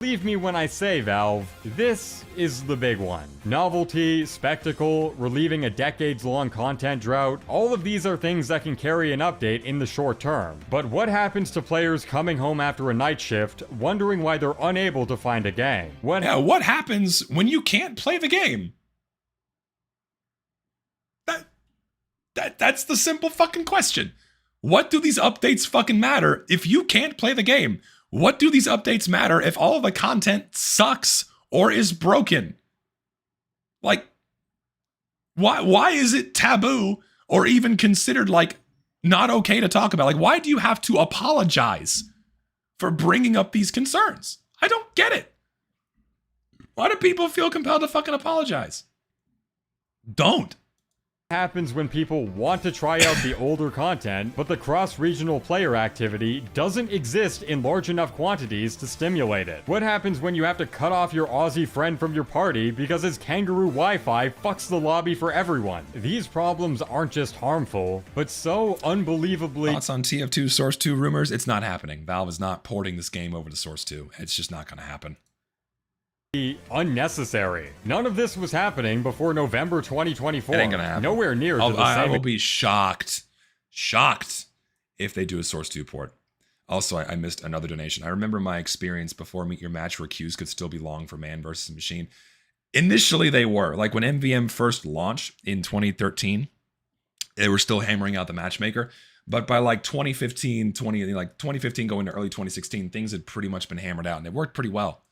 Believe me when I say, Valve, this is the big one. Novelty, spectacle, relieving a decades-long content drought, all of these are things that can carry an update in the short term. But what happens to players coming home after a night shift, wondering why they're unable to find a game? What happens when you can't play the game? That's the simple fucking question. What do these updates fucking matter if you can't play the game? What do these updates matter if all of the content sucks or is broken? Like, why is it taboo or even considered like not okay to talk about? Like, why do you have to apologize for bringing up these concerns? I don't get it. Why do people feel compelled to fucking apologize? Don't. Happens when people want to try out the older content, but the cross-regional player activity doesn't exist in large enough quantities to stimulate it? What happens when you have to cut off your Aussie friend from your party because his kangaroo Wi-Fi fucks the lobby for everyone? These problems aren't just harmful, but so unbelievably... Thoughts on TF2 Source 2 rumors? It's not happening. Valve is not porting this game over to Source 2. It's just not going to happen. Unnecessary. None of this was happening before November 2024. It ain't gonna happen. Nowhere near to the I same... will be shocked if they do a Source 2 port. Also, I missed another donation. I remember my experience before Meet Your Match where queues could still be long for man versus machine. Initially, they were. Like when MVM first launched in 2013, they were still hammering out the matchmaker. But by like 2015 going to early 2016, things had pretty much been hammered out and it worked pretty well.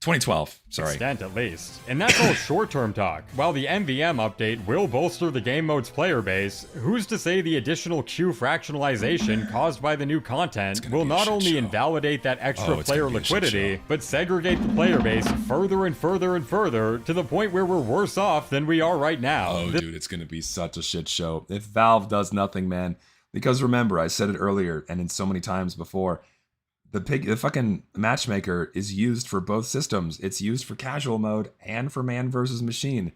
2012, sorry. Extent at least. And that's all short-term talk. While the MVM update will bolster the game mode's player base, who's to say the additional queue fractionalization caused by the new content will not only invalidate that extra player liquidity, but segregate the player base further and further and further to the point where we're worse off than we are right now. Oh, dude, it's going to be such a shit show. If Valve does nothing, man. Because remember, I said it earlier and in so many times before, the fucking matchmaker is used for both systems. It's used for casual mode and for man versus machine.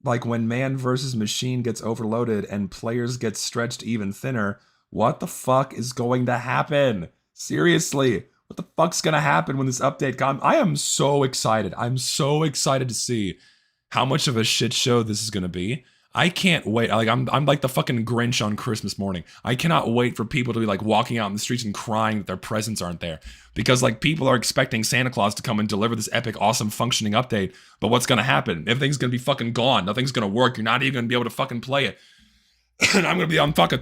Like when man versus machine gets overloaded and players get stretched even thinner, what the fuck is going to happen? Seriously, What the fuck's gonna happen when this update comes? I am so excited. I'm so excited to see how much of a shit show this is gonna be. I can't wait. Like I'm like the fucking Grinch on Christmas morning. I cannot wait for people to be like walking out in the streets and crying that their presents aren't there. Because like people are expecting Santa Claus to come and deliver this epic, awesome functioning update. But what's gonna happen? Everything's gonna be fucking gone. Nothing's gonna work. You're not even gonna be able to fucking play it. And I'm gonna be on top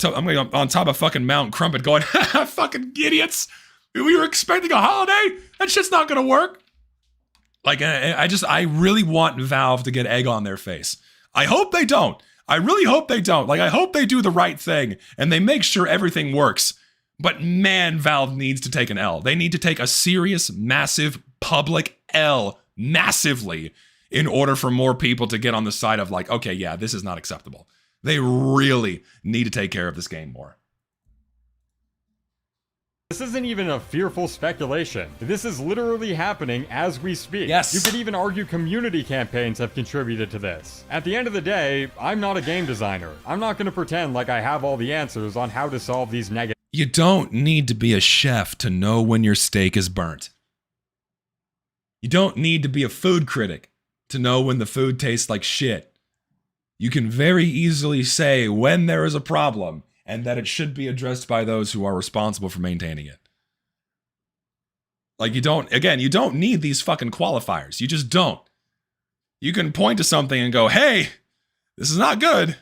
of fucking Mount Crumpet going, fucking idiots. We were expecting a holiday? That shit's not gonna work. Like, I really want Valve to get egg on their face. I hope they don't. I really hope they don't. Like, I hope they do the right thing and they make sure everything works. But man, Valve needs to take an L. They need to take a serious, massive, public L massively in order for more people to get on the side of like, okay, yeah, this is not acceptable. They really need to take care of this game more. This isn't even a fearful speculation. This is literally happening as we speak. Yes. You could even argue community campaigns have contributed to this. At the end of the day, I'm not a game designer. I'm not going to pretend like I have all the answers on how to solve these negative. You don't need to be a chef to know when your steak is burnt. You don't need to be a food critic to know when the food tastes like shit. You can very easily say when there is a problem and that it should be addressed by those who are responsible for maintaining it. Like you don't need these fucking qualifiers. You just don't. You can point to something and go, hey, this is not good.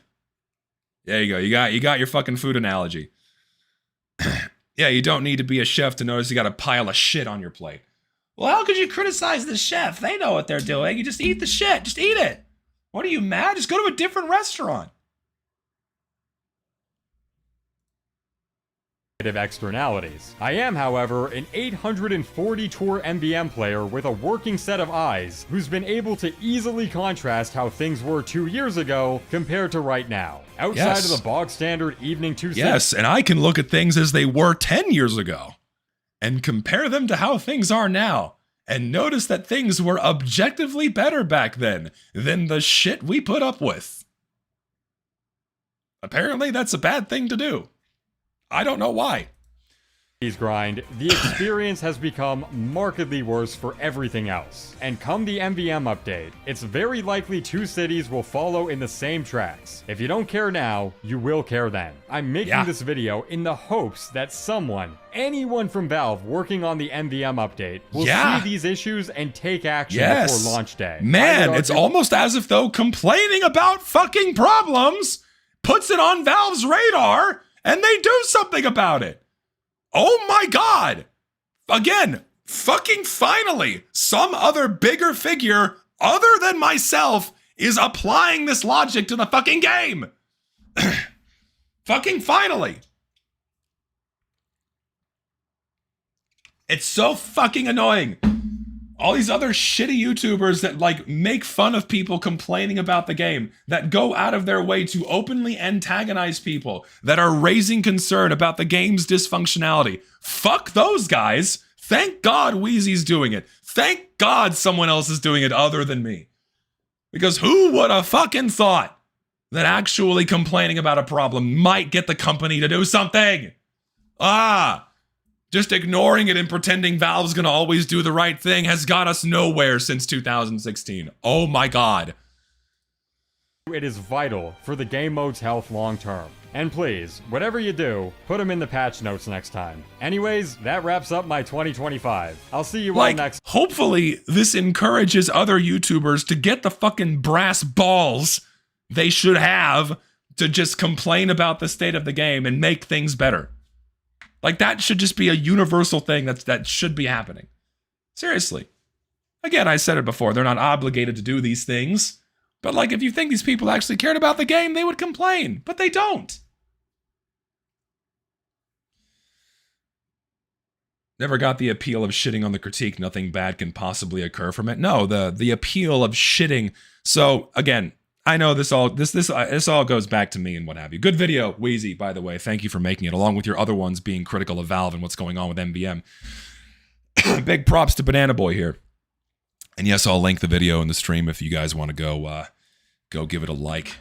There you go. You got your fucking food analogy. Yeah, you don't need to be a chef to notice you got a pile of shit on your plate. Well, how could you criticize the chef? They know what they're doing. You just eat the shit. Just eat it. What are you mad? Just go to a different restaurant. Externalities. I am, however, an 840 tour MVM player with a working set of eyes who's been able to easily contrast how things were 2 years ago compared to right now. Outside of the bog standard evening 2 Yes, and I can look at things as they were 10 years ago and compare them to how things are now and notice that things were objectively better back then than the shit we put up with. Apparently, that's a bad thing to do. I don't know why. Grind, the experience has become markedly worse for everything else. And come the MVM update, it's very likely 2 cities will follow in the same tracks. If you don't care now, you will care then. I'm making this video in the hopes that anyone from Valve working on the MVM update will see these issues and take action before launch day. Man, it's almost as if though complaining about fucking problems puts it on Valve's radar and they do something about it. Oh my god! Again, fucking finally, some other bigger figure other than myself is applying this logic to the fucking game. Fucking finally. It's so fucking annoying. All these other shitty YouTubers that like make fun of people complaining about the game, that go out of their way to openly antagonize people that are raising concern about the game's dysfunctionality. Fuck those guys. Thank God Weezy's doing it. Thank God someone else is doing it other than me. Because who would have fucking thought that actually complaining about a problem might get the company to do something? Just ignoring it and pretending Valve's gonna always do the right thing has got us nowhere since 2016. Oh my god. It is vital for the game mode's health long term. And please, whatever you do, put them in the patch notes next time. Anyways, that wraps up my 2025. I'll see you all next. Hopefully, this encourages other YouTubers to get the fucking brass balls they should have to just complain about the state of the game and make things better. Like, that should just be a universal thing that should be happening. Seriously. Again, I said it before, they're not obligated to do these things. But, like, if you think these people actually cared about the game, they would complain. But they don't. Never got the appeal of shitting on the critique. Nothing bad can possibly occur from it. No, the appeal of shitting. So, again, I know this all goes back to me and what have you. Good video, Weezy, by the way. Thank you for making it, along with your other ones being critical of Valve and what's going on with MVM. Big props to Banana Boy here. And yes, I'll link the video in the stream if you guys want to go give it a like.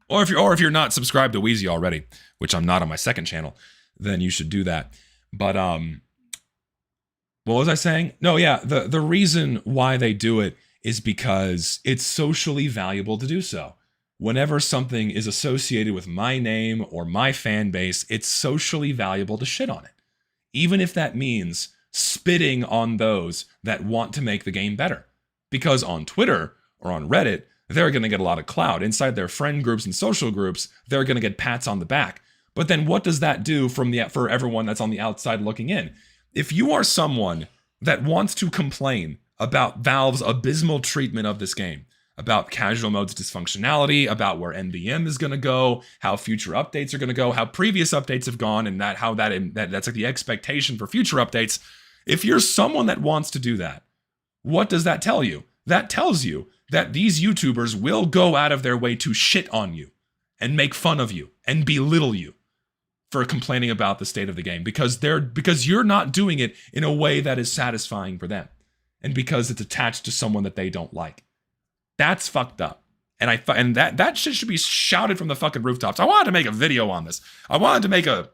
Or if you're not subscribed to Weezy already, which I'm not on my second channel, then you should do that. But What was I saying? No, yeah, the reason why they do it is because it's socially valuable to do so. Whenever something is associated with my name or my fan base, it's socially valuable to shit on it. Even if that means spitting on those that want to make the game better. Because on Twitter or on Reddit, they're going to get a lot of clout. Inside their friend groups and social groups, they're going to get pats on the back. But then what does that do for everyone that's on the outside looking in? If you are someone that wants to complain about Valve's abysmal treatment of this game, about casual mode's dysfunctionality, about where NBM is going to go, how future updates are going to go, how previous updates have gone, and that's like the expectation for future updates. If you're someone that wants to do that, what does that tell you? That tells you that these YouTubers will go out of their way to shit on you and make fun of you and belittle you for complaining about the state of the game because you're not doing it in a way that is satisfying for them and because it's attached to someone that they don't like. That's fucked up. And that shit should be shouted from the fucking rooftops. I wanted to make a video on this. I wanted to make a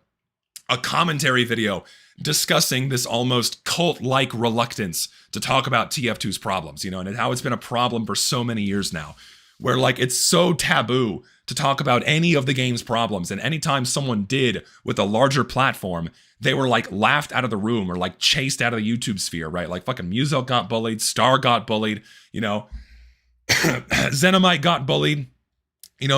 commentary video discussing this almost cult-like reluctance to talk about TF2's problems, and how it's been a problem for so many years now, where like it's so taboo to talk about any of the game's problems, and anytime someone did with a larger platform, they were like laughed out of the room or like chased out of the YouTube sphere, right? Like fucking Muzo got bullied, Star got bullied, Xenomite got bullied,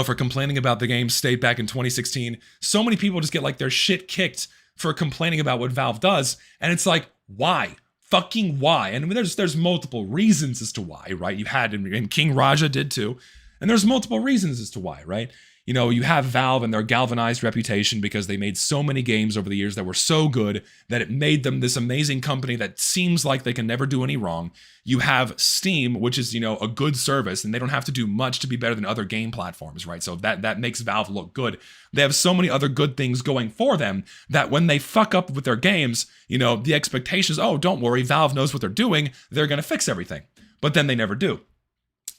for complaining about the game state back in 2016. So many people just get like their shit kicked for complaining about what Valve does, and it's like, why? Fucking why? And there's multiple reasons as to why, right? You had, and King Raja did too, and there's multiple reasons as to why, right? You have Valve and their galvanized reputation because they made so many games over the years that were so good that it made them this amazing company that seems like they can never do any wrong. You have Steam, which is, a good service, and they don't have to do much to be better than other game platforms, right? So that makes Valve look good. They have so many other good things going for them that when they fuck up with their games, the expectation is, oh, don't worry, Valve knows what they're doing. They're going to fix everything. But then they never do.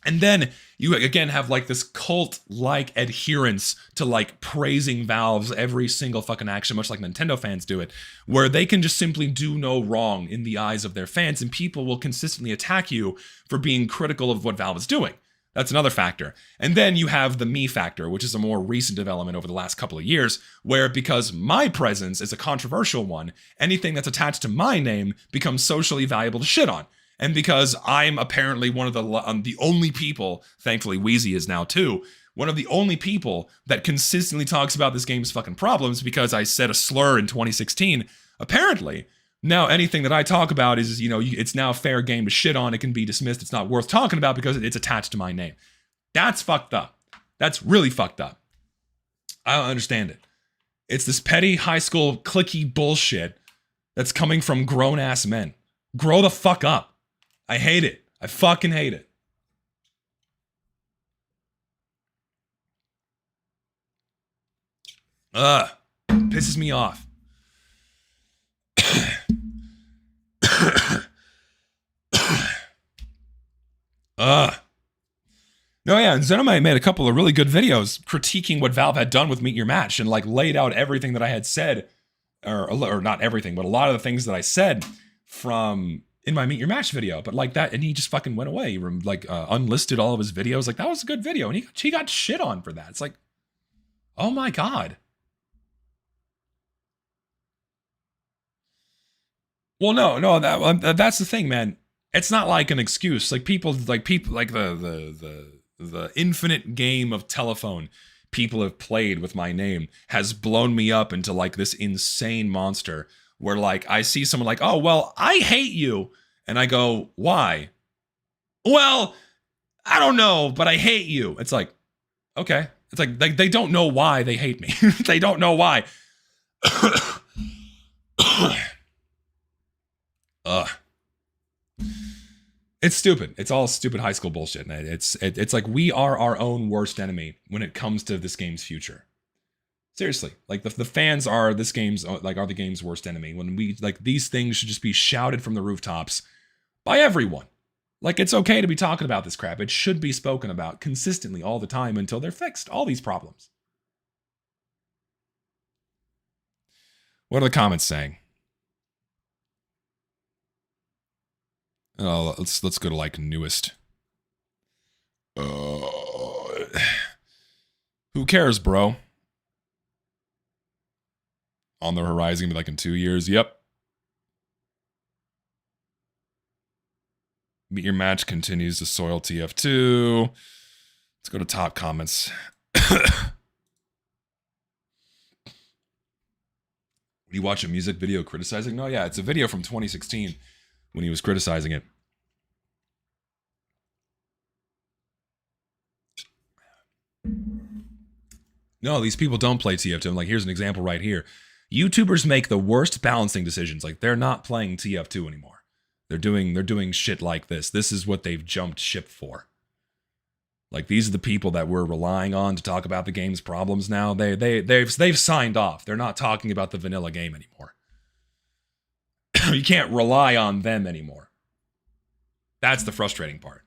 And then you again have like this cult-like adherence to like praising Valve's every single fucking action, much like Nintendo fans do it, where they can just simply do no wrong in the eyes of their fans, and people will consistently attack you for being critical of what Valve is doing. That's another factor. And then you have the me factor, which is a more recent development over the last couple of years, where because my presence is a controversial one, anything that's attached to my name becomes socially valuable to shit on. And because I'm apparently one of the only people, thankfully Weezy is now too, one of the only people that consistently talks about this game's fucking problems because I said a slur in 2016, apparently, now anything that I talk about is, it's now fair game to shit on, it can be dismissed, it's not worth talking about because it's attached to my name. That's fucked up. That's really fucked up. I don't understand it. It's this petty high school cliquey bullshit that's coming from grown-ass men. Grow the fuck up. I hate it. I fucking hate it. Pisses me off. No, yeah, and Xenomite made a couple of really good videos critiquing what Valve had done with Meet Your Match and like laid out everything that I had said, or not everything, but a lot of the things that I said from in my Meet Your Match video, but like that, and he just fucking went away. He like unlisted all of his videos. Like that was a good video, and he got shit on for that. It's like, oh my god. Well, no, that's the thing, man. It's not like an excuse. Like people like the infinite game of telephone people have played with my name has blown me up into like this insane monster. Where like I see someone like, oh, well, I hate you. And I go, why? Well, I don't know, but I hate you. It's like, okay. It's like they don't know why they hate me. They don't know why. It's stupid. It's all stupid high school bullshit. And it's like we are our own worst enemy when it comes to this game's future. Seriously, like the fans are the game's worst enemy. When we like these things should just be shouted from the rooftops by everyone. Like it's okay to be talking about this crap. It should be spoken about consistently all the time until they're fixed. All these problems. What are the comments saying? Let's go to like newest. Who cares, bro? On the horizon, be like in 2 years. Yep. Meet your match continues to soil TF2. Let's go to top comments. You watch a music video criticizing? No, yeah, it's a video from 2016 when he was criticizing it. No, these people don't play TF2. I'm like, here's an example right here. YouTubers make the worst balancing decisions. Like, they're not playing TF2 anymore. They're doing shit like this. This is what they've jumped ship for. Like, these are the people that we're relying on to talk about the game's problems now. They've signed off. They're not talking about the vanilla game anymore. You can't rely on them anymore. That's the frustrating part.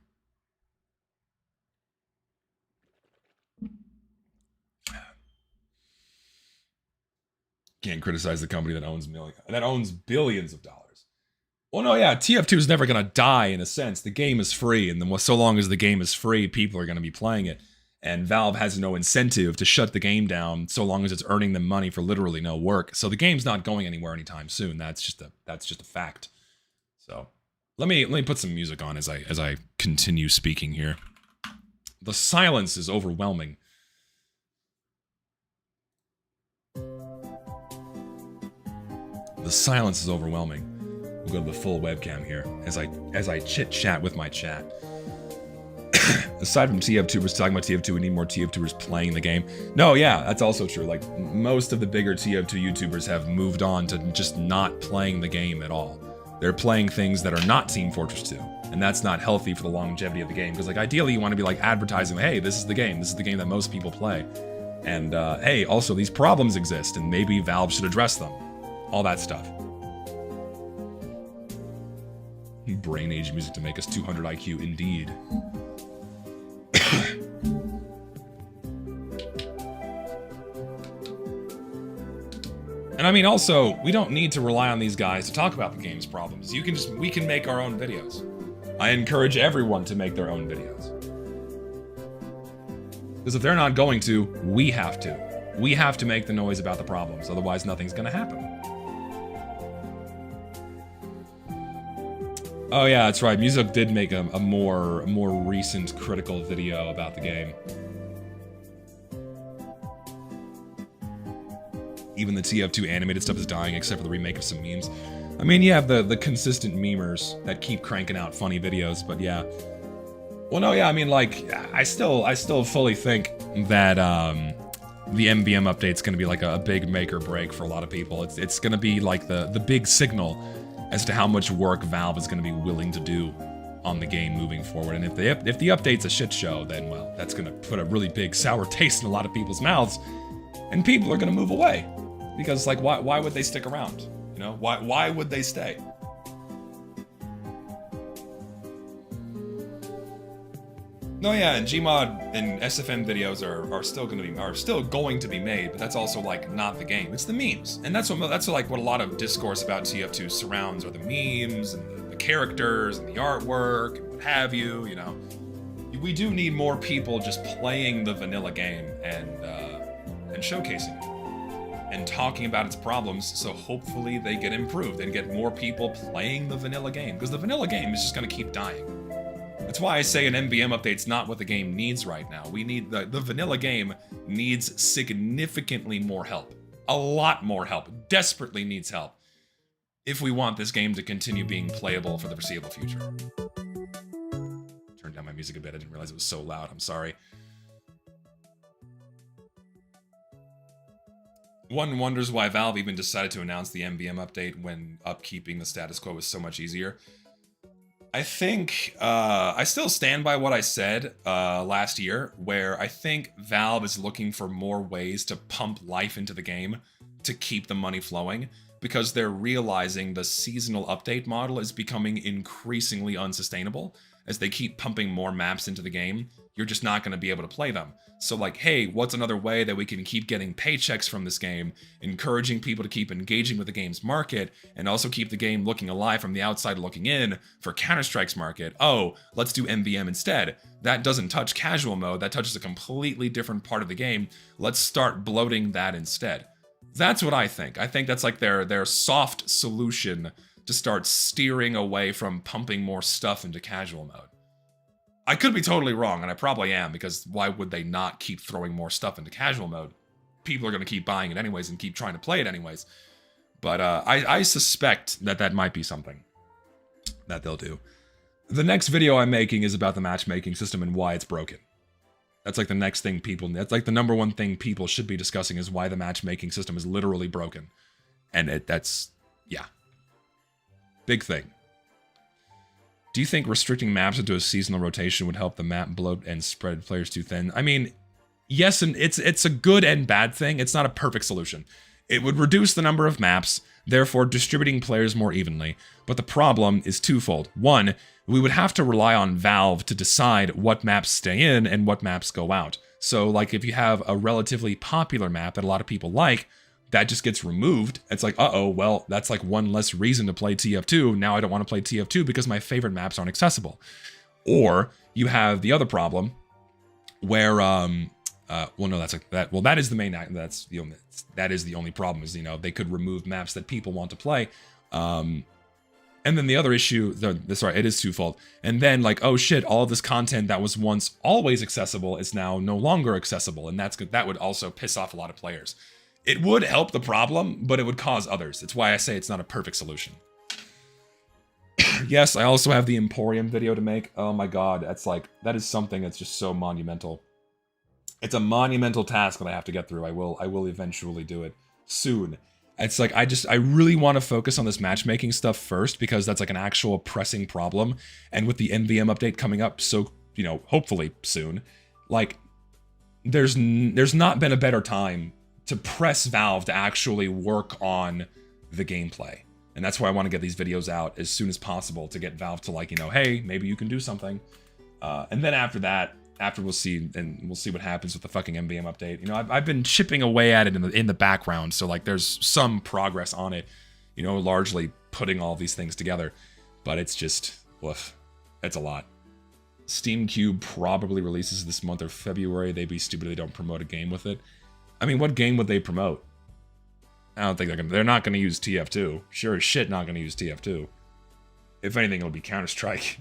Can't criticize the company that owns billions of dollars. Well, no, yeah, TF2 is never going to die in a sense. The game is free, and then so long as the game is free, people are going to be playing it. And Valve has no incentive to shut the game down so long as it's earning them money for literally no work. So the game's not going anywhere anytime soon. That's just a fact. So let me put some music on as I continue speaking here. The silence is overwhelming. The silence is overwhelming. We'll go to the full webcam here as I chit chat with my chat. Aside from TF2ers talking about TF2, we need more TF2ers playing the game. No, yeah, that's also true. Like, most of the bigger TF2 YouTubers have moved on to just not playing the game at all. They're playing things that are not Team Fortress 2, and that's not healthy for the longevity of the game. Because, like, ideally you want to be like advertising, hey, this is the game that most people play. And hey, also these problems exist, and maybe Valve should address them. All that stuff. Brain age music to make us 200 IQ, indeed. And I mean, also, we don't need to rely on these guys to talk about the game's problems. We can make our own videos. I encourage everyone to make their own videos. Because if they're not going to, we have to. We have to make the noise about the problems, otherwise nothing's gonna happen. Oh yeah, that's right. Muso did make a more recent critical video about the game. Even the TF2 animated stuff is dying, except for the remake of some memes. I mean, you have the consistent memers that keep cranking out funny videos, but yeah. Well, no, yeah, I mean, like, I still fully think that the MVM update's gonna be like a big make or break for a lot of people. It's gonna be like the big signal as to how much work Valve is going to be willing to do on the game moving forward. And if the update's a shit show, then, well, that's going to put a really big sour taste in a lot of people's mouths, and people are going to move away. Because, like, why would they stick around? You know, why would they stay? No, yeah, and Gmod and SFM videos are still going to be made, but that's also like not the game. It's the memes, and that's like what a lot of discourse about TF2 surrounds, are the memes and the characters and the artwork and what have you. You know, we do need more people just playing the vanilla game and showcasing it and talking about its problems. So hopefully they get improved and get more people playing the vanilla game, because the vanilla game is just going to keep dying. That's why I say an MVM update's not what the game needs right now. We need the vanilla game needs significantly more help. A lot more help. Desperately needs help. If we want this game to continue being playable for the foreseeable future. Turned down my music a bit. I didn't realize it was so loud. I'm sorry. One wonders why Valve even decided to announce the MVM update when upkeeping the status quo was so much easier. I think, I still stand by what I said last year, where I think Valve is looking for more ways to pump life into the game to keep the money flowing, because they're realizing the seasonal update model is becoming increasingly unsustainable, as they keep pumping more maps into the game, you're just not going to be able to play them. So like, hey, what's another way that we can keep getting paychecks from this game, encouraging people to keep engaging with the game's market, and also keep the game looking alive from the outside looking in for Counter-Strike's market? Oh, let's do MVM instead. That doesn't touch casual mode, that touches a completely different part of the game. Let's start bloating that instead. That's what I think. I think that's like their soft solution to start steering away from pumping more stuff into casual mode. I could be totally wrong, and I probably am, because why would they not keep throwing more stuff into casual mode? People are going to keep buying it anyways and keep trying to play it anyways. But I suspect that might be something that they'll do. The next video I'm making is about the matchmaking system and why it's broken. That's like the next thing that's like the number one thing people should be discussing, is why the matchmaking system is literally broken. And yeah. Big thing. Do you think restricting maps into a seasonal rotation would help the map bloat and spread players too thin? I mean, yes, and it's a good and bad thing. It's not a perfect solution. It would reduce the number of maps, therefore distributing players more evenly. But the problem is twofold. One, we would have to rely on Valve to decide what maps stay in and what maps go out. So like if you have a relatively popular map that a lot of people like, that just gets removed. It's like, uh-oh, well, that's like one less reason to play TF2. Now I don't want to play TF2 because my favorite maps aren't accessible. Or you have the other problem where, well, no, that's like that. Well, that is the main, that is the only problem is, they could remove maps that people want to play. And then the other issue, sorry, it is twofold. And then like, oh shit, all of this content that was once always accessible is now no longer accessible. And that's good. That would also piss off a lot of players. It would help the problem, but it would cause others. It's why I say it's not a perfect solution. Yes, I also have the Emporium video to make. Oh my god, that is something that's just so monumental. It's a monumental task that I have to get through. I will eventually do it soon. It's like, I really want to focus on this matchmaking stuff first, because that's like an actual pressing problem. And with the MVM update coming up so, hopefully soon, like, there's not been a better time to press Valve to actually work on the gameplay. And that's why I want to get these videos out as soon as possible, to get Valve to like, hey, maybe you can do something. And then after that, we'll see what happens with the fucking MVM update. I've been chipping away at it in the background, so like there's some progress on it, largely putting all these things together. But it's just, woof, it's a lot. Steam Cube probably releases this month or February. They'd be stupid if they don't promote a game with it. I mean, what game would they promote? I don't think they're not going to use TF2. Sure as shit not going to use TF2. If anything, it'll be Counter-Strike.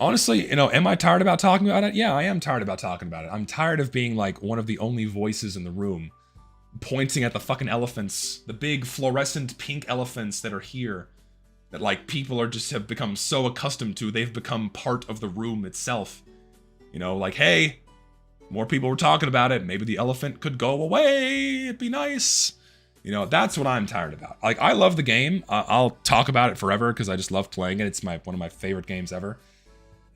Honestly, am I tired about talking about it? Yeah, I am tired about talking about it. I'm tired of being like one of the only voices in the room, pointing at the fucking elephants, the big fluorescent pink elephants that are here, that like people have become so accustomed to, they've become part of the room itself. Like, hey, more people were talking about it. Maybe the elephant could go away. It'd be nice. That's what I'm tired about. Like, I love the game. I'll talk about it forever because I just love playing it. It's one of my favorite games ever.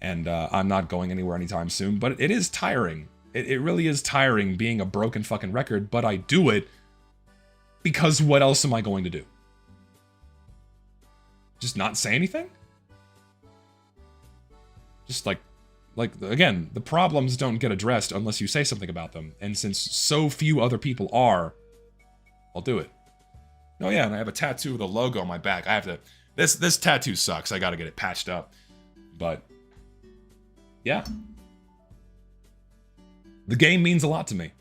And I'm not going anywhere anytime soon. But it is tiring. It really is tiring being a broken fucking record. But I do it because what else am I going to do? Just not say anything? Just like, again, the problems don't get addressed unless you say something about them. And since so few other people are, I'll do it. Oh yeah, and I have a tattoo with a logo on my back. I have to... This tattoo sucks. I gotta get it patched up. But... yeah. The game means a lot to me.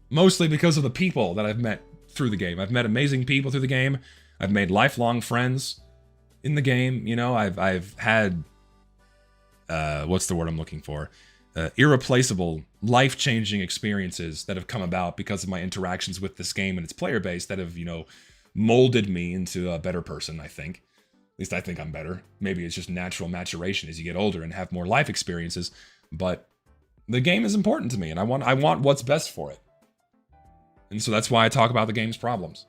Mostly because of the people that I've met through the game. I've met amazing people through the game. I've made lifelong friends in the game. I've had... what's the word I'm looking for? Irreplaceable, life-changing experiences that have come about because of my interactions with this game and its player base that have, molded me into a better person, I think. At least I think I'm better. Maybe it's just natural maturation as you get older and have more life experiences. But the game is important to me, and I want what's best for it. And so that's why I talk about the game's problems.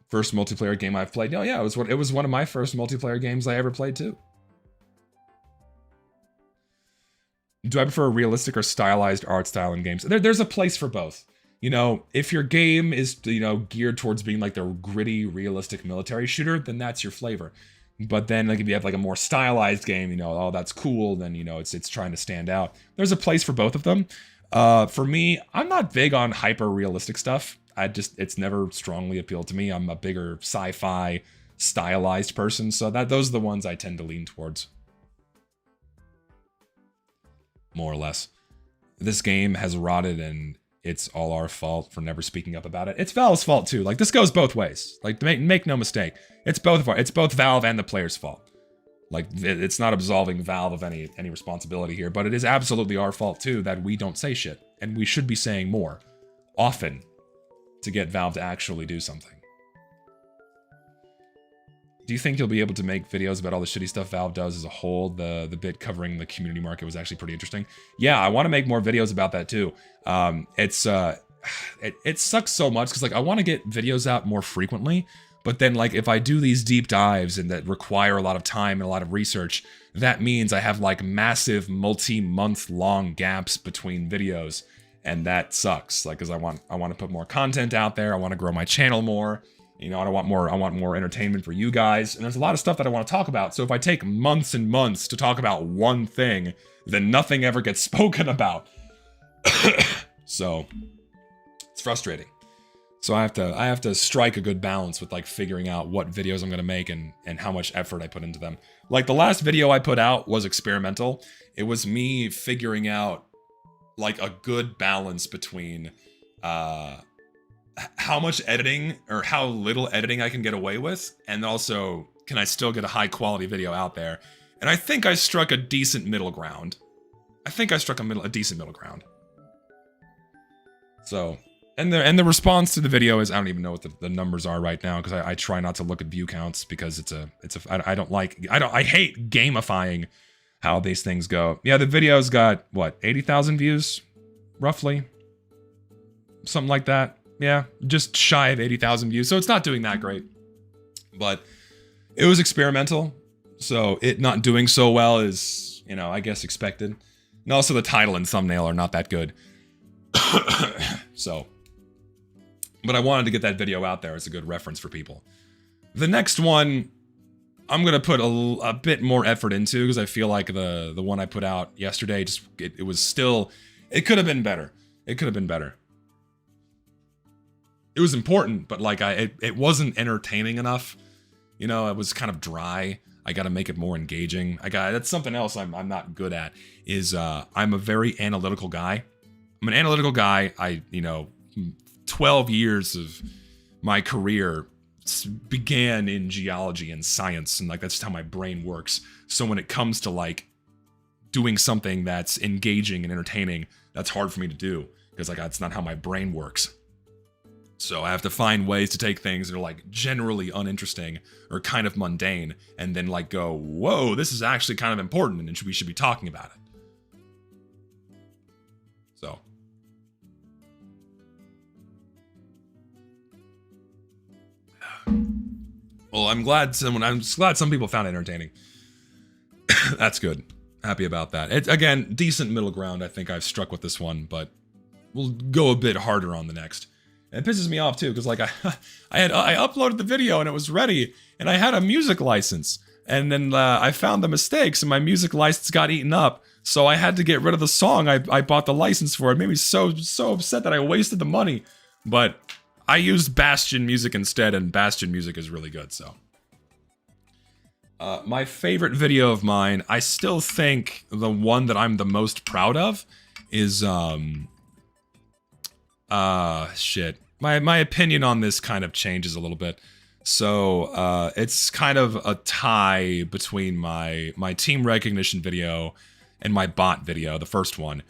First multiplayer game I've played. Oh yeah, it was one of my first multiplayer games I ever played too. do I prefer realistic or stylized art style in games? There's a place for both. You know, if your game is, you know, geared towards being like the gritty, realistic military shooter, then that's your flavor. But then, like, if you have like a more stylized game, you know, oh, that's cool, then, you know, it's trying to stand out. There's a place for both of them. For me, I'm not big on hyper realistic stuff. It's never strongly appealed to me. I'm a bigger sci-fi stylized person, so those are the ones I tend to lean towards. More or less. This game has rotted, and it's all our fault for never speaking up about it. It's Valve's fault too. Like, this goes both ways. Like, make no mistake. It's both Valve and the player's fault. Like, it's not absolving Valve of any responsibility here, but it is absolutely our fault too that we don't say shit, and we should be saying more often to get Valve to actually do something. Do you think you'll be able to make videos about all the shitty stuff Valve does as a whole? The bit covering the community market was actually pretty interesting. Yeah, I want to make more videos about that too. It sucks so much because, like, I want to get videos out more frequently, but then, like, if I do these deep dives and that require a lot of time and a lot of research, that means I have like massive multi-month long gaps between videos, and that sucks. Like, because I want to put more content out there. I want to grow my channel more. You know, I want more entertainment for you guys, and there's a lot of stuff that I want to talk about. So if I take months and months to talk about one thing, then nothing ever gets spoken about. So it's frustrating. So I have to strike a good balance with, like, figuring out what videos I'm gonna make and how much effort I put into them. Like, the last video I put out was experimental. It was me figuring out, like, a good balance between how much editing or how little editing I can get away with, and also can I still get a high quality video out there. And I think I struck a decent middle ground. I think I struck a decent middle ground. So, and the response to the video is, I don't even know what the numbers are right now, because I try not to look at view counts, because I hate gamifying how these things go. Yeah, the video's got what, 80,000 views roughly, something like that. Yeah, just shy of 80,000 views, so it's not doing that great. But it was experimental, so it not doing so well is, you know, I guess expected. And also the title and thumbnail are not that good. So, but I wanted to get that video out there as a good reference for people. The next one, I'm going to put a bit more effort into, because I feel like the one I put out yesterday, it was still, it could have been better. It could have been better. It was important, but like it wasn't entertaining enough. You know, it was kind of dry. I got to make it more engaging. That's something else I'm not good at, is I'm a very analytical guy. I'm an analytical guy. 12 years of my career began in geology and science, and like that's just how my brain works. So when it comes to like doing something that's engaging and entertaining, that's hard for me to do, because like that's not how my brain works. So I have to find ways to take things that are like generally uninteresting or kind of mundane, and then like go, whoa, this is actually kind of important, and we should be talking about it. So. Well, I'm glad some people found it entertaining. That's good. Happy about that. It's, again, decent middle ground. I think I've struck with this one, but we'll go a bit harder on the next. And it pisses me off too, because like I uploaded the video and it was ready, and I had a music license, and then I found the mistakes and my music license got eaten up, so I had to get rid of the song I bought the license for. It made me so upset that I wasted the money, but I used Bastion music instead, and Bastion music is really good. So my favorite video of mine, I still think the one that I'm the most proud of is shit. My opinion on this kind of changes a little bit. So it's kind of a tie between my team recognition video and my bot video, the first one.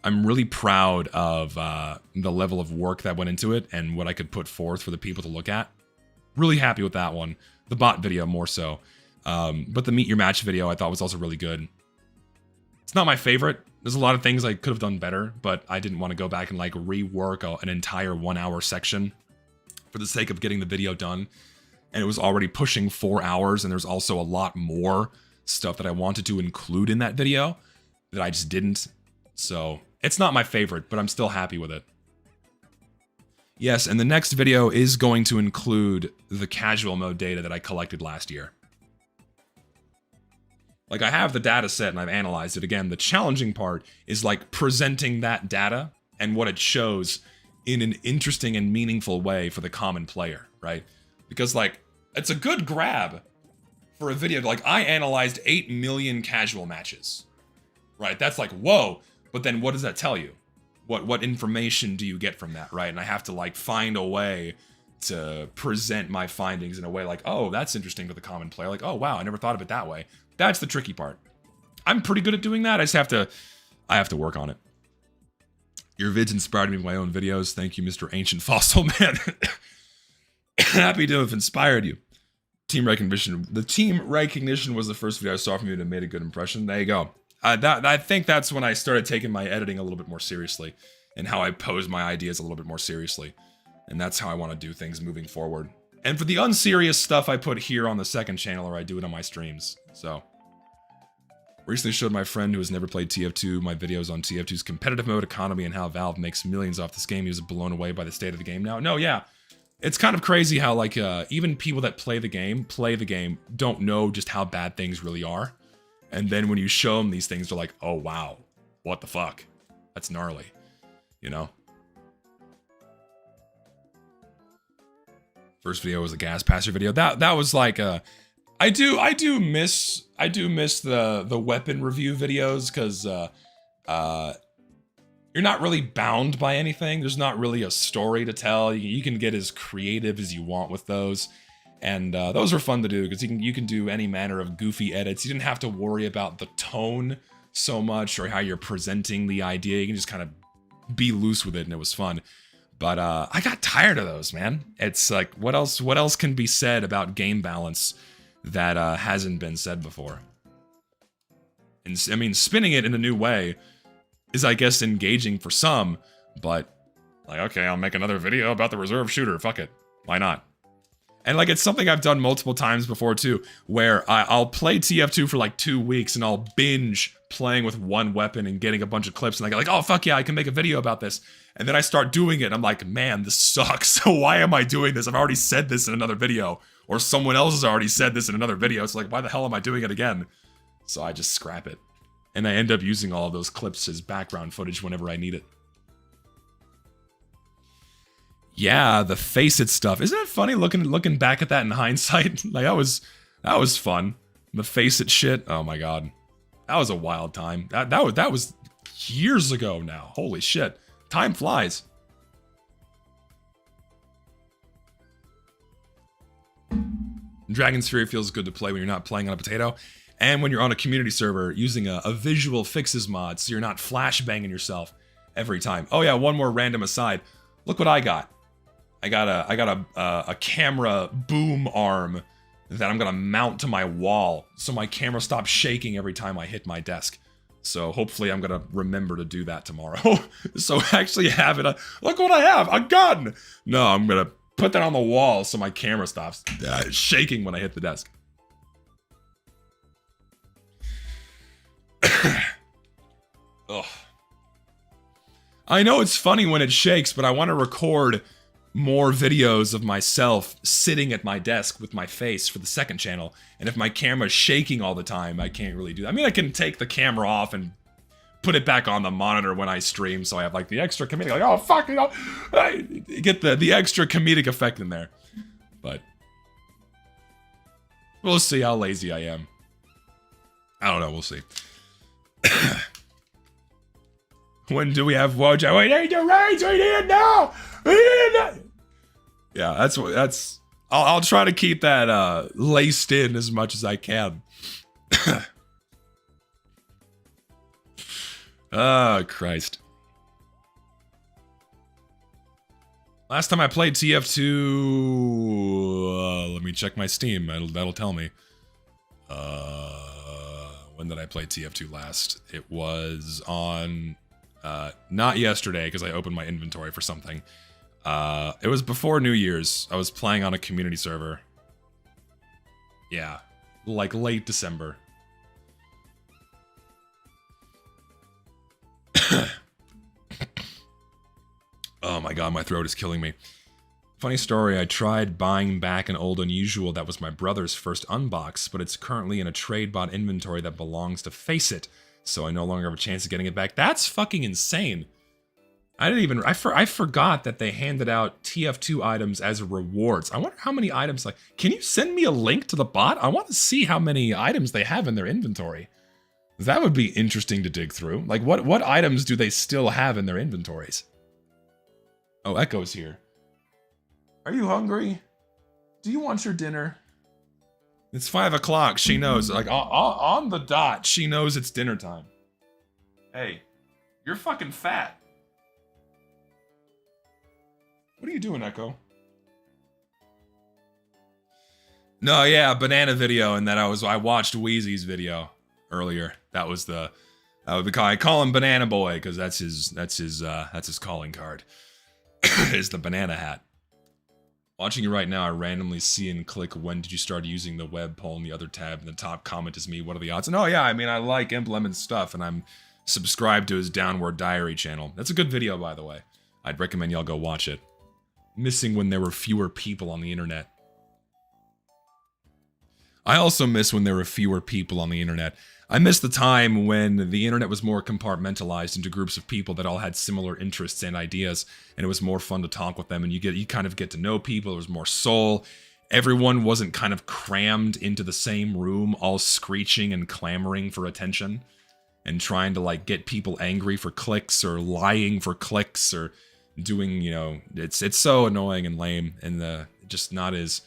I'm really proud of the level of work that went into it and what I could put forth for the people to look at. Really happy with that one. The bot video more so. But the Meet Your Match video I thought was also really good. It's not my favorite. There's a lot of things I could have done better, but I didn't want to go back and like rework an entire 1 hour section for the sake of getting the video done. And it was already pushing 4 hours, and there's also a lot more stuff that I wanted to include in that video that I just didn't. So it's not my favorite, but I'm still happy with it. Yes, and the next video is going to include the casual mode data that I collected last year. Like, I have the data set and I've analyzed it. Again, the challenging part is like presenting that data and what it shows in an interesting and meaningful way for the common player, right? Because like, it's a good grab for a video. Like, I analyzed 8 million casual matches, right? That's like, whoa. But then what does that tell you? What information do you get from that, right? And I have to like find a way to present my findings in a way like, oh, that's interesting to the common player. Like, oh, wow, I never thought of it that way. That's the tricky part. I'm pretty good at doing that. I have to work on it. Your vids inspired me with my own videos. Thank you, Mr. Ancient Fossil Man. Happy to have inspired you. Team recognition. The team recognition was the first video I saw from you that made a good impression. There you go. I think that's when I started taking my editing a little bit more seriously and how I pose my ideas a little bit more seriously. And that's how I want to do things moving forward. And for the unserious stuff, I put here on the second channel, or I do it on my streams. So, recently showed my friend who has never played TF2 my videos on TF2's competitive mode, economy, and how Valve makes millions off this game. He was blown away by the state of the game now. No, yeah. It's kind of crazy how, like, even people that play the game, don't know just how bad things really are. And then when you show them these things, they're like, oh, wow, what the fuck? That's gnarly, you know? First video was a gas passer video. That was like I do miss the weapon review videos because you're not really bound by anything. There's not really a story to tell. You can get as creative as you want with those. And those are fun to do because you can do any manner of goofy edits. You didn't have to worry about the tone so much or how you're presenting the idea. You can just kind of be loose with it, and it was fun. But I got tired of those, man. It's like, what else can be said about game balance that hasn't been said before? And I mean, spinning it in a new way is, I guess, engaging for some, but like, okay, I'll make another video about the reserve shooter. Fuck it. Why not? And like, it's something I've done multiple times before too, where I'll play TF2 for like 2 weeks and I'll binge playing with one weapon and getting a bunch of clips, and I go like, oh fuck yeah, I can make a video about this. And then I start doing it and I'm like, man, this sucks. Why am I doing this? I've already said this in another video, or someone else has already said this in another video. It's like, why the hell am I doing it again? So I just scrap it. And I end up using all of those clips as background footage whenever I need it. Yeah, the Face It stuff. Isn't it funny looking back at that in hindsight? Like, that was fun. The Face It shit. Oh my god. That was a wild time. That was years ago now. Holy shit. Time flies. Dragon's Fury feels good to play when you're not playing on a potato, and when you're on a community server using a visual fixes mod, so you're not flashbanging yourself every time. Oh yeah, one more random aside. Look what I got. I got a camera boom arm that I'm gonna mount to my wall so my camera stops shaking every time I hit my desk. So hopefully I'm gonna remember to do that tomorrow. So actually have it. Look what I have, a gun! No, I'm gonna put that on the wall so my camera stops shaking when I hit the desk. Ugh. I know it's funny when it shakes, but I want to record more videos of myself sitting at my desk with my face for the second channel. And if my camera's shaking all the time, I can't really do that. I mean, I can take the camera off and put it back on the monitor when I stream, so I have like the extra comedic, like, oh fuck, you know, I get the extra comedic effect in there. But we'll see how lazy I am. I don't know, we'll see. When do we have Wojo? We need to raise, we need it now! We need it now! Yeah, that's I'll try to keep that laced in as much as I can. Oh, Christ. Last time I played TF2, let me check my Steam, that'll tell me. When did I play TF2 last? It was on, not yesterday, because I opened my inventory for something. It was before New Year's. I was playing on a community server. Yeah, like late December. Oh my god, my throat is killing me. Funny story, I tried buying back an old Unusual that was my brother's first unbox, but it's currently in a trade bot inventory that belongs to Faceit, so I no longer have a chance of getting it back. That's fucking insane. I forgot that they handed out TF2 items as rewards. I wonder how many items, like, can you send me a link to the bot? I want to see how many items they have in their inventory. That would be interesting to dig through. Like, what items do they still have in their inventories? Oh, Echo's here. Are you hungry? Do you want your dinner? It's 5 o'clock. She knows. Like, on the dot, she knows it's dinner time. Hey, you're fucking fat. What are you doing, Echo? No, yeah, banana video, and that I watched Weezy's video earlier. That was the I call him Banana Boy because that's his calling card. Is the banana hat. Watching you right now, I randomly see and click when did you start using the web poll in the other tab, and the top comment is me. What are the odds? And oh yeah, I mean I like Implement's stuff, and I'm subscribed to his Downward Diary channel. That's a good video, by the way. I'd recommend y'all go watch it. Missing when there were fewer people on the internet. I also miss when there were fewer people on the internet. I miss the time when the internet was more compartmentalized into groups of people that all had similar interests and ideas, and it was more fun to talk with them, and you kind of get to know people. There was more soul. Everyone wasn't kind of crammed into the same room, all screeching and clamoring for attention, and trying to like get people angry for clicks or lying for clicks or doing, you know, it's so annoying and lame, and just not as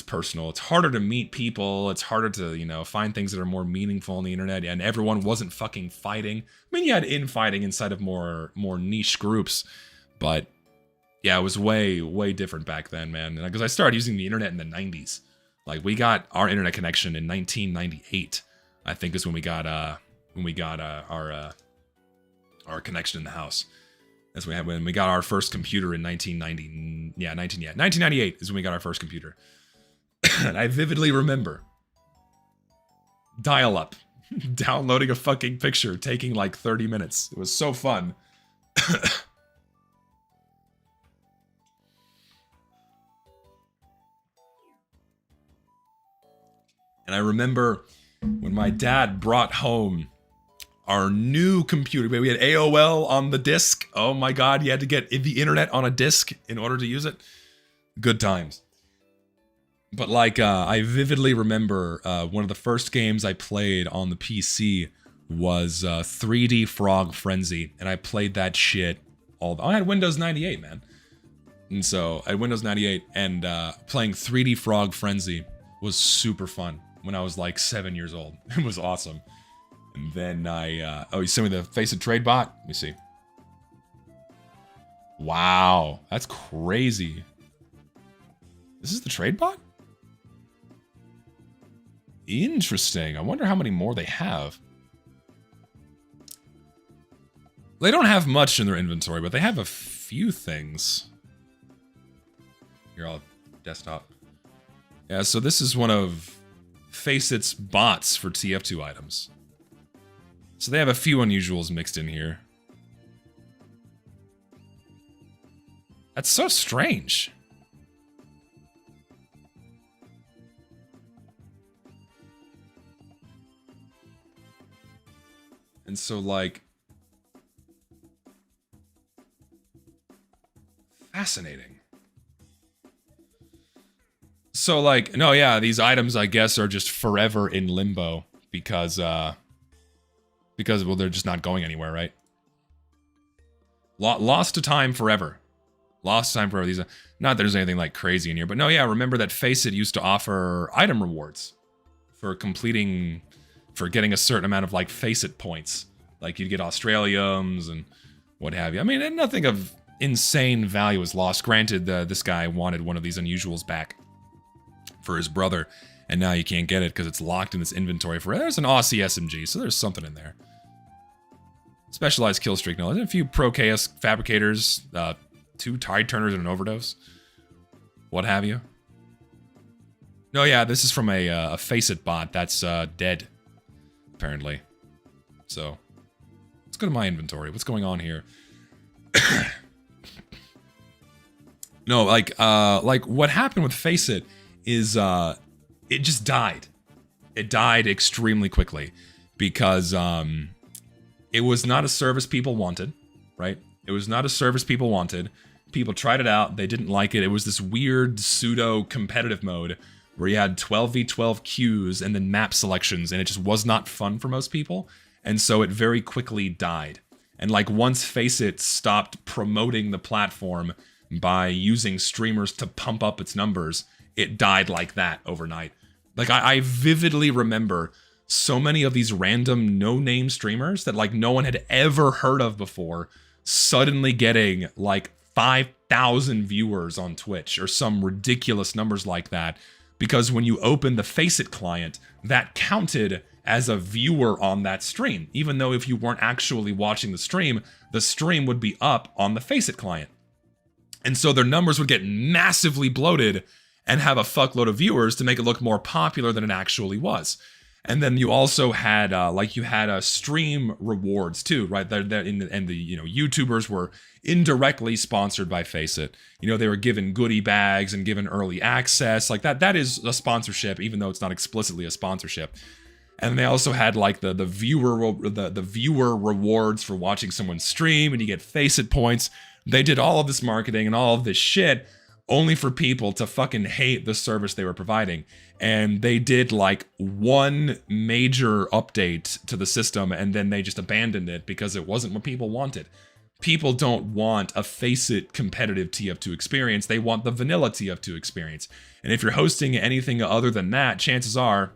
personal. It's harder to meet people. It's harder to, you know, find things that are more meaningful on the internet, and everyone wasn't fucking fighting. I mean, you had infighting inside of more niche groups, but yeah, it was way different back then, man. Because I started using the internet in the 90s. Like, we got our internet connection in 1998. I think is when we got our connection in the house. That's when we got our first computer in 1998 is when we got our first computer. And I vividly remember dial-up, downloading a fucking picture, taking like 30 minutes. It was so fun. And I remember when my dad brought home our new computer. We had AOL on the disc. Oh my god, you had to get the internet on a disc in order to use it. Good times. But like, I vividly remember one of the first games I played on the PC was 3D Frog Frenzy, and I played that shit I had Windows 98, man. And so, I had Windows 98, and playing 3D Frog Frenzy was super fun when I was like 7 years old. It was awesome. And then oh, you sent me the Faceit trade bot? Let me see. Wow, that's crazy. This is the trade bot? Interesting. I wonder how many more they have. They don't have much in their inventory, but they have a few things. Here, I'll desktop. Yeah, so this is one of Faceit's bots for TF2 items. So they have a few unusuals mixed in here. That's so strange. And so, like... fascinating. So, like, no, yeah, these items, I guess, are just forever in limbo. Because, well, they're just not going anywhere, right? Lost to time forever. Lost time forever. These are, not that there's anything, like, crazy in here. But no, yeah, remember that Faceit used to offer item rewards. For getting a certain amount of, like, Faceit points. Like, you'd get Australiums and what have you. I mean, nothing of insane value was lost. Granted, this guy wanted one of these unusuals back for his brother. And now you can't get it because it's locked in this inventory for... There's an Aussie SMG, so there's something in there. Specialized kill streak. No, there's a few Pro Chaos Fabricators, 2 Tide Turners and an Overdose. What have you. No, yeah, this is from a Faceit bot that's dead, apparently. So Let's go to my inventory. What's going on here? No, like what happened with Faceit is it just died. It died extremely quickly because it was not a service people wanted, right? It was not a service people wanted. People tried it out. They didn't like it. It was this weird pseudo competitive mode where you had 12v12 queues and then map selections, and it just was not fun for most people. And so it very quickly died. And like once Faceit stopped promoting the platform by using streamers to pump up its numbers, it died like that overnight. Like I vividly remember so many of these random no-name streamers that like no one had ever heard of before suddenly getting like 5,000 viewers on Twitch or some ridiculous numbers like that. Because when you open the Faceit client, that counted as a viewer on that stream. Even though if you weren't actually watching the stream would be up on the Faceit client. And so their numbers would get massively bloated and have a fuckload of viewers to make it look more popular than it actually was. And then you also had stream rewards too, right? And the YouTubers were indirectly sponsored by Faceit. They were given goodie bags and given early access. Like that is a sponsorship, even though it's not explicitly a sponsorship. And they also had like the viewer rewards for watching someone stream, and you get Faceit points. They did all of this marketing and all of this shit only for people to fucking hate the service they were providing. And they did like one major update to the system and then they just abandoned it because it wasn't what people wanted. People don't want a Faceit competitive TF2 experience. They want the vanilla TF2 experience. And if you're hosting anything other than that, chances are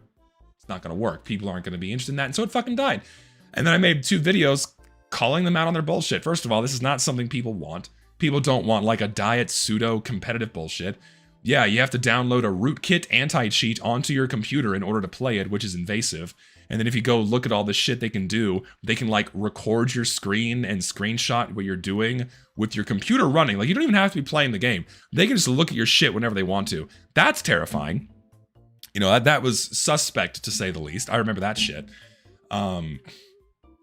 it's not going to work. People aren't going to be interested in that. And so it fucking died. And then I made 2 videos calling them out on their bullshit. First of all, this is not something people want. People don't want like a diet pseudo competitive bullshit. Yeah, you have to download a rootkit anti-cheat onto your computer in order to play it, which is invasive. And then if you go look at all the shit they can do, they can like record your screen and screenshot what you're doing with your computer running. Like you don't even have to be playing the game. They can just look at your shit whenever they want to. That's terrifying. That was suspect to say the least. I remember that shit. And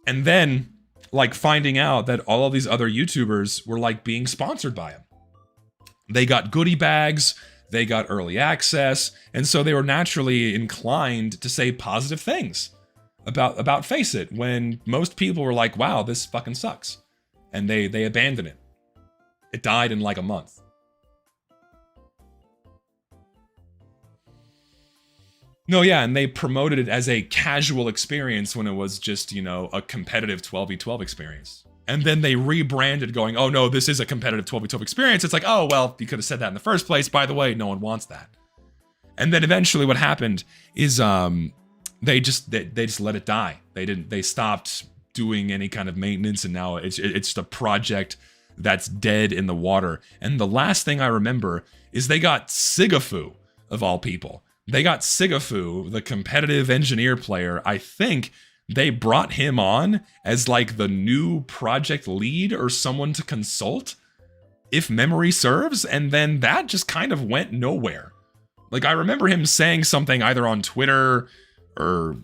then like finding out that all of these other YouTubers were like being sponsored by him. They got goodie bags, they got early access, and so they were naturally inclined to say positive things about Faceit when most people were like, wow, this fucking sucks. And they abandoned it. It died in like a month. No, yeah, and they promoted it as a casual experience when it was just, a competitive 12v12 experience. And then they rebranded going, oh no, this is a competitive 12v12 experience. It's like, oh, well, you could have said that in the first place. By the way, no one wants that. And then eventually what happened is they just let it die. They stopped doing any kind of maintenance, and now it's just a project that's dead in the water. And the last thing I remember is they got Sigafu, of all people. They got Sigafu, the competitive engineer player. I think they brought him on as like the new project lead or someone to consult, if memory serves, and then that just kind of went nowhere. Like I remember him saying something either on Twitter or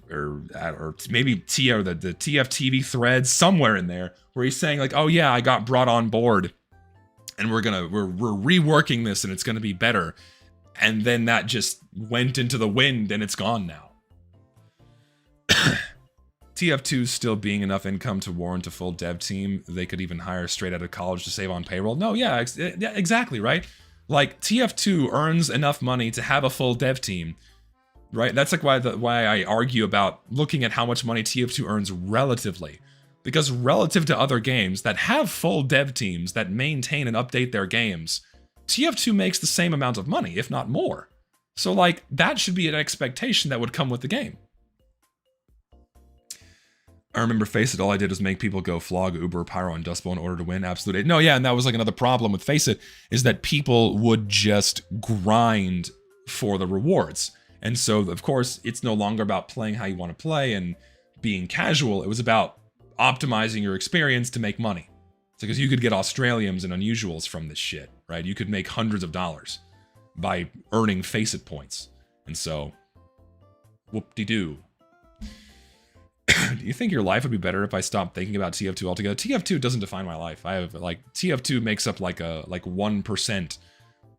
maybe the TFTV thread somewhere in there where he's saying like, oh yeah, I got brought on board and we're reworking this and it's gonna be better. And then that just went into the wind and it's gone now. TF2 still being enough income to warrant a full dev team. They could even hire straight out of college to save on payroll. No, yeah, exactly, right? Like TF2 earns enough money to have a full dev team, right? That's like why I argue about looking at how much money TF2 earns relatively. Because relative to other games that have full dev teams that maintain and update their games, TF2 makes the same amount of money, if not more. So like, that should be an expectation that would come with the game. I remember Faceit, all I did was make people go flog Uber, Pyro, and Dustbowl in order to win Absolute. No, yeah, and that was like another problem with Faceit, is that people would just grind for the rewards. And so, of course, it's no longer about playing how you want to play and being casual. It was about optimizing your experience to make money. It's because you could get Australians and unusuals from this shit, right? You could make hundreds of dollars by earning Faceit points. And so, whoop-de-doo. Do you think your life would be better if I stopped thinking about TF2 altogether? TF2 doesn't define my life. I have like TF2 makes up like 1%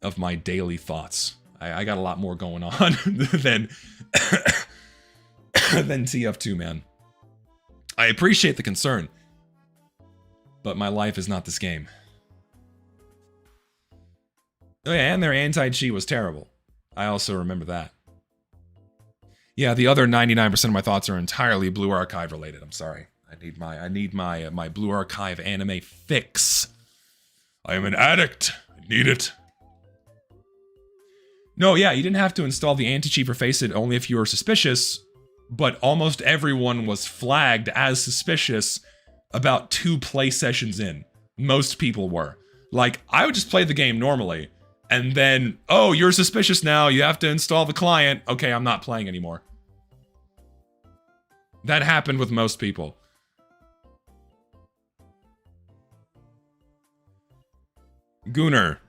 of my daily thoughts. I got a lot more going on than than TF2, man. I appreciate the concern, but my life is not this game. Oh yeah, and their anti-cheat was terrible. I also remember that. Yeah, the other 99% of my thoughts are entirely Blue Archive related. I'm sorry. I need my Blue Archive anime fix. I am an addict. I need it. No, yeah, you didn't have to install the anti-cheat for Face It only if you were suspicious, but almost everyone was flagged as suspicious about 2 play sessions in. Most people were. Like, I would just play the game normally, and then, oh, you're suspicious now, you have to install the client. Okay, I'm not playing anymore. That happened with most people. Gunnar.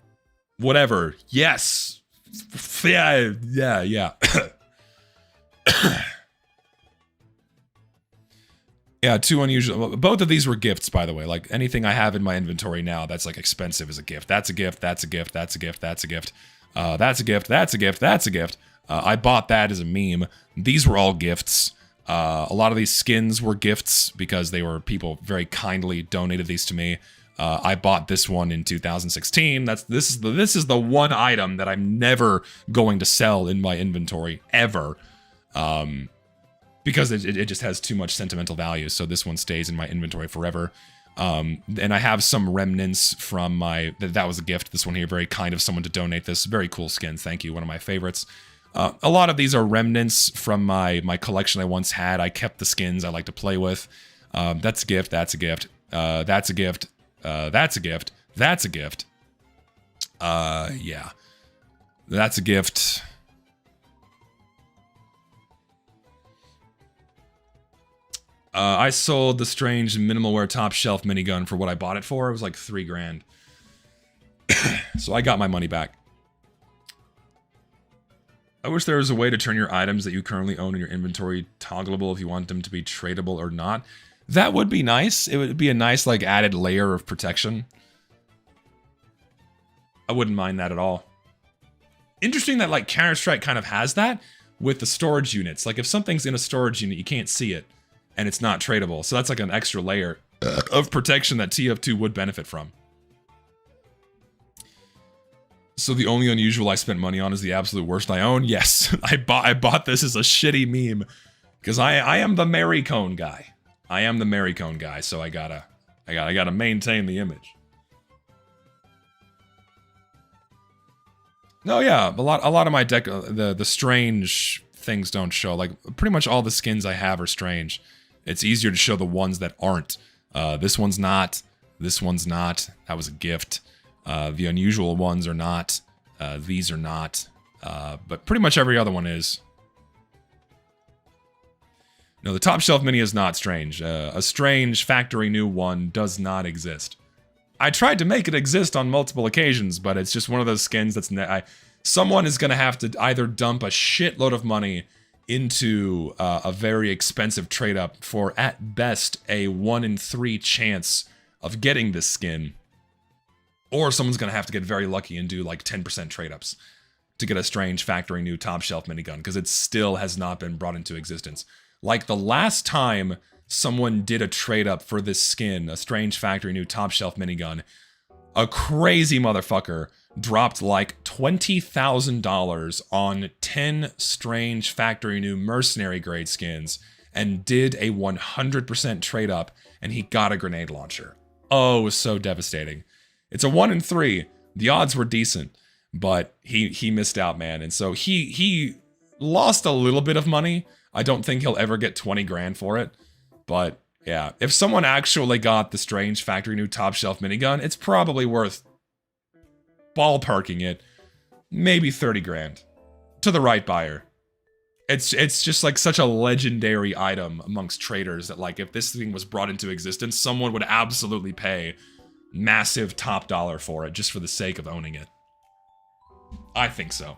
Whatever. Yes. Yeah. Yeah, 2 unusual. Both of these were gifts, by the way. Like, anything I have in my inventory now that's, like, expensive is a gift. That's a gift, that's a gift, that's a gift, that's a gift. That's a gift, that's a gift, that's a gift. I bought that as a meme. These were all gifts. A lot of these skins were gifts because they were people very kindly donated these to me. I bought this one in 2016. This is the one item that I'm never going to sell in my inventory ever. Because it just has too much sentimental value, so this one stays in my inventory forever. And I have some remnants from my... That was a gift. This one here, very kind of someone to donate this. Very cool skins, thank you, one of my favorites. A lot of these are remnants from my collection I once had. I kept the skins I like to play with. That's a gift, that's a gift, that's a gift, that's a gift, that's a gift. Yeah. That's a gift... I sold the strange minimalware top shelf minigun for what I bought it for. It was like $3 grand. So I got my money back. I wish there was a way to turn your items that you currently own in your inventory toggleable if you want them to be tradable or not. That would be nice. It would be a nice, like, added layer of protection. I wouldn't mind that at all. Interesting that, like, Counter-Strike kind of has that with the storage units. Like, if something's in a storage unit, you can't see it. And it's not tradable. So that's like an extra layer of protection that TF2 would benefit from. So the only unusual I spent money on is the absolute worst I own? Yes, I bought this as a shitty meme. Because I am the Mary Cone guy. I am the Mary Cone guy, so I gotta maintain the image. No, yeah, a lot of my deck, the strange things don't show. Like, pretty much all the skins I have are strange. It's easier to show the ones that aren't. This one's not. This one's not. That was a gift. The unusual ones are not. These are not. But pretty much every other one is. No, the top shelf mini is not strange. A strange factory new one does not exist. I tried to make it exist on multiple occasions, but it's just one of those skins that's... someone is going to have to either dump a shitload of money into a very expensive trade-up for, at best, a 1 in 3 chance of getting this skin. Or someone's gonna have to get very lucky and do like 10% trade-ups to get a strange factory new top shelf minigun, because it still has not been brought into existence. Like, the last time someone did a trade-up for this skin, a strange factory new top shelf minigun, a crazy motherfucker dropped like $20,000 on 10 strange factory new mercenary grade skins and did a 100% trade up, and he got a grenade launcher. Oh, it was so devastating. It's a 1 in 3. The odds were decent, but he missed out, man. And so he lost a little bit of money. I don't think he'll ever get 20 grand for it, but yeah, if someone actually got the strange factory new top shelf minigun, it's probably worth, ballparking it, maybe 30 grand to the right buyer. It's just like such a legendary item amongst traders that, like, if this thing was brought into existence, someone would absolutely pay massive top dollar for it just for the sake of owning it. I think so.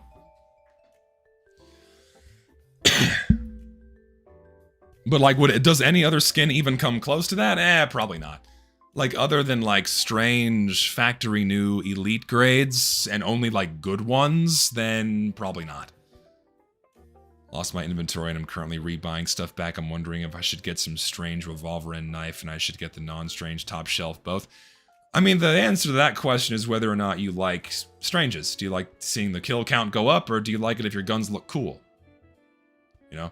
But like, does any other skin even come close to that? Probably not. Like, other than like strange factory new elite grades and only like good ones, then probably not. Lost my inventory and I'm currently rebuying stuff back. I'm wondering if I should get some strange revolver and knife and I should get the non-strange top shelf both. I mean, the answer to that question is whether or not you like stranges. Do you like seeing the kill count go up, or do you like it if your guns look cool? You know?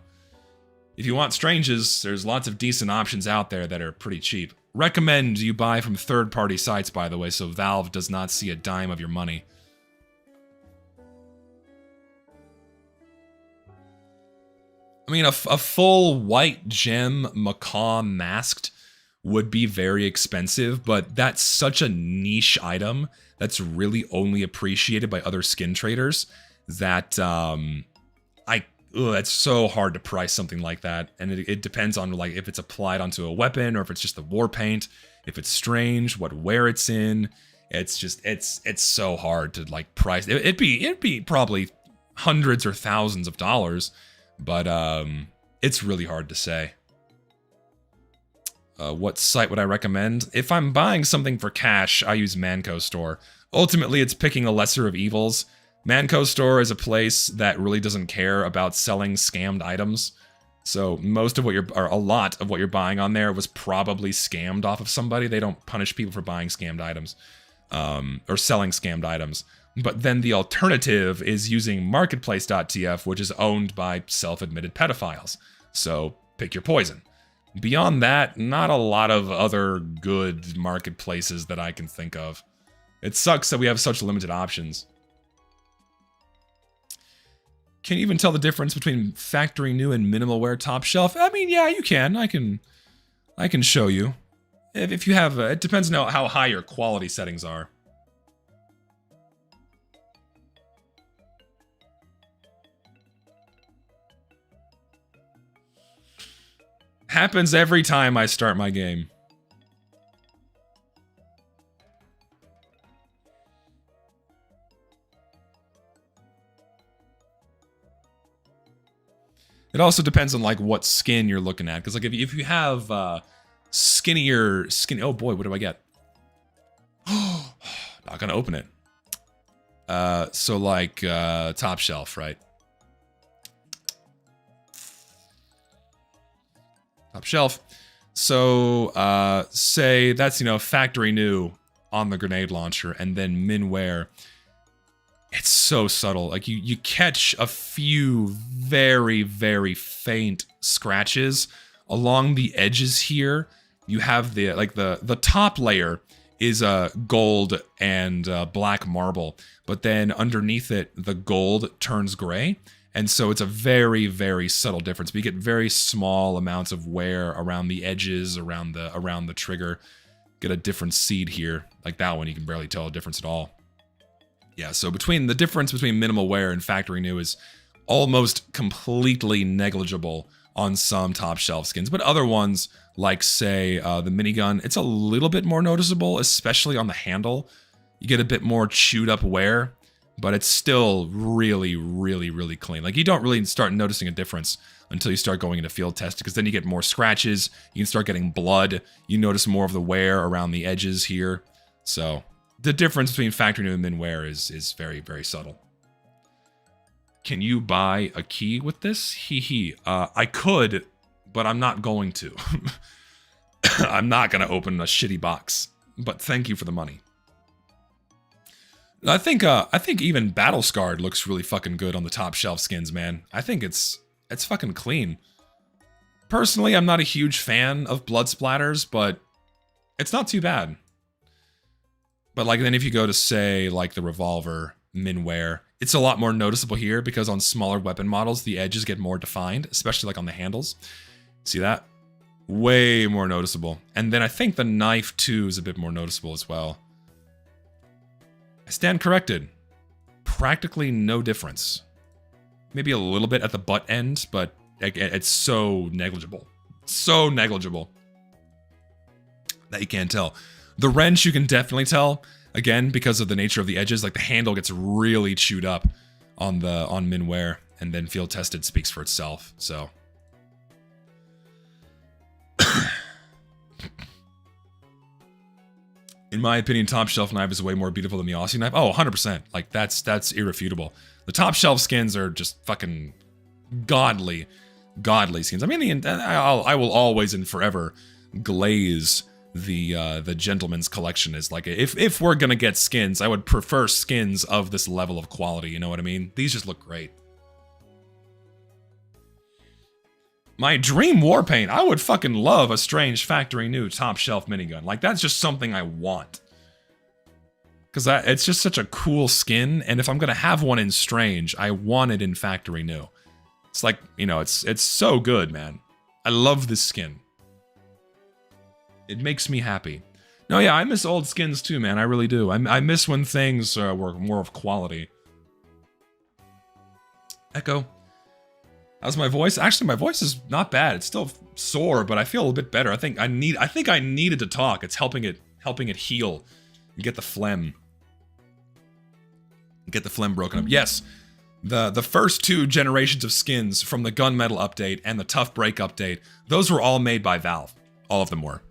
If you want stranges, there's lots of decent options out there that are pretty cheap. Recommend you buy from third-party sites, by the way, so Valve does not see a dime of your money. I mean, a full white gem macaw masked would be very expensive, but that's such a niche item that's really only appreciated by other skin traders that it's so hard to price something like that. And it depends on like if it's applied onto a weapon or if it's just the war paint, if it's strange, what wear it's in. It's just it's so hard to like price. It'd be probably hundreds or thousands of dollars, but it's really hard to say. What site would I recommend? If I'm buying something for cash, I use Manco Store. Ultimately, it's picking a lesser of evils. Manco Store is a place that really doesn't care about selling scammed items. So most of what a lot of what you're buying on there was probably scammed off of somebody. They don't punish people for buying scammed items, or selling scammed items. But then the alternative is using marketplace.tf, which is owned by self-admitted pedophiles. So pick your poison. Beyond that, not a lot of other good marketplaces that I can think of. It sucks that we have such limited options. Can you even tell the difference between factory new and minimal wear top shelf? I mean, yeah, you can. I can show you. If you have, it depends on how high your quality settings are. Happens every time I start my game. It also depends on like what skin you're looking at, because like if you have skinnier skin, oh boy, what do I get? Not gonna open it. So like top shelf, right? Top shelf. So say that's, you know, factory new on the grenade launcher, and then min wear. It's so subtle. Like you catch a few very, very faint scratches along the edges here. You have the top layer is gold and black marble, but then underneath it, the gold turns gray. And so it's a very, very subtle difference. But you get very small amounts of wear around the edges, around the trigger. Get a different seed here. Like that one, you can barely tell a difference at all. Yeah, so the difference between minimal wear and factory new is almost completely negligible on some top shelf skins. But other ones, like say the minigun, it's a little bit more noticeable, especially on the handle. You get a bit more chewed up wear, but it's still really, really, really clean. Like you don't really start noticing a difference until you start going into field test, because then you get more scratches, you can start getting blood, you notice more of the wear around the edges here. So the difference between factory new and min wear is very, very subtle. Can you buy a key with this? I could, but I'm not going to. I'm not going to open a shitty box, but thank you for the money. I think even Battle Scarred looks really fucking good on the top shelf skins, man. I think it's fucking clean. Personally, I'm not a huge fan of blood splatters, but it's not too bad. But like then if you go to say like the revolver min wear, it's a lot more noticeable here because on smaller weapon models the edges get more defined, especially like on the handles. See that? Way more noticeable. And then I think the knife too is a bit more noticeable as well. I stand corrected. Practically no difference. Maybe a little bit at the butt end, but it's so negligible. So negligible that you can't tell. The wrench you can definitely tell, again, because of the nature of the edges. Like the handle gets really chewed up on min wear, and then field tested speaks for itself. So In my opinion, top shelf knife is way more beautiful than the Aussie knife. Oh, 100%. Like, that's irrefutable. The top shelf skins are just fucking godly skins. I mean, I will always and forever glaze the gentleman's collection is like, if we're gonna get skins, I would prefer skins of this level of quality, you know what I mean? These just look great. My dream warpaint, I would fucking love a strange factory new top shelf minigun. Like, that's just something I want. Because it's just such a cool skin, and if I'm gonna have one in strange, I want it in factory new. It's like, you know, it's so good, man. I love this skin. It makes me happy. No, yeah, I miss old skins too, man. I really do. I miss when things were more of quality. Echo. How's my voice? Actually, my voice is not bad. It's still sore, but I feel a little bit better. I think I needed to talk. It's helping it heal and get the phlegm. Get the phlegm broken up. Yes. The first 2 generations of skins from the Gunmetal update and the Tough Break update, those were all made by Valve. All of them were.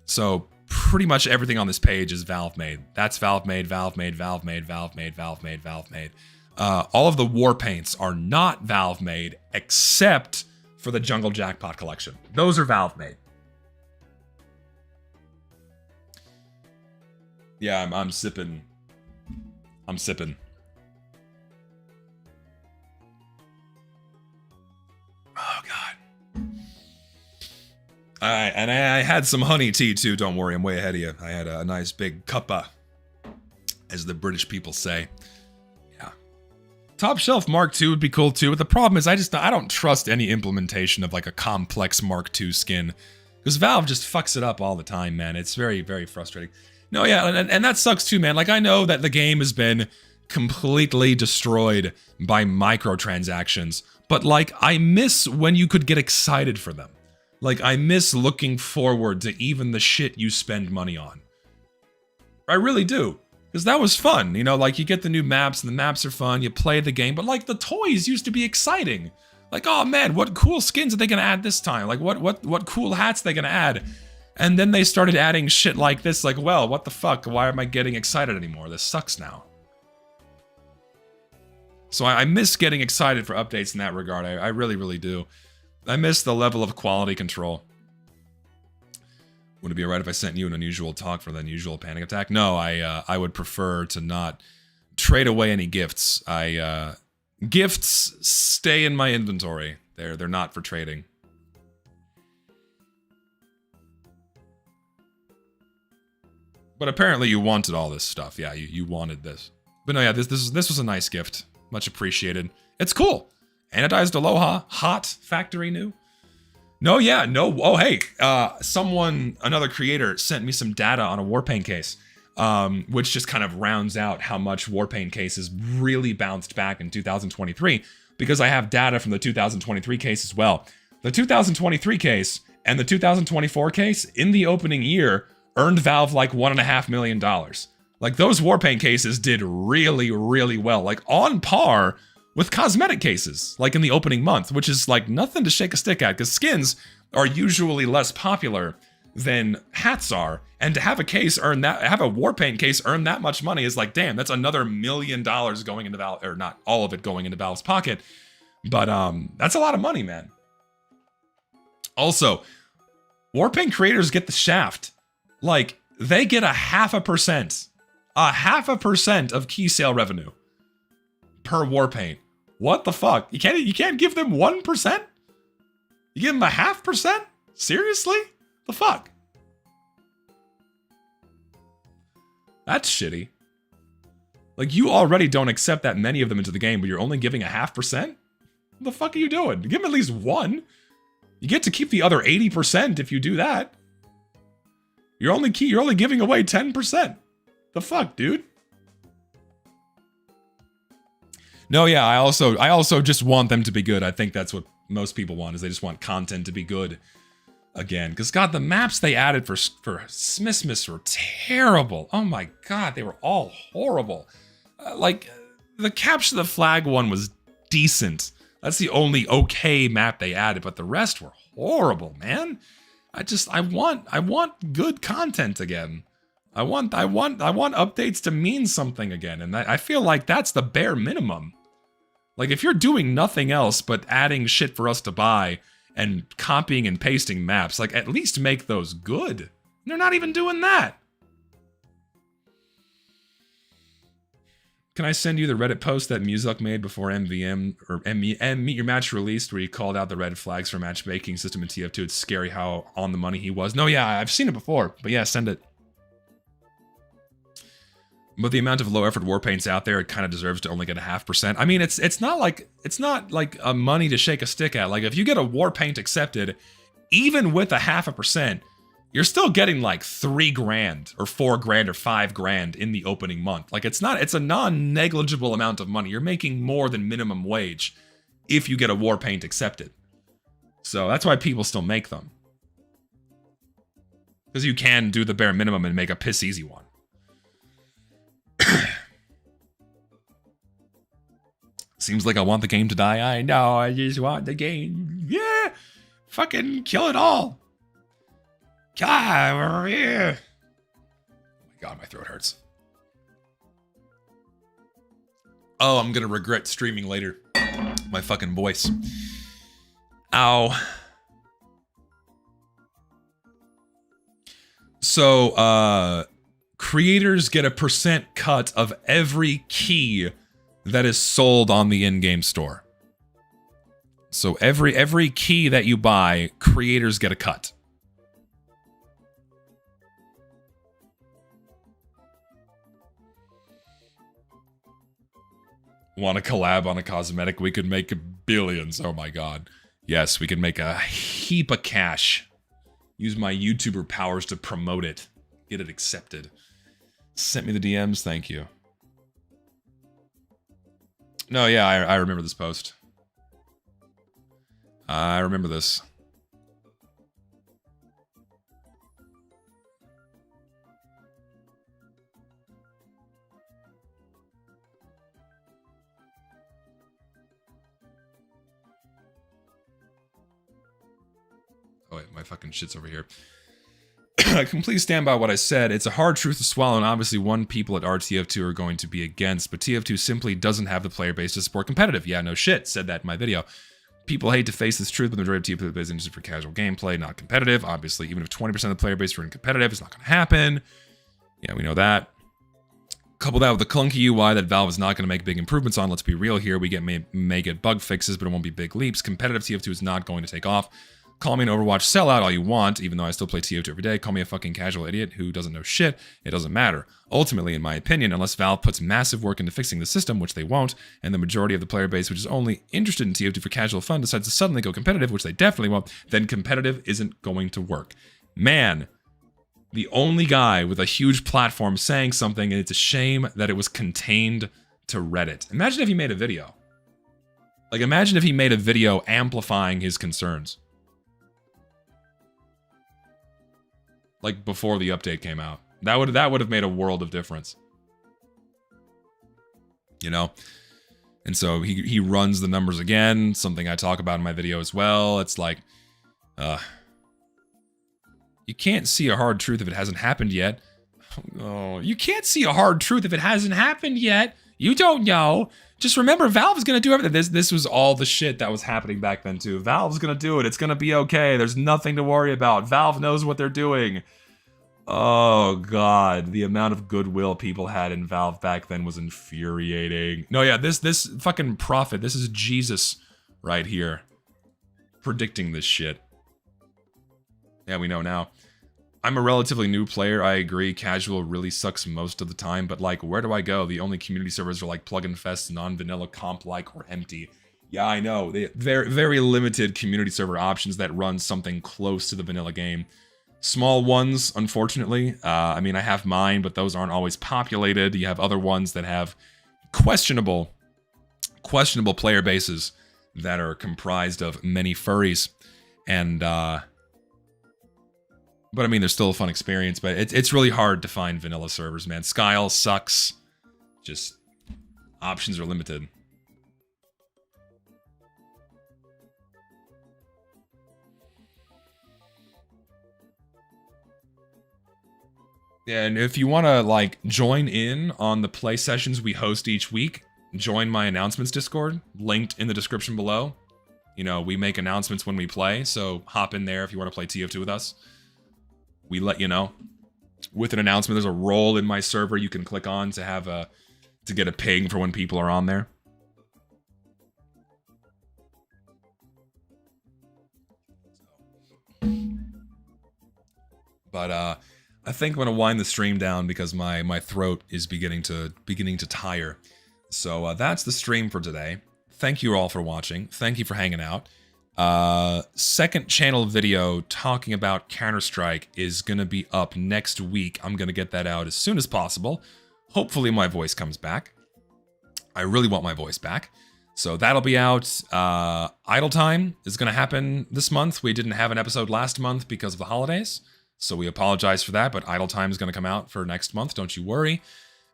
So pretty much everything on this page is Valve made. That's Valve made, Valve made, Valve made, Valve made, Valve made, Valve made. All of the war paints are not Valve made except for the Jungle Jackpot collection. Those are Valve made. Yeah, I'm sipping. I'm sipping. Oh, God. And I had some honey tea, too. Don't worry, I'm way ahead of you. I had a nice big cuppa, as the British people say. Yeah. Top Shelf Mark II would be cool, too. But the problem is I don't trust any implementation of, like, a complex Mark II skin. Because Valve just fucks it up all the time, man. It's very, very frustrating. No, yeah, and that sucks, too, man. Like, I know that the game has been completely destroyed by microtransactions. But, like, I miss when you could get excited for them. Like, I miss looking forward to even the shit you spend money on. I really do. Because that was fun. You know, like, you get the new maps, and the maps are fun, you play the game, but, like, the toys used to be exciting. Like, oh, man, what cool skins are they gonna add this time? Like, what cool hats are they gonna add? And then they started adding shit like this, like, well, what the fuck? Why am I getting excited anymore? This sucks now. So I miss getting excited for updates in that regard. I really, really do. I miss the level of quality control. Would it be alright if I sent you an unusual talk for the unusual panic attack? No, I would prefer to not trade away any gifts. Gifts stay in my inventory. They're not for trading. But apparently you wanted all this stuff. Yeah, you wanted this. But no, yeah, this was a nice gift. Much appreciated. It's cool. Anodized Aloha, hot, factory new. No, yeah, no. Oh, hey, another creator sent me some data on a Warpaint case, which just kind of rounds out how much Warpaint cases really bounced back in 2023, because I have data from the 2023 case as well. The 2023 case and the 2024 case in the opening year earned Valve like $1.5 million. Like, those Warpaint cases did really, really well, like on par with cosmetic cases, like in the opening month, which is like nothing to shake a stick at, because skins are usually less popular than hats are, and to have a case have a Warpaint case earn that much money is like, damn, that's another $1 million going into Valve, or not all of it going into Valve's pocket, but that's a lot of money, man. Also, Warpaint creators get the shaft. Like, they get 0.5%. 0.5% of key sale revenue per Warpaint. What the fuck? You can't give them 1%? You give them 0.5%? Seriously? The fuck? That's shitty. Like, you already don't accept that many of them into the game, but you're only giving 0.5%? What the fuck are you doing? Give them at least 1. You get to keep the other 80% if you do that. You're only giving away 10%. The fuck, dude? No, yeah, I also just want them to be good. I think that's what most people want, is they just want content to be good again. Because, God, the maps they added for Smithmas were terrible. Oh my God, they were all horrible. Like, the Capture the Flag one was decent. That's the only okay map they added, but the rest were horrible, man. I want good content again. I want updates to mean something again, and I feel like that's the bare minimum. Like, if you're doing nothing else but adding shit for us to buy and copying and pasting maps, like, at least make those good. They're not even doing that. Can I send you the Reddit post that Muzak made before MVM or Meet Your Match released, where he called out the red flags for matchmaking system in TF2? It's scary how on the money he was. No, yeah, I've seen it before, but yeah, send it. But the amount of low effort war paints out there, it kind of deserves to only get a 0.5%. I mean, it's not like a money to shake a stick at. Like, if you get a war paint accepted, even with a 0.5%, you're still getting like $3,000 or $4,000 or $5,000 in the opening month. Like, it's a non-negligible amount of money. You're making more than minimum wage if you get a war paint accepted. So that's why people still make them. Because you can do the bare minimum and make a piss easy one. Seems like I want the game to die. I know, I just want the game. Yeah! Fucking kill it all! God, yeah. Oh my god, my throat hurts. Oh, I'm gonna regret streaming later. My fucking voice. Ow. So, creators get a % cut of every key that is sold on the in-game store. So every key that you buy, creators get a cut. Want to collab on a cosmetic? We could make billions. Oh my god. Yes, we could make a heap of cash. Use my YouTuber powers to promote it. Get it accepted. Sent me the DMs, thank you. No, yeah, I remember this post. I remember this. Oh wait, my fucking shit's over here. I completely stand by what I said. It's a hard truth to swallow, and obviously one people at RTF2 are going to be against, but TF2 simply doesn't have the player base to support competitive. Yeah, no shit, said that in my video. People hate to face this truth, but the majority of TF2 is interested for casual gameplay, not competitive. Obviously, even if 20% of the player base were in competitive, it's not going to happen. Yeah, we know that. Couple that with the clunky UI that Valve is not going to make big improvements on. Let's be real here. We may get bug fixes, but it won't be big leaps. Competitive TF2 is not going to take off. Call me an Overwatch sellout all you want, even though I still play TF2 every day. Call me a fucking casual idiot who doesn't know shit. It doesn't matter. Ultimately, in my opinion, unless Valve puts massive work into fixing the system, which they won't, and the majority of the player base, which is only interested in TF2 for casual fun, decides to suddenly go competitive, which they definitely won't, then competitive isn't going to work. Man, the only guy with a huge platform saying something, and it's a shame that it was contained to Reddit. Imagine if he made a video. Like, imagine if he made a video amplifying his concerns. Like, before the update came out. That would have made a world of difference. You know? And so he runs the numbers again, something I talk about in my video as well. It's like, you can't see a hard truth if it hasn't happened yet. Oh, you can't see a hard truth if it hasn't happened yet. You don't know. Just remember, Valve's gonna do everything. This was all the shit that was happening back then too. Valve's gonna do it. It's gonna be okay. There's nothing to worry about. Valve knows what they're doing. Oh god, the amount of goodwill people had in Valve back then was infuriating. No, yeah, this fucking prophet, this is Jesus right here, predicting this shit. Yeah, we know now. I'm a relatively new player, I agree, casual really sucks most of the time, but like, where do I go? The only community servers are like Plugin Fest, non-vanilla, comp-like, or empty. Yeah, I know, very, very limited community server options that run something close to the vanilla game. Small ones, unfortunately. I mean, I have mine, but those aren't always populated. You have other ones that have questionable player bases that are comprised of many furries. And, but I mean, they're still a fun experience, but it's really hard to find vanilla servers, man. Skyle sucks. Just, options are limited. And if you want to, like, join in on the play sessions we host each week, join my announcements Discord, linked in the description below. You know, we make announcements when we play, so hop in there if you want to play TF2 with us. We let you know. With an announcement, there's a role in my server you can click on to have to get a ping for when people are on there. But I think I'm gonna wind the stream down because my throat is beginning to tire. So that's the stream for today. Thank you all for watching. Thank you for hanging out. Second channel video talking about Counter-Strike is gonna be up next week. I'm gonna get that out as soon as possible. Hopefully my voice comes back. I really want my voice back. So that'll be out. Idle Time is gonna happen this month. We didn't have an episode last month because of the holidays. So we apologize for that, but Idle Time is going to come out for next month, don't you worry.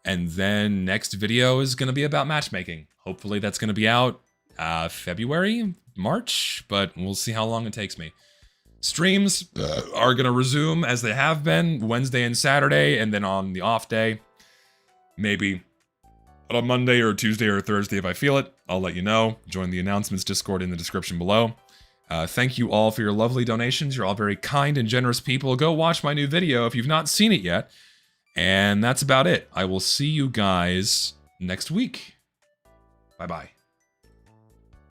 And then next video is going to be about matchmaking. Hopefully that's going to be out February, March, but we'll see how long it takes me. Streams are going to resume as they have been, Wednesday and Saturday, and then on the off day, maybe on a Monday or Tuesday or Thursday if I feel it, I'll let you know. Join the announcements Discord in the description below. Thank you all for your lovely donations. You're all very kind and generous people. Go watch my new video if you've not seen it yet. And that's about it. I will see you guys next week. Bye-bye.